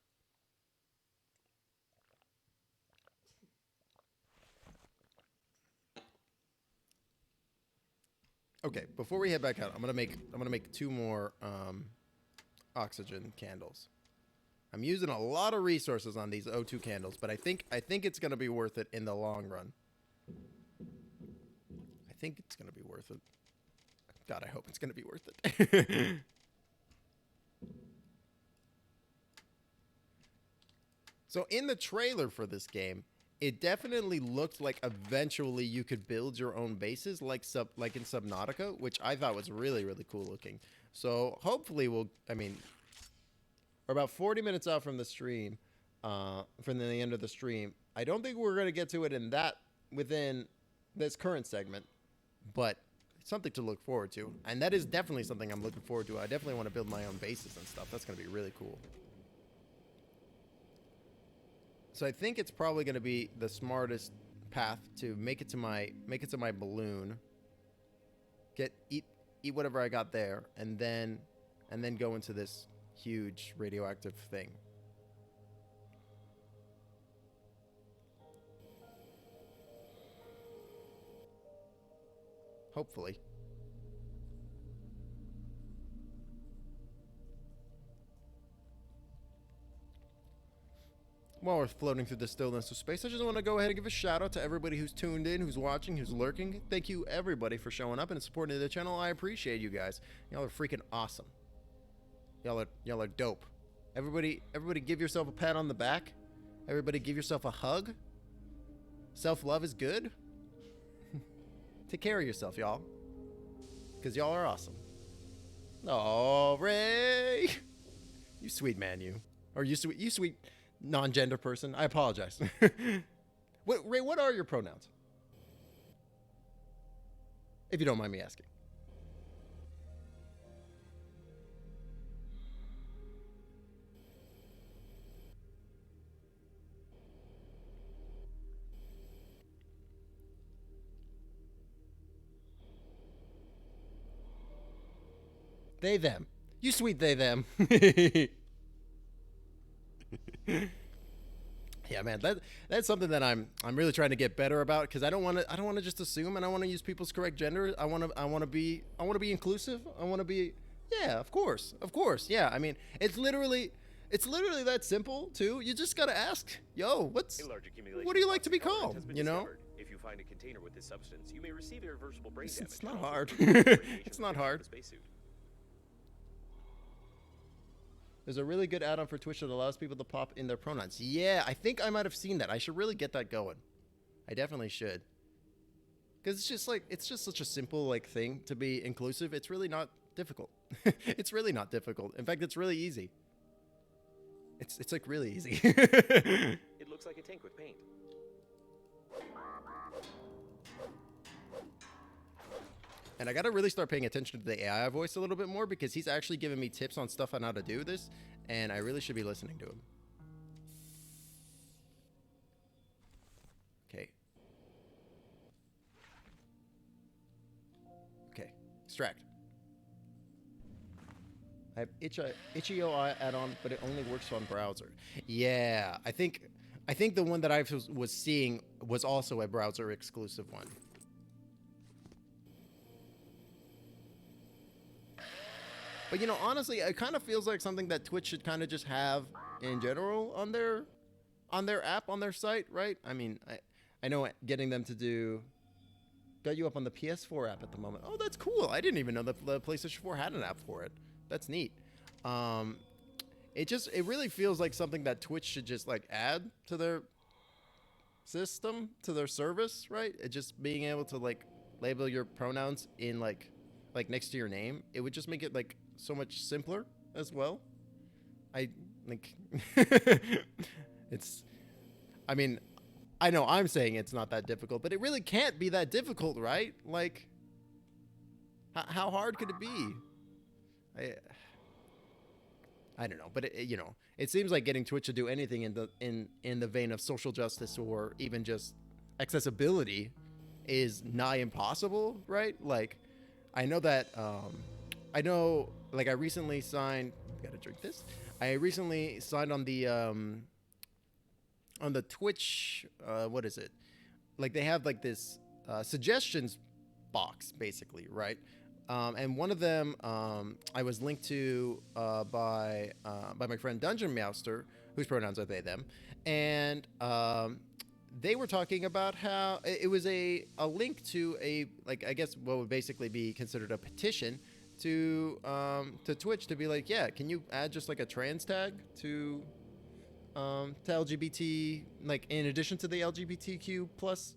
Okay, before we head back out, I'm gonna make 2 more oxygen candles. I'm using a lot of resources on these O2 candles, but I think it's gonna be worth it in the long run. I think it's gonna be worth it. God, I hope it's gonna be worth it. So in the trailer for this game, it definitely looked like eventually you could build your own bases like in Subnautica, which I thought was really, really cool looking. So hopefully we're about 40 minutes out from the stream, from the end of the stream. I don't think we're going to get to it within this current segment, but it's something to look forward to. And that is definitely something I'm looking forward to. I definitely want to build my own bases and stuff. That's going to be really cool. So I think it's probably going to be the smartest path to make it to my balloon. Eat whatever I got there, and then go into this huge radioactive thing. Hopefully. While we're floating through the stillness of space, I just want to go ahead and give a shout out to everybody who's tuned in, who's watching, who's lurking. Thank you, everybody, for showing up and supporting the channel. I appreciate you guys. Y'all are freaking awesome. Y'all are dope. Everybody give yourself a pat on the back. Everybody give yourself a hug. Self-love is good. Take care of yourself, y'all. Because y'all are awesome. Oh, Ray. You sweet man, you. Or you sweet non-gender person. I apologize. Ray, what are your pronouns? If you don't mind me asking. They, them. You sweet they, them. Yeah, man, that's something that I'm really trying to get better about, because I don't want to just assume, and I want to use people's correct gender. I want to be inclusive. I want to be, yeah, of course, yeah. I mean, it's literally that simple too. You just gotta ask, yo, what do you like to be called? You know. If you find a container with this substance, you may receive irreversible brain damage. It's not hard. It's not hard. There's a really good add-on for Twitch that allows people to pop in their pronouns. Yeah, I think I might have seen that. I should really get that going. I definitely should. Because it's just such a simple like thing to be inclusive. It's really not difficult. It's really not difficult. In fact, it's really easy. It's like really easy. It looks like a tank with paint. And I got to really start paying attention to the AI voice a little bit more, because he's actually giving me tips on stuff on how to do this, and I really should be listening to him. Okay. Okay. Extract. I have itch.io add-on, but it only works on browser. Yeah, I think the one that I was seeing was also a browser exclusive one. But, you know, honestly, it kind of feels like something that Twitch should kind of just have in general on their app, on their site, right? I mean, I know getting them to do... Got you up on the PS4 app at the moment. Oh, that's cool. I didn't even know the PlayStation 4 had an app for it. That's neat. It really feels like something that Twitch should just, like, add to their system, to their service, right? It just being able to, like, label your pronouns in, like next to your name. It would just make it, like, so much simpler as well. I mean, I know I'm saying it's not that difficult, but it really can't be that difficult, right? Like, how hard could it be? I don't know, but you know, it seems like getting Twitch to do anything in the vein of social justice or even just accessibility is nigh impossible, right? Like, I know that like I recently signed. Gotta drink this. I recently signed on the Twitch. What is it? Like, they have like this suggestions box, basically, right? And one of them I was linked to by my friend Dungeon Meowster, whose pronouns are they them, and they were talking about how it was a link to a, like, I guess what would basically be considered a petition to Twitch to be like, yeah, can you add just like a trans tag to LGBT, like, in addition to the LGBTQ plus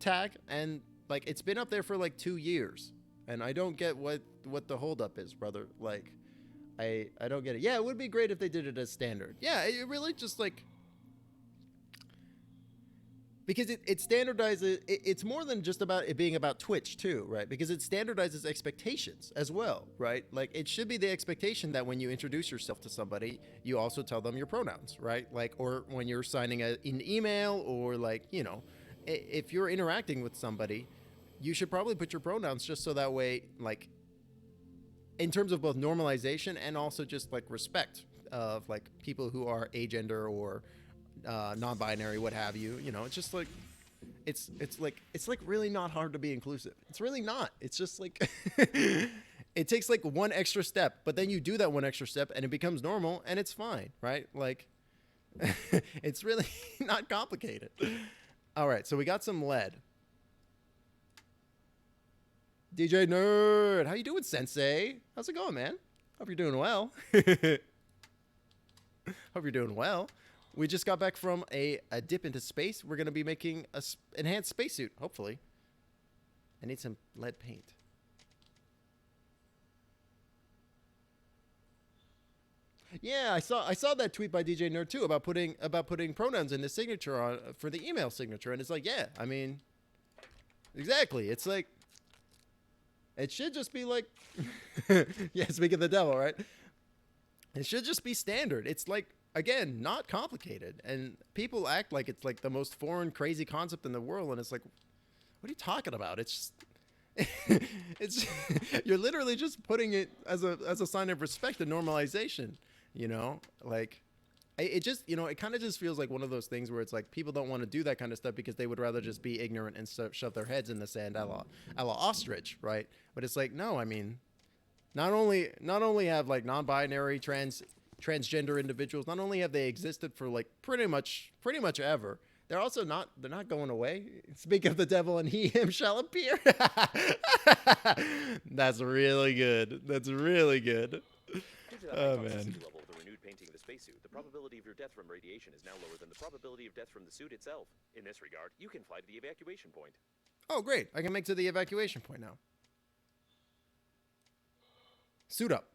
tag. And like, it's been up there for like 2 years, and I don't get what the holdup is, brother. Like, I don't get it. Yeah, it would be great if they did it as standard. Yeah, it really just like, because it standardizes, it's more than just about it being about Twitch too, right? Because it standardizes expectations as well, right? Like, it should be the expectation that when you introduce yourself to somebody, you also tell them your pronouns, right? Like, or when you're signing an email, or like, you know, if you're interacting with somebody, you should probably put your pronouns, just so that way, like, in terms of both normalization and also just like respect of like people who are agender or non-binary, what have you. You know, it's just like, it's like really not hard to be inclusive. It's really not. It's just like it takes like one extra step, but then you do that one extra step and it becomes normal and it's fine, right? Like, it's really not complicated. All right, so we got some lead. DJ Nerd, how you doing, Sensei? How's it going, man? Hope you're doing well. Hope you're doing well. We just got back from a dip into space. We're going to be making a enhanced spacesuit, hopefully. I need some lead paint. Yeah, I saw that tweet by DJ Nerd too about putting pronouns in the signature on for the email signature, and it's like, yeah, I mean, exactly. It's like it should just be like, yeah. Speak of the devil, right? It should just be standard. It's like, again, not complicated, and people act like it's like the most foreign, crazy concept in the world, and it's like, what are you talking about? It's just. It's you're literally just putting it as a sign of respect and normalization, you know, like it just, you know, it kind of just feels like one of those things where it's like people don't want to do that kind of stuff because they would rather just be ignorant and shove their heads in the sand a la ostrich, right? But it's like, no, I mean, not only have like non-binary transgender individuals, not only have they existed for like pretty much ever, they're also not going away. Speak of the devil and he him shall appear. That's really good. That's really good. Due to that Oh, high man. toxicity level of the renewed painting of the spacesuit, the probability of your death from radiation is now lower than the probability of death from the suit itself. In this regard, you can fly to the evacuation point. Oh, great. I can make to the evacuation point now. Suit up.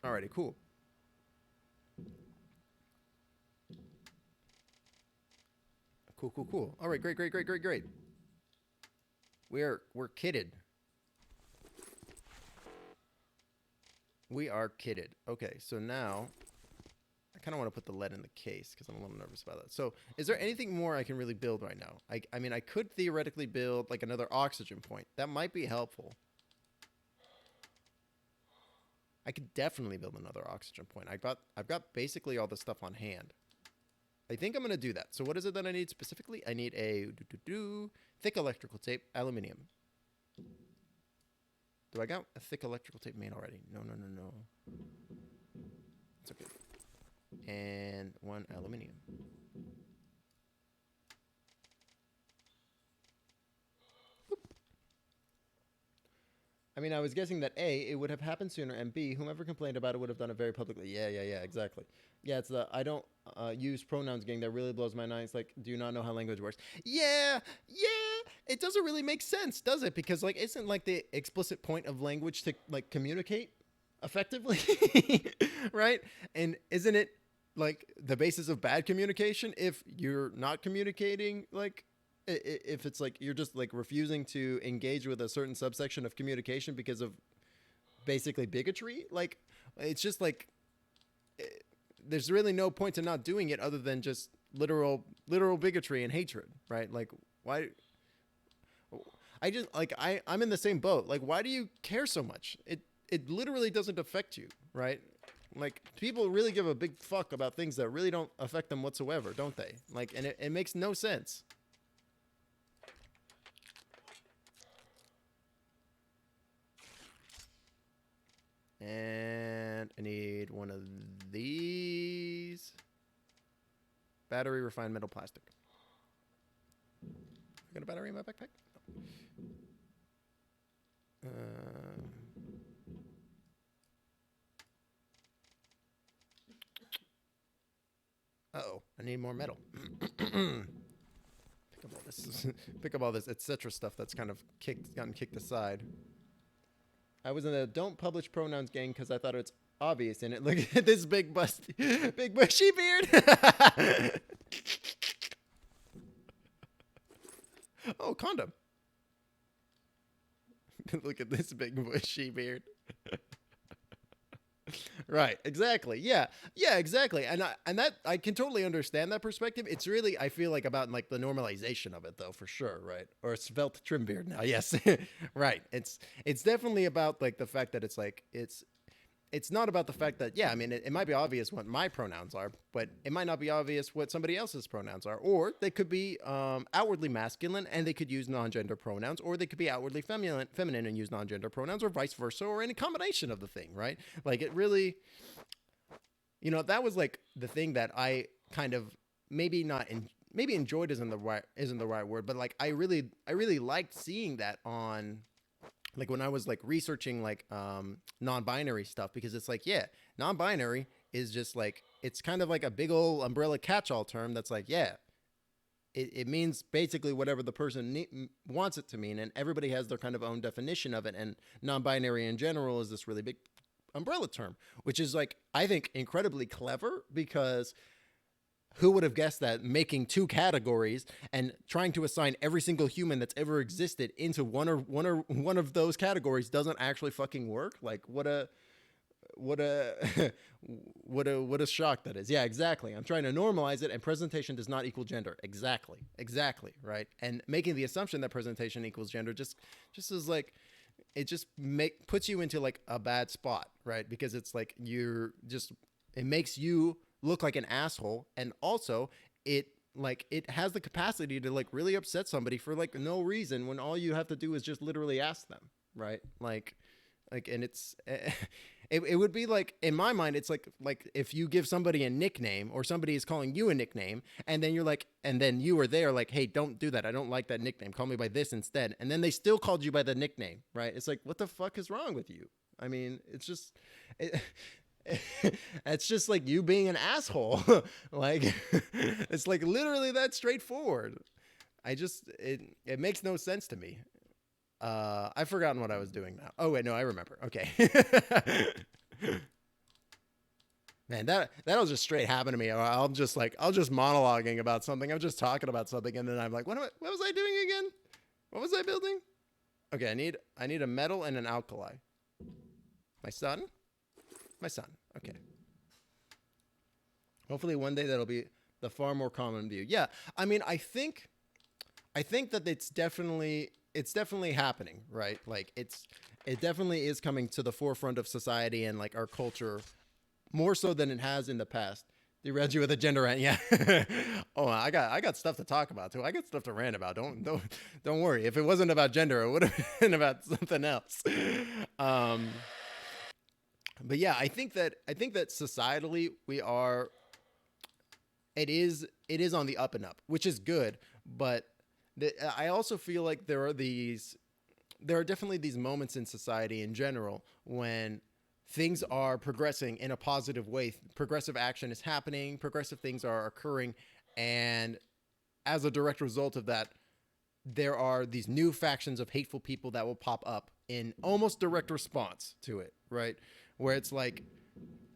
Alrighty, cool. Cool. All right, great. We're kitted. We are kitted. Okay, so now I kind of want to put the lead in the case because I'm a little nervous about that. So is there anything more I can really build right now? I mean, I could theoretically build like another oxygen point. That might be helpful. I could definitely build another oxygen point. I've got basically all the stuff on hand. I think I'm going to do that. So what is it that I need specifically? I need a thick electrical tape, aluminum. Do I got a thick electrical tape made already? No. It's okay. And one aluminum. I mean, I was guessing that A, it would have happened sooner, and B, whomever complained about it would have done it very publicly. Yeah, exactly. Yeah, it's the I don't use pronouns gang that really blows my mind. It's like, do you not know how language works? Yeah, it doesn't really make sense, does it? Because, like, isn't, like, the explicit point of language to, like, communicate effectively, right? And isn't it, like, the basis of bad communication if you're not communicating, like, if it's like you're just like refusing to engage with a certain subsection of communication because of basically bigotry, like it's just like there's really no point to not doing it other than just literal bigotry and hatred, right? Like why I just like I'm in the same boat. Like why do you care so much? It literally doesn't affect you, right? Like people really give a big fuck about things that really don't affect them whatsoever, don't they? Like, and it makes no sense. And I need one of these. Battery refined metal plastic. I got a battery in my backpack? No. Uh-oh, I need more metal. Pick up all this. Pick up all this etc. stuff that's kind of gotten kicked aside. I was in the don't publish pronouns gang because I thought it's obvious in it. Look at this big bushy beard. Oh, condom. Look at this big bushy beard. Right, exactly. Yeah, exactly. And I can totally understand that perspective. It's really, I feel like, about like the normalization of it though, for sure, right? Or svelte trim beard now. Yes. Right. It's definitely about like the fact that it's like it's not about the fact that, yeah, I mean, it might be obvious what my pronouns are, but it might not be obvious what somebody else's pronouns are. Or they could be outwardly masculine and they could use non-gender pronouns, or they could be outwardly feminine and use non-gender pronouns, or vice versa, or any combination of the thing, right? Like it really, you know, that was like the thing that I kind of maybe enjoyed isn't the right word, but like I really liked seeing that on, like when I was like researching like non-binary stuff, because it's like, yeah, non-binary is just like, it's kind of like a big old umbrella catch-all term that's like, yeah, it means basically whatever the person wants it to mean, and everybody has their kind of own definition of it. And non-binary in general is this really big umbrella term, which is like, I think, incredibly clever, because who would have guessed that making two categories and trying to assign every single human that's ever existed into one of those categories doesn't actually fucking work? Like, what a what a shock that is. Yeah, exactly. I'm trying to normalize it, and presentation does not equal gender. Exactly, right. And making the assumption that presentation equals gender just is like, it just puts you into like a bad spot, right? Because it's like, it makes you look like an asshole, and also it has the capacity to like really upset somebody for like no reason, when all you have to do is just literally ask them, right? Like, and it's it would be like, in my mind, it's like if you give somebody a nickname, or somebody is calling you a nickname, and then you're like, and then you are there like, hey, don't do that, I don't like that nickname, call me by this instead, and then they still called you by the nickname, right? It's like, what the fuck is wrong with you? I mean, it's just it's just like you being an asshole. Like, it's like literally that straightforward. It makes no sense to me. I've forgotten what I was doing now. Oh wait, no, I remember. Okay. Man, that will just straight happen to me. I'll just monologuing about something. I'm just talking about something, and then I'm like, what was I doing again? What was I building? Okay, I need a metal and an alkali. My son. Okay. Hopefully one day that'll be the far more common view. Yeah, I mean, I think that it's definitely happening, right? Like, it definitely is coming to the forefront of society and like our culture, more so than it has in the past. Derailed you with a gender rant, yeah. Oh, I got stuff to talk about too. I got stuff to rant about. Don't worry. If it wasn't about gender, it would have been about something else. But yeah, I think that societally it is on the up and up, which is good. But I also feel like there are definitely these moments in society in general when things are progressing in a positive way. Progressive action is happening, progressive things are occurring, and as a direct result of that, there are these new factions of hateful people that will pop up in almost direct response to it, right? Where it's like,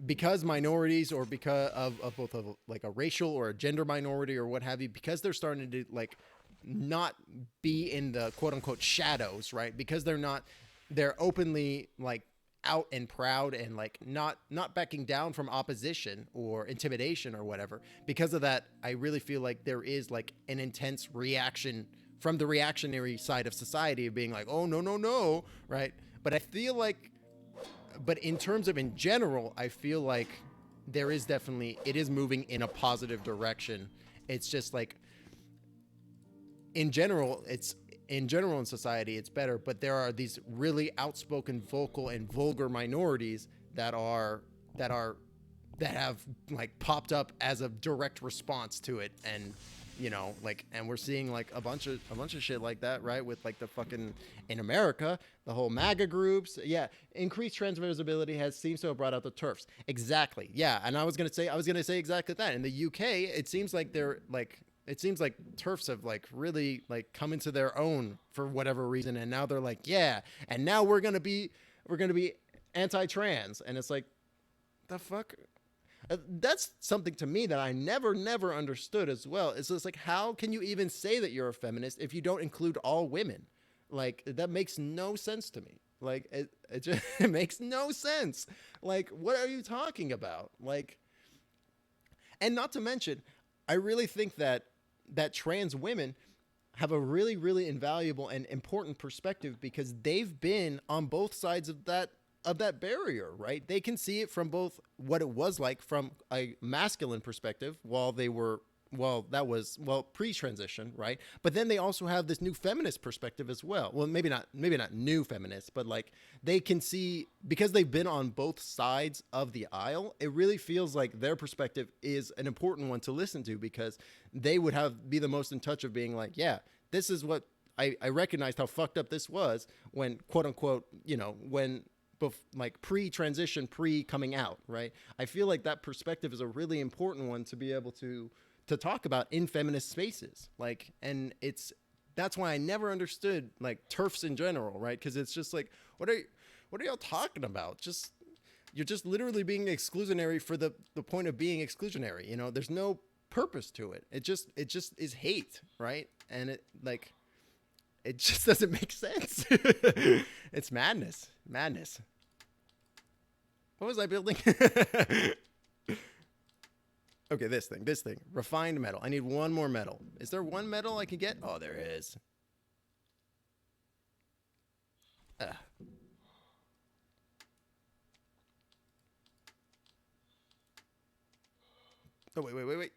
because minorities, or because of both like a racial or a gender minority or what have you, because they're starting to like not be in the quote unquote shadows, right? Because they're openly like out and proud and like not backing down from opposition or intimidation or whatever. Because of that, I really feel like there is like an intense reaction from the reactionary side of society of being like, oh, no, right? But I feel like, but in terms of in general, I feel like it is moving in a positive direction. It's just like, in general in society, it's better, but there are these really outspoken, vocal, and vulgar minorities that have like popped up as a direct response to it. And like, and we're seeing like a bunch of shit like that, right? With like the fucking, in America, the whole MAGA groups. Yeah, increased transmissibility seems to have brought out the TERFs. Exactly. Yeah, and I was gonna say exactly that. In the UK, it seems like TERFs have like really like come into their own for whatever reason, and now they're like, yeah, and now we're gonna be anti-trans, and it's like, the fuck. That's something to me that I never understood as well. It's just like, how can you even say that you're a feminist if you don't include all women? Like, that makes no sense to me. Like, it just it makes no sense. Like, what are you talking about? Like, and not to mention, I really think that trans women have a really, really invaluable and important perspective, because they've been on both sides of that barrier, right? They can see it from both what it was like from a masculine perspective pre-transition, right? But then they also have this new feminist perspective as well. Well, maybe not new feminists, but like, they can see, because they've been on both sides of the aisle, it really feels like their perspective is an important one to listen to, because they would be the most in touch of being like, yeah, this is what I recognized how fucked up this was when, quote unquote, when like pre-transition, pre-coming out, right? I feel like that perspective is a really important one to be able to talk about in feminist spaces. Like, and that's why I never understood like TERFs in general, right? Because it's just like, what are y'all talking about? You're just literally being exclusionary for the point of being exclusionary. You know, there's no purpose to it. It just is hate, right? And it just doesn't make sense. It's madness. What was I building? Okay, this thing. Refined metal. I need one more metal. Is there one metal I can get? Oh, there is. Oh, wait.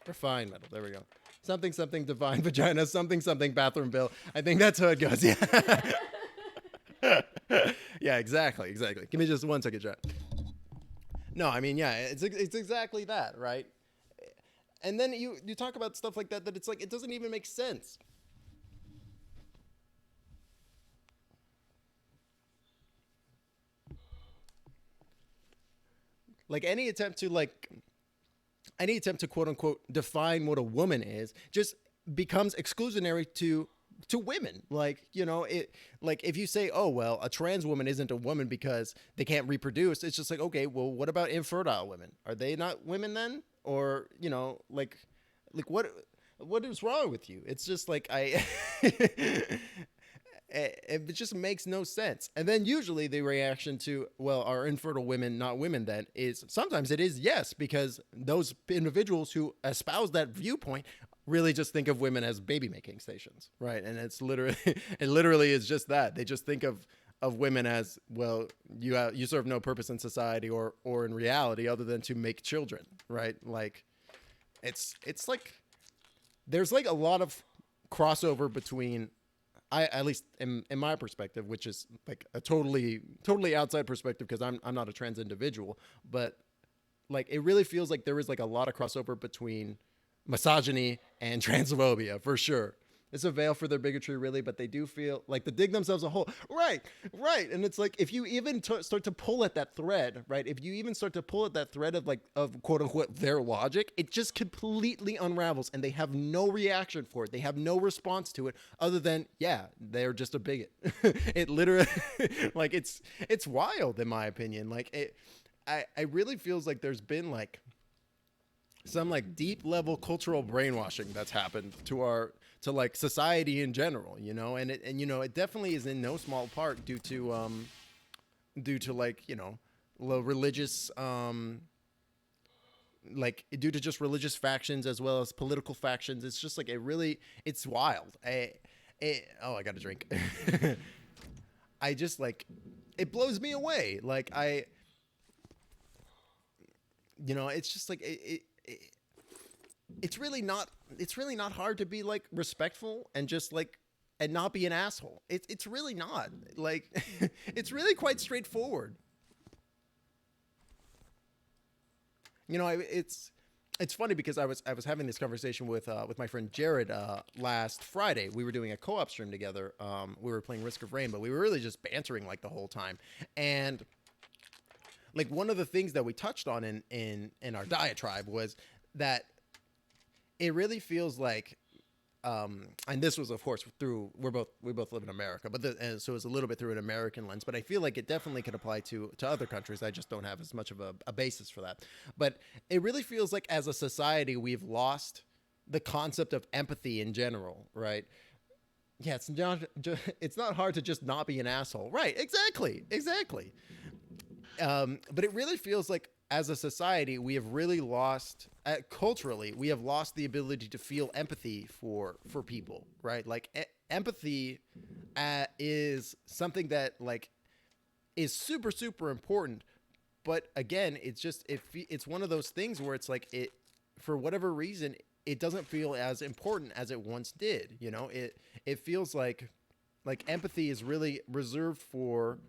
Refined metal. There we go. Something divine vagina. Something bathroom bill. I think that's how it goes. Yeah. Yeah, exactly. Give me just 1 second, chat. No, I mean, yeah, it's exactly that, right? And then you talk about stuff like that it's like, it doesn't even make sense. Like any attempt to quote unquote define what a woman is just becomes exclusionary to women. Like, you know, it, like if you say, oh, well, a trans woman isn't a woman because they can't reproduce, it's just like, okay, well, what about infertile women? Are they not women then? Or, you know, like what is wrong with you? It's just like, it just makes no sense. And then usually the reaction to, well, are infertile women not women then, is sometimes it is yes, because those individuals who espouse that viewpoint really just think of women as baby making stations, right? And it literally is just that. They just think of women as, well, you serve no purpose in society or in reality other than to make children, right? Like it's like there's like a lot of crossover between, at least in my perspective, which is like a totally outside perspective because I'm not a trans individual, but like it really feels like there is like a lot of crossover between misogyny and transphobia for sure. It's a veil for their bigotry, really, but they do feel like they dig themselves a hole. Right. And it's like, if you even start to pull at that thread, right? If you even start to pull at that thread of quote unquote their logic, it just completely unravels and they have no reaction for it. They have no response to it other than, yeah, they're just a bigot. It literally, like, it's wild in my opinion. Like I really feels like there's been like some like deep level cultural brainwashing that's happened to like society in general, you know, and you know, it definitely is in no small part due to like, you know, religious, like due to just religious factions as well as political factions. It's just like, it's wild. I got a drink. I just like, it blows me away. Like you know, it's just like, it's really not hard to be like respectful and just like, and not be an asshole. It's really not like, it's really quite straightforward. You know, it's funny because I was having this conversation with my friend Jared last Friday. We were doing a co-op stream together. We were playing Risk of Rain, but we were really just bantering like the whole time. And like one of the things that we touched on in our diatribe was that it really feels like, and this was of course through, we both live in America, but and so it's a little bit through an American lens, but I feel like it definitely could apply to other countries. I just don't have as much of a basis for that. But it really feels like as a society, we've lost the concept of empathy in general, right? Yeah, it's not hard to just not be an asshole. Right, exactly. But it really feels like as a society, we have really lost, culturally, we have lost the ability to feel empathy for people, right? Like empathy is something that like is super, super important. But again, it's one of those things where it's like for whatever reason, it doesn't feel as important as it once did. You know, it feels like empathy is really reserved for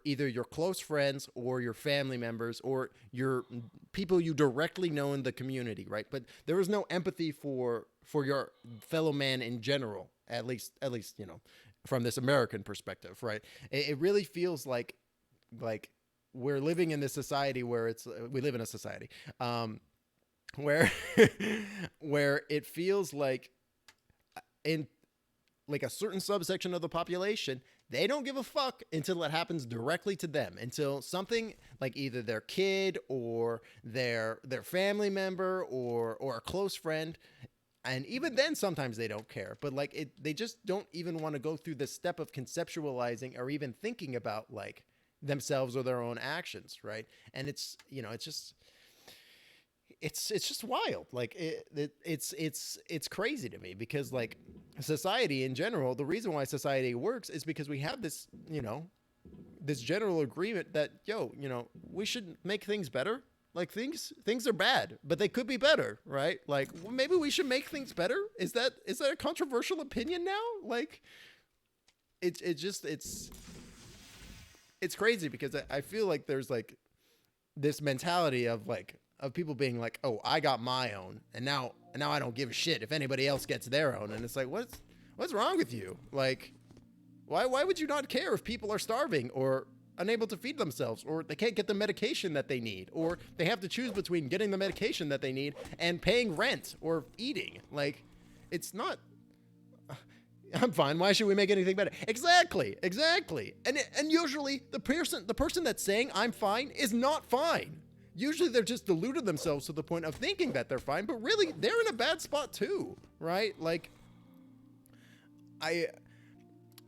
either your close friends or your family members or your people you directly know in the community, right? But there is no empathy for your fellow man in general, at least, you know, from this American perspective, right? It really feels like we're living in this society where we live in a society where where it feels like in like a certain subsection of the population, they don't give a fuck until it happens directly to them, until something like either their kid or their family member or a close friend. And even then, sometimes they don't care, but like they just don't even want to go through the step of conceptualizing or even thinking about like themselves or their own actions. Right. And it's, you know, it's just wild. Like it's crazy to me, because like society in general, the reason why society works is because we have this, you know, this general agreement that, yo, you know, we should make things better. Like things are bad, but they could be better, right? Like, well, maybe we should make things better. Is that a controversial opinion now? Like, it's crazy, because I feel like there's like this mentality of people being like, oh, I got my own, and now I don't give a shit if anybody else gets their own. And it's like, what's wrong with you? Like, why would you not care if people are starving or unable to feed themselves, or they can't get the medication that they need, or they have to choose between getting the medication that they need and paying rent or eating? Like, it's not, I'm fine. Why should we make anything better? Exactly. And usually the person that's saying I'm fine is not fine. Usually they're just deluded themselves to the point of thinking that they're fine, but really they're in a bad spot too, right? Like,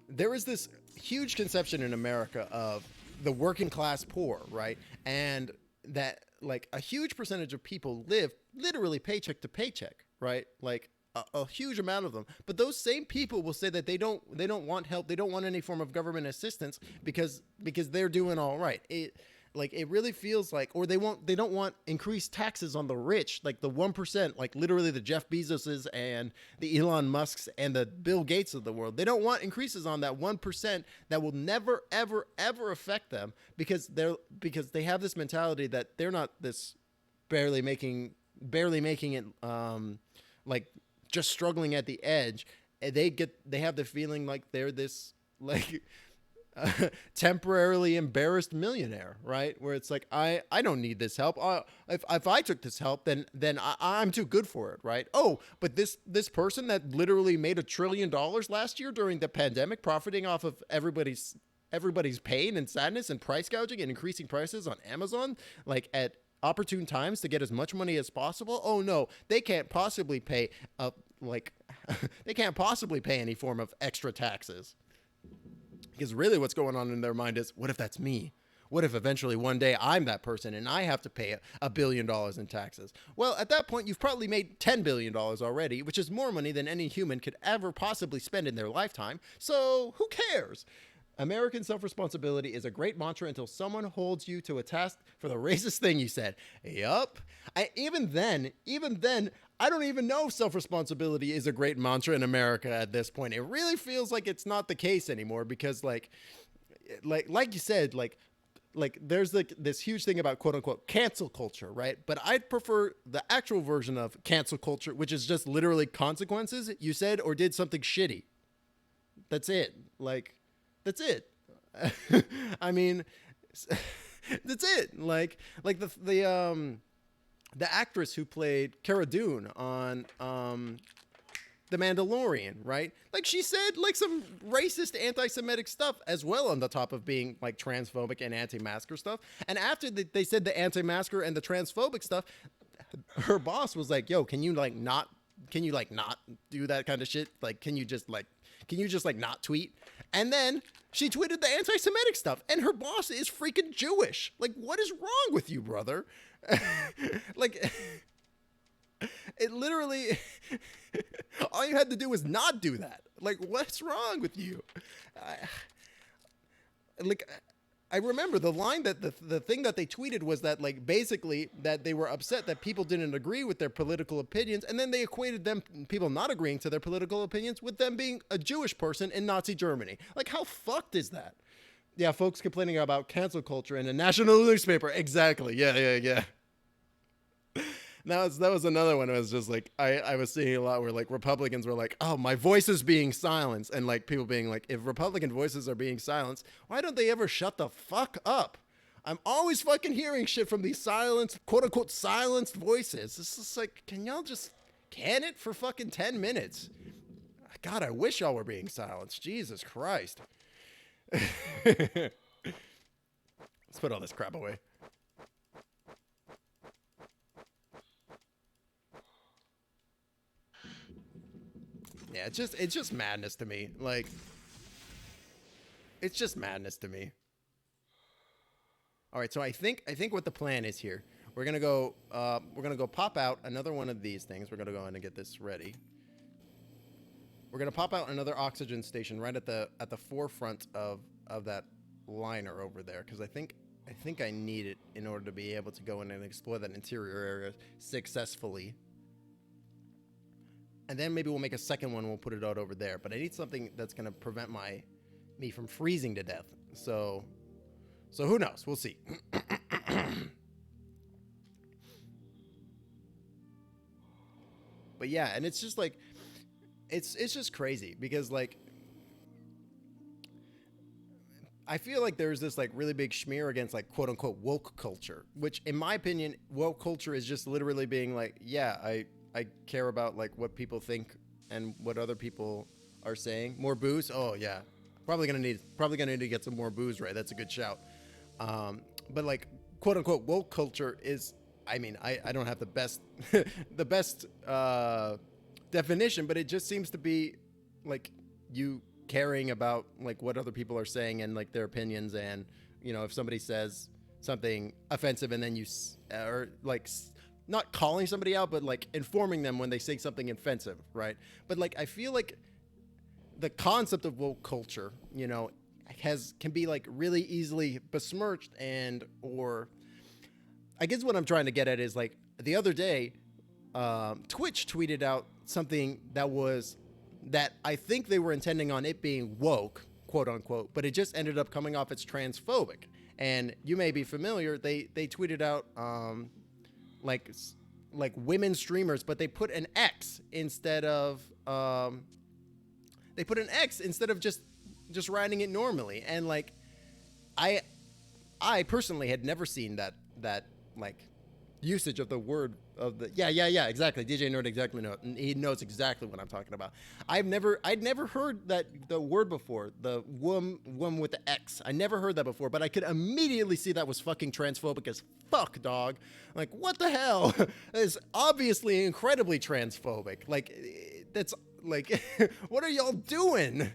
there is this huge conception in America of the working class poor, right? And that like a huge percentage of people live literally paycheck to paycheck, right? Like a huge amount of them. But those same people will say that they don't want help, they don't want any form of government assistance because they're doing all right. It really feels like, or they don't want increased taxes on the rich, like the 1%, like literally the Jeff Bezoses and the Elon Musks and the Bill Gates of the world. They don't want increases on that 1% that will never, ever, ever affect them, because they have this mentality that they're not this barely making it, like just struggling at the edge. And they have the feeling like they're this like temporarily embarrassed millionaire, right? Where it's like, I don't need this help. If I took this help, then I'm too good for it, right? Oh, but this person that literally made $1 trillion last year during the pandemic, profiting off of everybody's pain and sadness and price gouging and increasing prices on Amazon, like at opportune times to get as much money as possible. Oh no, they can't possibly pay they can't possibly pay any form of extra taxes. Because really what's going on in their mind is, what if that's me? What if eventually one day I'm that person and I have to pay $1 billion in taxes? Well, at that point, you've probably made $10 billion already, which is more money than any human could ever possibly spend in their lifetime. So who cares? American self-responsibility is a great mantra until someone holds you to a task for the racist thing you said. Yup. Even then, I don't even know if self-responsibility is a great mantra in America at this point. It really feels like it's not the case anymore, because like you said, like there's like this huge thing about quote unquote cancel culture, right? But I'd prefer the actual version of cancel culture, which is just literally consequences. You said or did something shitty. That's it. Like, that's it. I mean, that's it. Like the actress who played Cara Dune on The Mandalorian, right? Like, she said like some racist anti-Semitic stuff as well, on the top of being like transphobic and anti-masker stuff. And after they said the anti-masker and the transphobic stuff, her boss was like, yo, can you not do that kind of shit? Like, can you just not tweet? And then she tweeted the anti-Semitic stuff, and her boss is freaking Jewish. Like, what is wrong with you, brother? Like, it literally, all you had to do was not do that. Like, what's wrong with you? I remember the line that the thing that they tweeted was that, like, basically that they were upset that people didn't agree with their political opinions, and then they equated people not agreeing to their political opinions with them being a Jewish person in Nazi Germany. Like, how fucked is that? Yeah, folks complaining about cancel culture in a national newspaper. Exactly. Yeah. that was another one. It was just like I was seeing a lot where like Republicans were like, oh, my voice is being silenced, and like people being like, if Republican voices are being silenced, why don't they ever shut the fuck up? I'm always fucking hearing shit from these silenced, quote unquote, silenced voices. It's just like, can y'all just can it for fucking 10 minutes? God, I wish y'all were being silenced. Jesus Christ. Let's put all this crap away. Yeah, it's just madness to me. Like, it's just madness to me. All right, so I think what the plan is here. We're gonna go pop out another one of these things. We're gonna go in and get this ready. We're gonna pop out another oxygen station right at the forefront of that liner over there, because I think I need it in order to be able to go in and explore that interior area successfully. And then maybe we'll make a second one. We'll put it out over there. But I need something that's gonna prevent me from freezing to death. So who knows? We'll see. But yeah, and it's just like, it's just crazy because like, I feel like there's this like really big smear against like quote unquote woke culture, which in my opinion, woke culture is just literally being like, yeah, I care about like what people think and what other people are saying. More booze? Oh yeah, probably gonna need to get some more booze, right? That's a good shout. But like quote unquote woke culture is, I mean, I don't have the best the best definition, but it just seems to be like you caring about like what other people are saying and like their opinions, and you know, if somebody says something offensive and then you or like not calling somebody out, but like informing them when they say something offensive, right? But like I feel like the concept of woke culture, you know, can be like really easily besmirched, and or I guess what I'm trying to get at is like the other day, Twitch tweeted out something that I think they were intending on it being woke, quote unquote, but it just ended up coming off as transphobic. And you may be familiar, they tweeted out like women streamers, but they put an X instead of just writing it normally. And like I personally had never seen that like usage of the word of the yeah exactly. DJ Nerd exactly know, he knows exactly what I'm talking about. I'd never heard that the word before, the woman with the X. I never heard that before, but I could immediately see that was fucking transphobic as fuck, dog. Like, what the hell? It's obviously incredibly transphobic. Like, that's like what are y'all doing?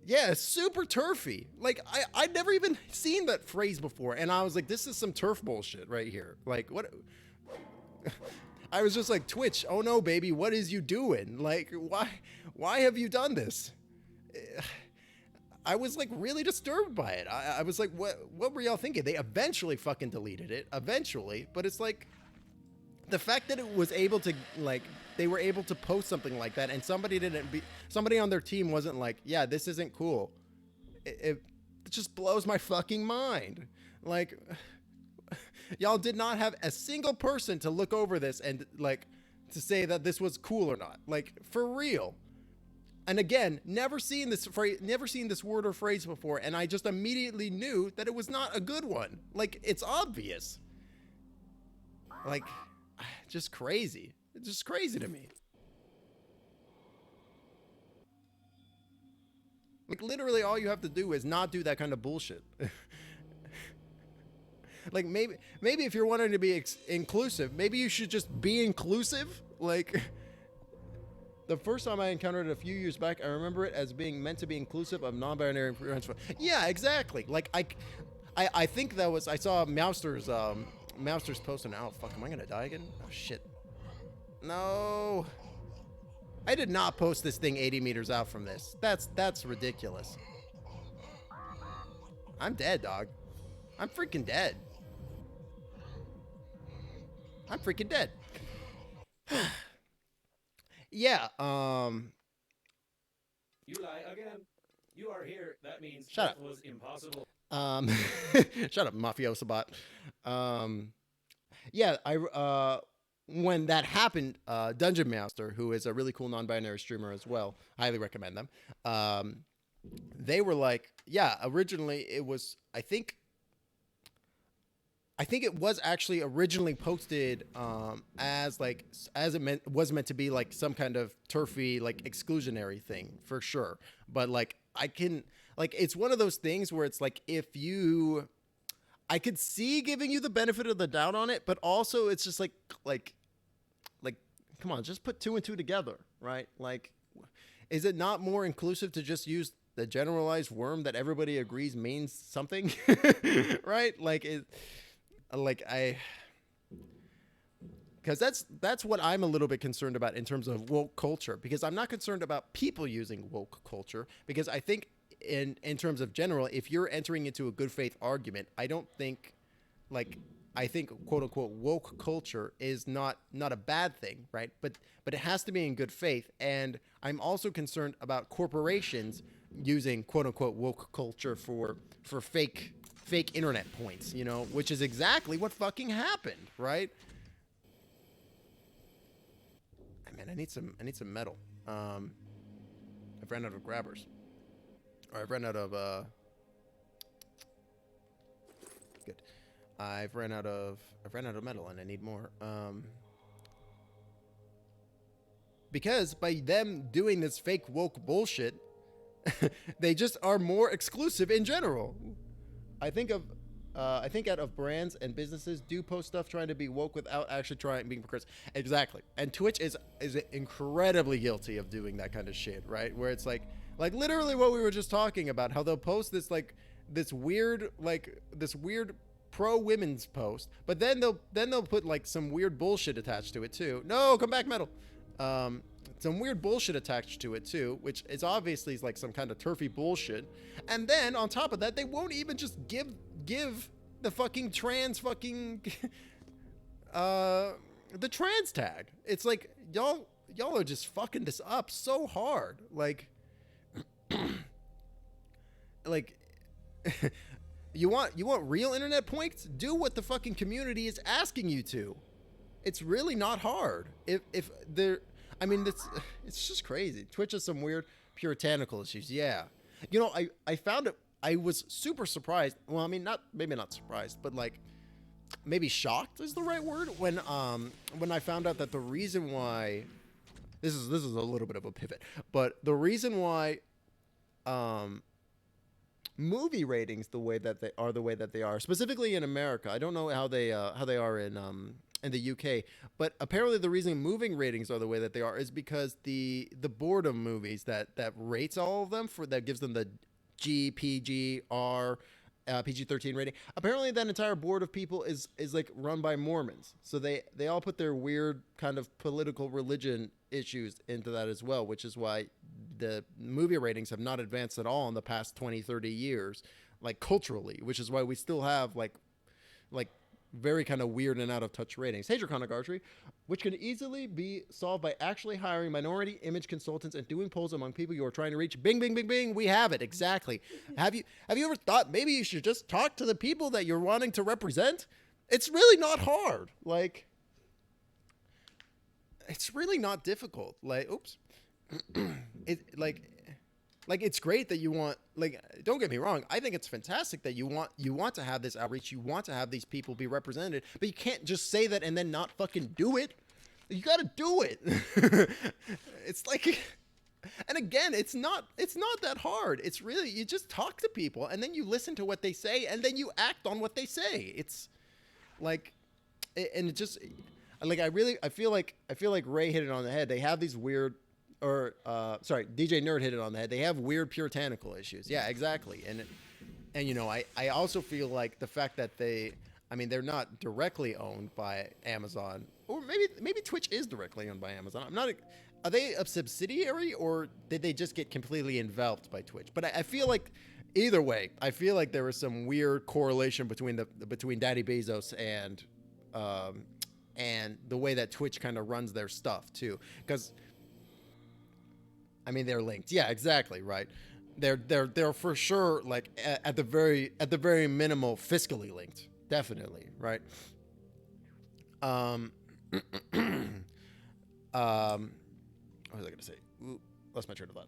Yeah, super turfy. Like, I'd never even seen that phrase before. And I was like, this is some turf bullshit right here. Like, what? I was just like, Twitch, oh no, baby, what is you doing? Like, why have you done this? I was like really disturbed by it. I was like, what were y'all thinking? They eventually fucking deleted it. Eventually. But it's like, the fact that it was able to, like, they were able to post something like that, and somebody on their team wasn't like, yeah, this isn't cool. It just blows my fucking mind. Like, y'all did not have a single person to look over this and like to say that this was cool or not. Like, for real. And again, never seen this word or phrase before, and I just immediately knew that it was not a good one. Like, it's obvious. Like, just crazy. It's just crazy to me. Like, literally all you have to do is not do that kind of bullshit. Like, maybe if you're wanting to be inclusive, maybe you should just be inclusive. Like, the first time I encountered it a few years back, I remember it as being meant to be inclusive of non-binary friends. Yeah, exactly. Like, I think that was, I saw Mouster's posting. Oh, fuck, am I gonna die again? Oh, shit. No. I did not post this thing 80 meters out from this. That's ridiculous. I'm dead, dog. I'm freaking dead. I'm freaking dead. Yeah, You lie again. You are here. That means Shut that up. was impossible. Shut up, mafioso bot. yeah, when that happened, Dungeon Master, who is a really cool non-binary streamer as well, highly recommend them. Um, they were like, yeah, originally it was, I think it was actually originally posted as like as it was meant to be like some kind of turfy like exclusionary thing for sure. But like I can like it's one of those things where it's like if you I could see giving you the benefit of the doubt on it, but also it's just like come on, just put two and two together, right? Like is it not more inclusive to just use the generalized worm that everybody agrees means something? Right? Like I because that's what I'm a little bit concerned about in terms of woke culture, because I'm not concerned about people using woke culture, because I think in terms of general, if you're entering into a good faith argument, I don't think like I think quote unquote woke culture is not a bad thing, right? But it has to be in good faith, and I'm also concerned about corporations using quote unquote woke culture for fake internet points, you know, which is exactly what fucking happened, right? Man, I need some metal. I've ran out of grabbers, or good. I've ran out of metal, and I need more. Because by them doing this fake woke bullshit, they just are more exclusive in general. I think of I think out of brands and businesses do post stuff trying to be woke without actually trying being progressive. Exactly. And Twitch is incredibly guilty of doing that kind of shit, right? Where it's like literally what we were just talking about, how they'll post this weird pro women's post, but then they'll put like some weird bullshit attached to it too. No, come back metal. Some weird bullshit attached to it too, which is obviously like some kind of turfy bullshit. And then on top of that, they won't even just give the fucking trans fucking the trans tag. It's like y'all are just fucking this up so hard. Like you want real internet points? Do what the fucking community is asking you to. It's really not hard. If there, I mean, it's just crazy. Twitch has some weird puritanical issues. Yeah, you know, I found it. I was super surprised. Well, I mean, maybe not surprised, but like maybe shocked is the right word when I found out that the reason why this is a little bit of a pivot, but the reason why movie ratings the way that they are, specifically in America. I don't know how they are in the UK, but apparently the reason moving ratings are the way that they are is because the boredom movies that rates all of them that gives them the G, PG, R, PG-13 rating. Apparently that entire board of people is like run by Mormons. So they all put their weird kind of political religion issues into that as well, which is why the movie ratings have not advanced at all in the past 20, 30 years, like culturally, which is why we still have like very kind of weird and out of touch ratings. Hey, Draconic Archery, which can easily be solved by actually hiring minority image consultants and doing polls among people you are trying to reach. Bing, bing, bing, bing. We have it. Exactly. Have you ever thought maybe you should just talk to the people that you're wanting to represent? It's really not hard. Like, it's really not difficult. Like, oops. It's great that you want, like, don't get me wrong, I think it's fantastic that you want to have this outreach, you want to have these people be represented, but you can't just say that and then not fucking do it. You gotta do it. It's like, and again, it's not that hard. It's really, you just talk to people and then you listen to what they say and then you act on what they say. It's like, and it just, like, I feel like Ray hit it on the head. They have these weird, DJ Nerd hit it on the head. They have weird puritanical issues. Yeah, exactly. And you know, I also feel like the fact that they're not directly owned by Amazon, or maybe Twitch is directly owned by Amazon. Are they a subsidiary, or did they just get completely enveloped by Twitch? But I feel like either way, I feel like there was some weird correlation between Daddy Bezos and the way that Twitch kind of runs their stuff too, because I mean, they're linked. Yeah, exactly. Right. They're for sure, like at the very minimal fiscally linked. Definitely. Right. Um, what was I going to say? Ooh, lost my train of thought.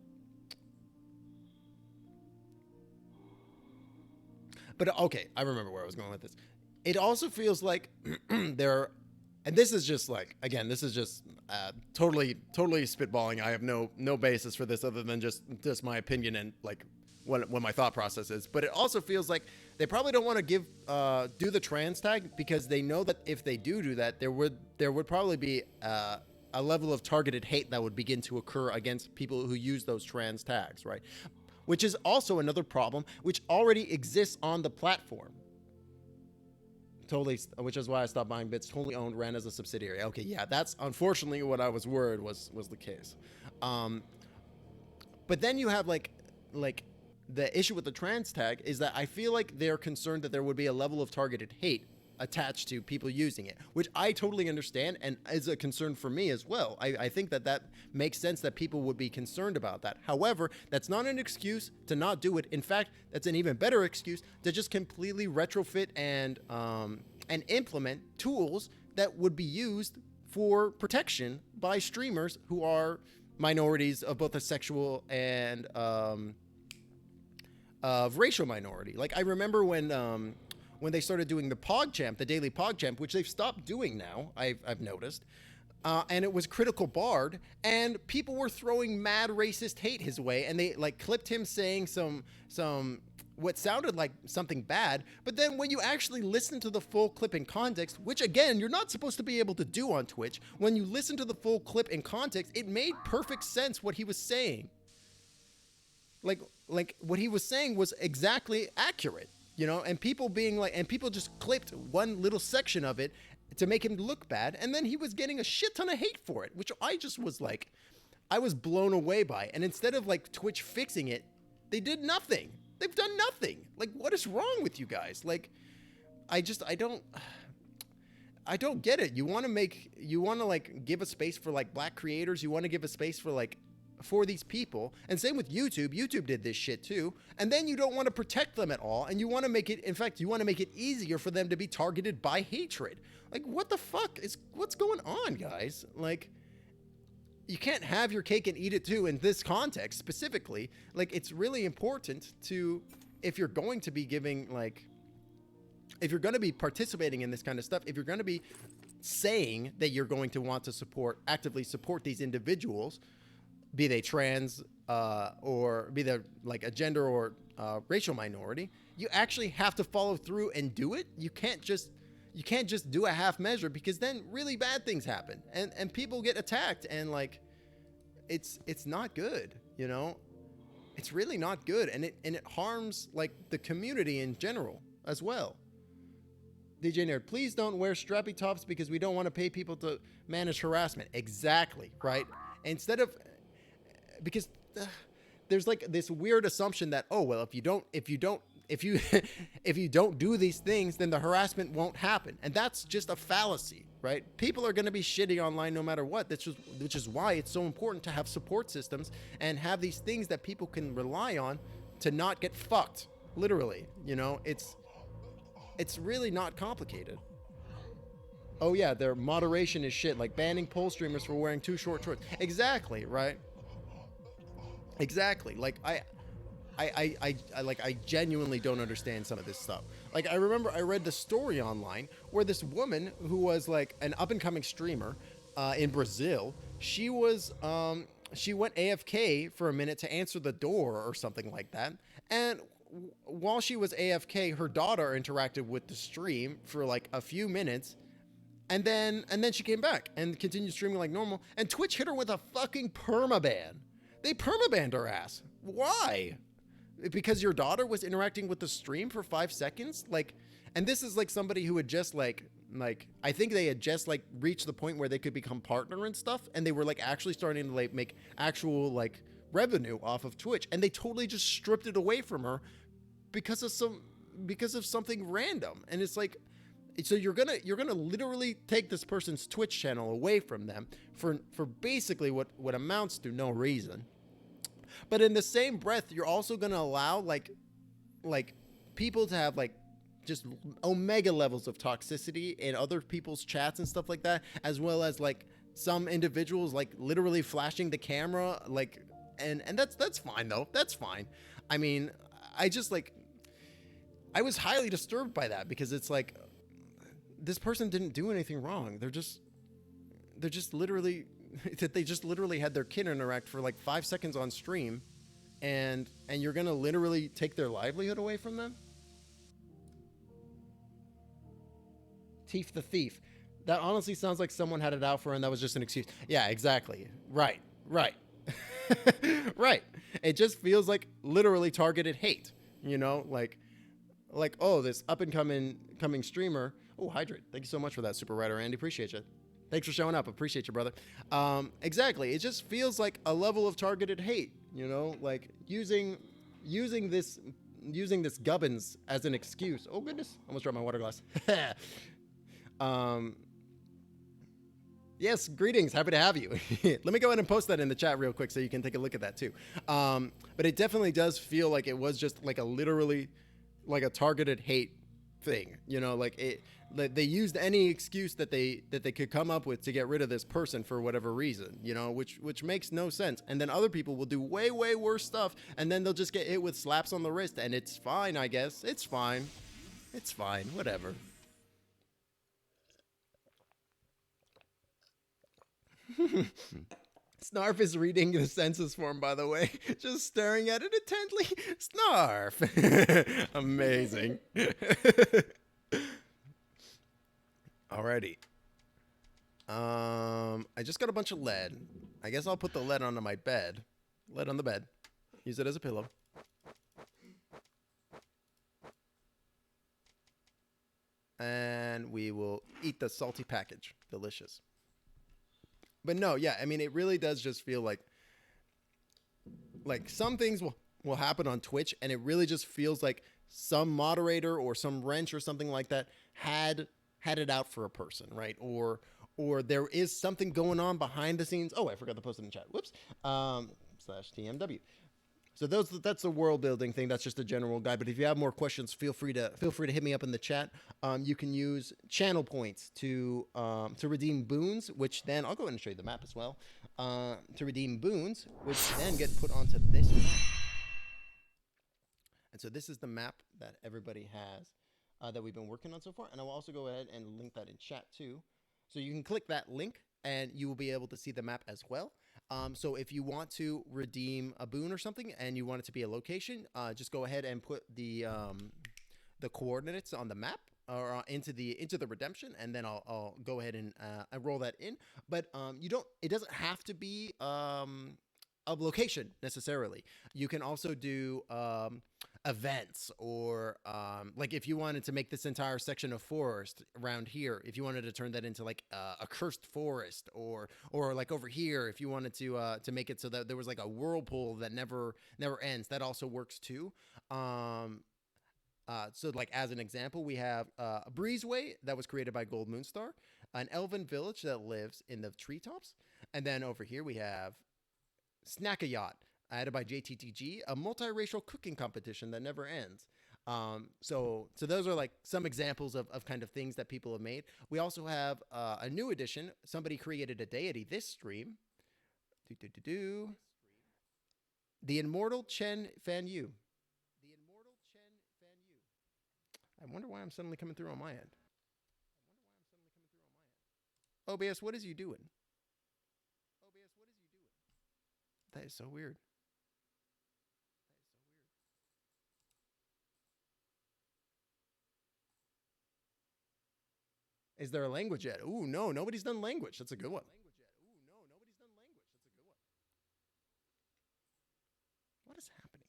But okay, I remember where I was going with this. It also feels like there, and this is just like, again, this is just totally spitballing. I have no basis for this other than just my opinion and like what my thought process is. But it also feels like they probably don't want to do the trans tag because they know that if they do that, there would probably be a level of targeted hate that would begin to occur against people who use those trans tags, right? Which is also another problem which already exists on the platform. Totally, which is why I stopped buying bits. Totally owned, ran as a subsidiary. Okay, yeah, that's unfortunately what I was worried was the case. But then you have like the issue with the trans tag is that I feel like they're concerned that there would be a level of targeted hate attached to people using it, which I totally understand and is a concern for me as well. I think that makes sense that people would be concerned about that. However, that's not an excuse to not do it. In fact, that's an even better excuse to just completely retrofit and implement tools that would be used for protection by streamers who are minorities of both a sexual and of racial minority. Like I remember when they started doing the PogChamp, the daily PogChamp, which they've stopped doing now, I've noticed, and it was Critical Bard, and people were throwing mad racist hate his way, and they like clipped him saying some what sounded like something bad, but then when you actually listen to the full clip in context, which again, you're not supposed to be able to do on Twitch, when you listen to the full clip in context, it made perfect sense what he was saying. Like what he was saying was exactly accurate. You know, and people just clipped one little section of it to make him look bad. And then he was getting a shit ton of hate for it, which I just was like, I was blown away by. And instead of like Twitch fixing it, they did nothing. They've done nothing. Like, what is wrong with you guys? Like, I don't get it. You want to like give a space for like black creators. You want to give a space for like, for these people, and same with YouTube did this shit too, and then you don't want to protect them at all, and you want to make it, in fact, you want to make it easier for them to be targeted by hatred. Like, what the fuck what's going on, guys? Like, you can't have your cake and eat it too in this context specifically. Like, it's really important to, if you're going to be giving, like, if you're going to be participating in this kind of stuff, if you're going to be saying that you're going to want to actively support these individuals, be they trans or be they like a gender or racial minority, you actually have to follow through and do it. You can't just do a half measure, because then really bad things happen and people get attacked, and like it's not good, you know? It's really not good, and it harms like the community in general as well. DJ Nerd, please don't wear strappy tops because we don't want to pay people to manage harassment. Exactly, right? Instead of, because there's like this weird assumption that, oh, well, if you don't do these things, then the harassment won't happen. And that's just a fallacy, right? People are going to be shitty online no matter what. Which is why it's so important to have support systems and have these things that people can rely on to not get fucked. Literally, you know, it's really not complicated. Oh yeah, their moderation is shit, like banning pole streamers for wearing too short shorts. Exactly, right? Exactly. Like I genuinely don't understand some of this stuff. Like I remember I read the story online where this woman who was like an up and coming streamer in Brazil, she went AFK for a minute to answer the door or something like that. And while she was AFK, her daughter interacted with the stream for like a few minutes. And then she came back and continued streaming like normal. And Twitch hit her with a fucking permaban. They permabanned her ass. Why? Because your daughter was interacting with the stream for 5 seconds? Like, and this is like somebody who had just like, I think they had just like reached the point where they could become partner and stuff. And they were like actually starting to like make actual like revenue off of Twitch. And they totally just stripped it away from her because of something random. And it's like, so you're gonna literally take this person's Twitch channel away from them for basically what amounts to no reason. But in the same breath, you're also gonna allow like people to have like just omega levels of toxicity in other people's chats and stuff like that, as well as like some individuals like literally flashing the camera, like, and that's fine though. That's fine. I mean, I just like I was highly disturbed by that because it's like this person didn't do anything wrong. They're just literally they just literally had their kid interact for like 5 seconds on stream, and you're gonna literally take their livelihood away from them. Teef the thief. That honestly sounds like someone had it out for her and that was just an excuse. Yeah, exactly. Right. Right. It just feels like literally targeted hate. You know, like oh, this up and coming streamer. Oh, Hydrate. Thank you so much for that, Super Rider Andy. Appreciate you. Thanks for showing up. Appreciate you, brother. Exactly. It just feels like a level of targeted hate. You know, like using this gubbins as an excuse. Oh goodness, almost dropped my water glass. Yes, greetings. Happy to have you. Let me go ahead and post that in the chat real quick so you can take a look at that too. But it definitely does feel like it was just like a literally like a targeted hate thing. You know, like they used any excuse that they could come up with to get rid of this person for whatever reason, you know, which makes no sense. And then other people will do way worse stuff, and then they'll just get hit with slaps on the wrist, and it's fine, I guess. It's fine. Whatever. Snarf is reading the census form, by the way, just staring at it intently. Snarf. Amazing. Alrighty. I just got a bunch of lead. I guess I'll put the lead onto my bed. Lead on the bed. Use it as a pillow. And we will eat the salty package. Delicious. But no, yeah, I mean, it really does just feel like some things will happen on Twitch, and it really just feels like some moderator or some wrench or something like that had it out for a person, right? Or there is something going on behind the scenes. Oh, I forgot to post it in the chat. Whoops. /TMW. So that's a world building thing. That's just a general guide. But if you have more questions, feel free to hit me up in the chat. You can use channel points to redeem boons, which then I'll go ahead and show you the map as well. To redeem boons, which then get put onto this map. And so this is the map that everybody has that we've been working on so far. And I will also go ahead and link that in chat too. So you can click that link and you will be able to see the map as well. So if you want to redeem a boon or something and you want it to be a location, just go ahead and put the coordinates on the map or into the redemption, and then I'll go ahead and roll that in. But it doesn't have to be a location necessarily. You can also do events, or like if you wanted to make this entire section of forest around here, if you wanted to turn that into like a cursed forest, or like over here, if you wanted to make it so that there was like a whirlpool that never ends, that also works too. So like as an example, we have a breezeway that was created by Gold Moonstar, an elven village that lives in the treetops, and then over here we have Snack-a-Yacht, added by JTTG, a multiracial cooking competition that never ends. So those are like some examples of kind of things that people have made. We also have a new addition. Somebody created a deity this stream. The Immortal Chen Fan Yu. I wonder why I'm suddenly coming through on my end. OBS, what is you doing? That is so weird. Is there a language yet? Ooh, no, nobody's done language. That's a good one. What is happening?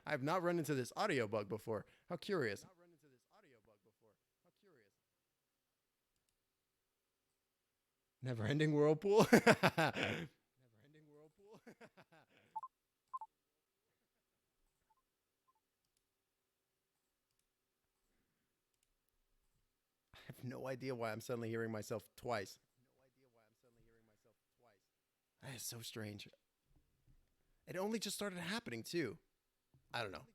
I've not run into this audio bug before. How curious. Never-ending whirlpool. Never-ending whirlpool. I have no idea why I'm suddenly hearing myself twice. That is so strange. It only just started happening too. I don't know.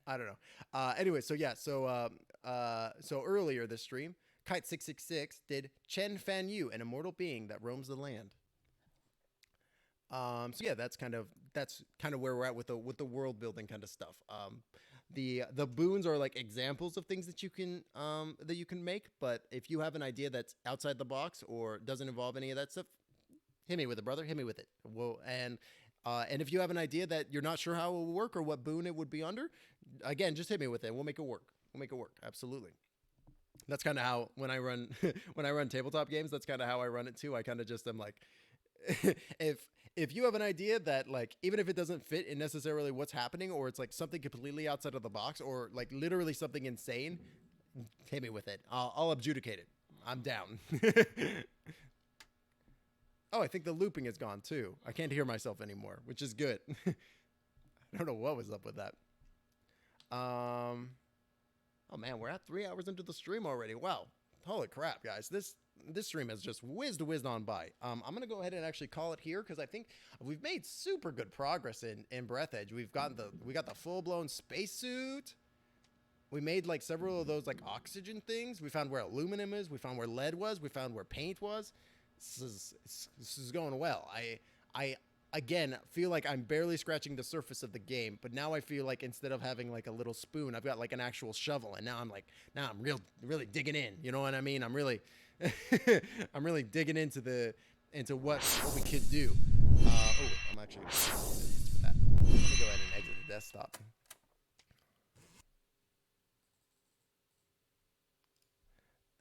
I don't know. Anyway, so yeah, so earlier this stream, Kite666 did Chen Fan Yu, an immortal being that roams the land. So yeah, that's kind of where we're at with the world building kind of stuff. The boons are like examples of things that you can make, but if you have an idea that's outside the box or doesn't involve any of that stuff, hit me with it, brother. Hit me with it. Well, and if you have an idea that you're not sure how it will work or what boon it would be under, again, just hit me with it. We'll make it work. We'll make it work. Absolutely. That's kind of how when I run when I run tabletop games. That's kind of how I run it too. I kind of just am like, if if you have an idea that like even if it doesn't fit in necessarily what's happening or it's like something completely outside of the box or like literally something insane, hit me with it. I'll adjudicate it. I'm down. Oh, I think the looping is gone too. I can't hear myself anymore, which is good. I don't know what was up with that. Oh man, we're at 3 hours into the stream already. Wow. Holy crap, guys. This stream has just whizzed on by. I'm gonna go ahead and actually call it here because I think we've made super good progress in Breathedge. We got the full blown spacesuit. We made like several of those like oxygen things. We found where aluminum is. We found where lead was. We found where paint was. This is going well. I again feel like I'm barely scratching the surface of the game, but now I feel like instead of having like a little spoon, I've got like an actual shovel, and now I'm really digging in. You know what I mean? I'm really I'm really digging into what we could do. Oh, I'm actually for that. Let me go ahead and exit the desktop.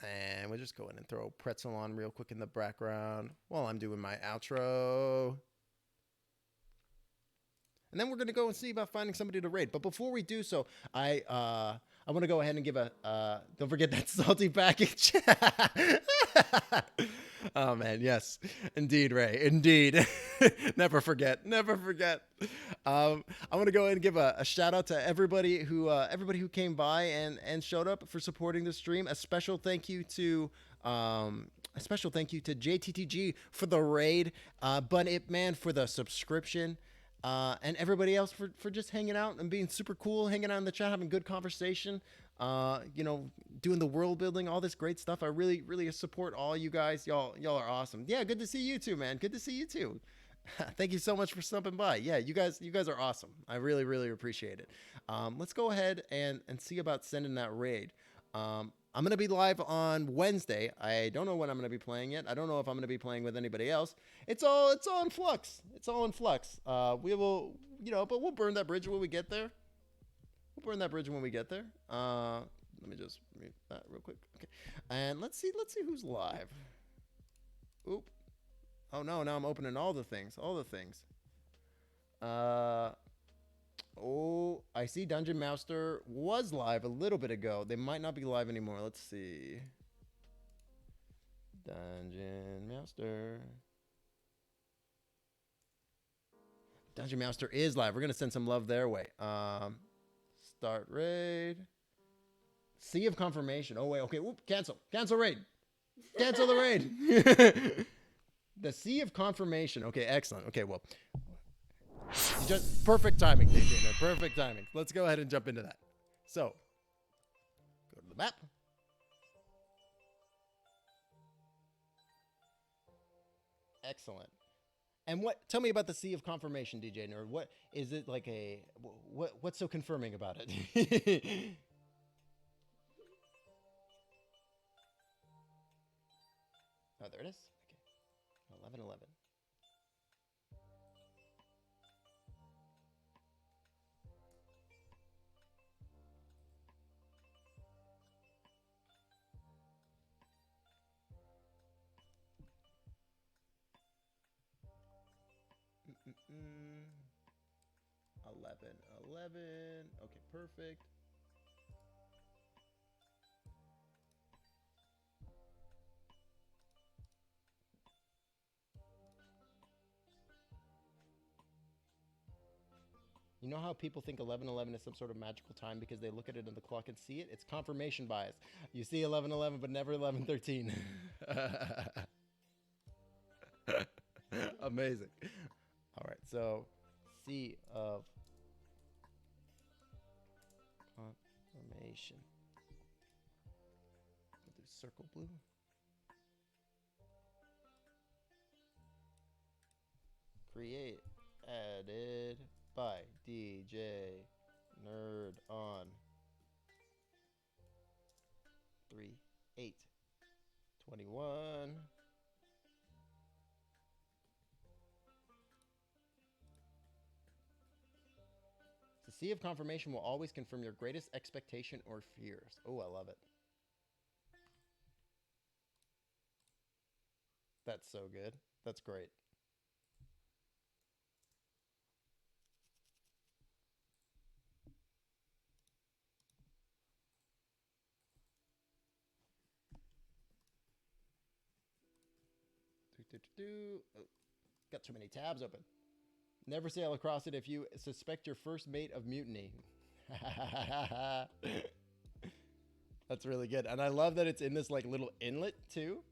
And we'll just go in and throw pretzel on real quick in the background while I'm doing my outro. And then we're going to go and see about finding somebody to raid. But before we do so, I want to go ahead and give don't forget that salty package. Oh, man, yes. Indeed, Ray. Indeed. Never forget. Never forget. I want to go ahead and give a shout out to everybody who came by and showed up for supporting the stream. A special thank you to JTTG for the raid, Bun Ip Man for the subscription. And everybody else for just hanging out and being super cool, hanging out in the chat, having good conversation, doing the world building, all this great stuff. I really, really support all you guys. Y'all are awesome. Yeah, good to see you too, man. Good to see you too. Thank you so much for stopping by. Yeah, you guys are awesome. I really, really appreciate it. Let's go ahead and see about sending that raid. I'm going to be live on Wednesday. I don't know when I'm going to be playing it. I don't know if I'm going to be playing with anybody else. It's all in flux. It's all in flux. We will, but we'll burn that bridge when we get there. Let me just read that real quick. Okay. And let's see who's live. Oop. Oh no, now I'm opening all the things. Oh, I see Dungeon Master was live a little bit ago. They might not be live anymore. Let's see. Dungeon Master is live. We're going to send some love their way. Start raid. Sea of Confirmation. Oh, wait. Okay. Whoop. Cancel raid. Cancel the raid. The Sea of Confirmation. Okay, excellent. Okay, well. Just perfect timing, DJ. Perfect timing. Let's go ahead and jump into that. So, go to the map. Excellent. And tell me about the Sea of Confirmation, DJ Nerd. What is it like what's so confirming about it? Oh, there it is. Okay. 11:11. Mm-mm. 11:11. Okay, perfect. You know how people think 11:11 is some sort of magical time because they look at it on the clock and see it? It's confirmation bias. You see 11:11, but never 11:13. Amazing. All right, so Sea of Confirmation. We'll do circle blue. Create, added by DJ Nerd on 3/8/21. The Sea of Confirmation will always confirm your greatest expectation or fears. Oh, I love it. That's so good. That's great. Oh, got too many tabs open. Never sail across it if you suspect your first mate of mutiny. That's really good. And I love that it's in this like little inlet too.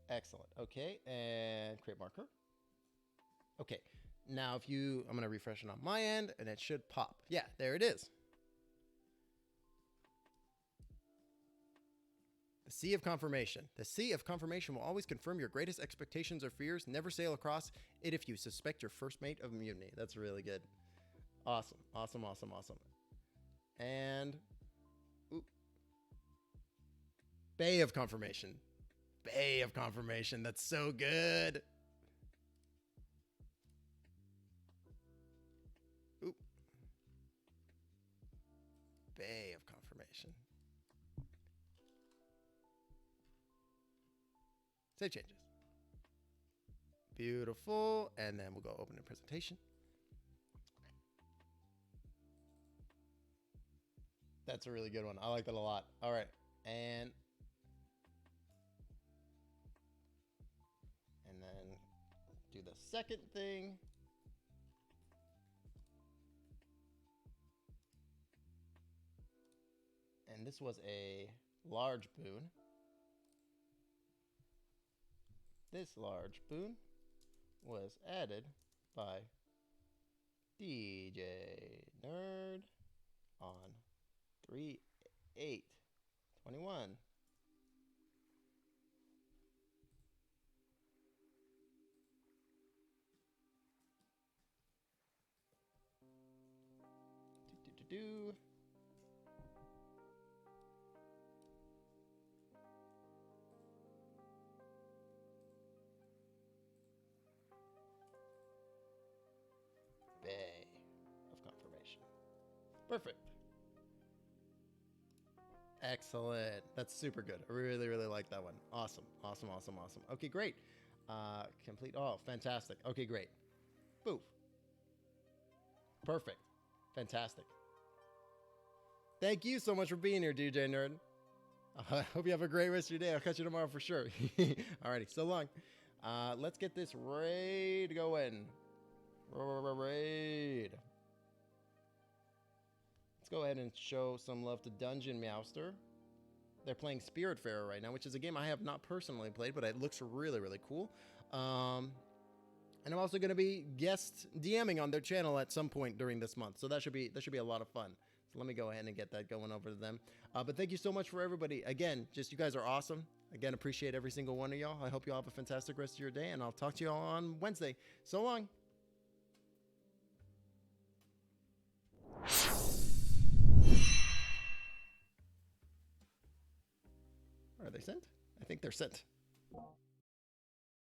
Excellent. Okay, and create marker. Okay, now if you, I'm gonna refresh it on my end and it should pop. Yeah, there it is. The Sea of Confirmation. The Sea of Confirmation will always confirm your greatest expectations or fears. Never sail across it if you suspect your first mate of mutiny. That's really good. Awesome, awesome, awesome, awesome. And, ooh. Bay of Confirmation. Bay of Confirmation. That's so good. Oop. Bay of Confirmation. Save changes. Beautiful. And then we'll go open a presentation. That's a really good one. I like that a lot. All right. And then do the second thing. And this was a large boon. This large boon was added by DJ Nerd on 3/8/21. Do. Bay of Confirmation. Perfect. Excellent. That's super good. I really, really like that one. Awesome. Awesome, awesome, awesome. Okay, great. Complete. Oh, fantastic. Okay, great. Boof. Perfect. Fantastic. Thank you so much for being here, DJ Nerd. I hope you have a great rest of your day. I'll catch you tomorrow for sure. Alrighty, so long. Let's get this raid going. Raid. Let's go ahead and show some love to Dungeon Meowster. They're playing Spiritfarer right now, which is a game I have not personally played, but it looks really, really cool. And I'm also going to be guest DMing on their channel at some point during this month, so that should be a lot of fun. So let me go ahead and get that going over to them. But thank you so much for everybody. Again, just you guys are awesome. Again, appreciate every single one of y'all. I hope you all have a fantastic rest of your day, and I'll talk to you all on Wednesday. So long. Are they sent? I think they're sent.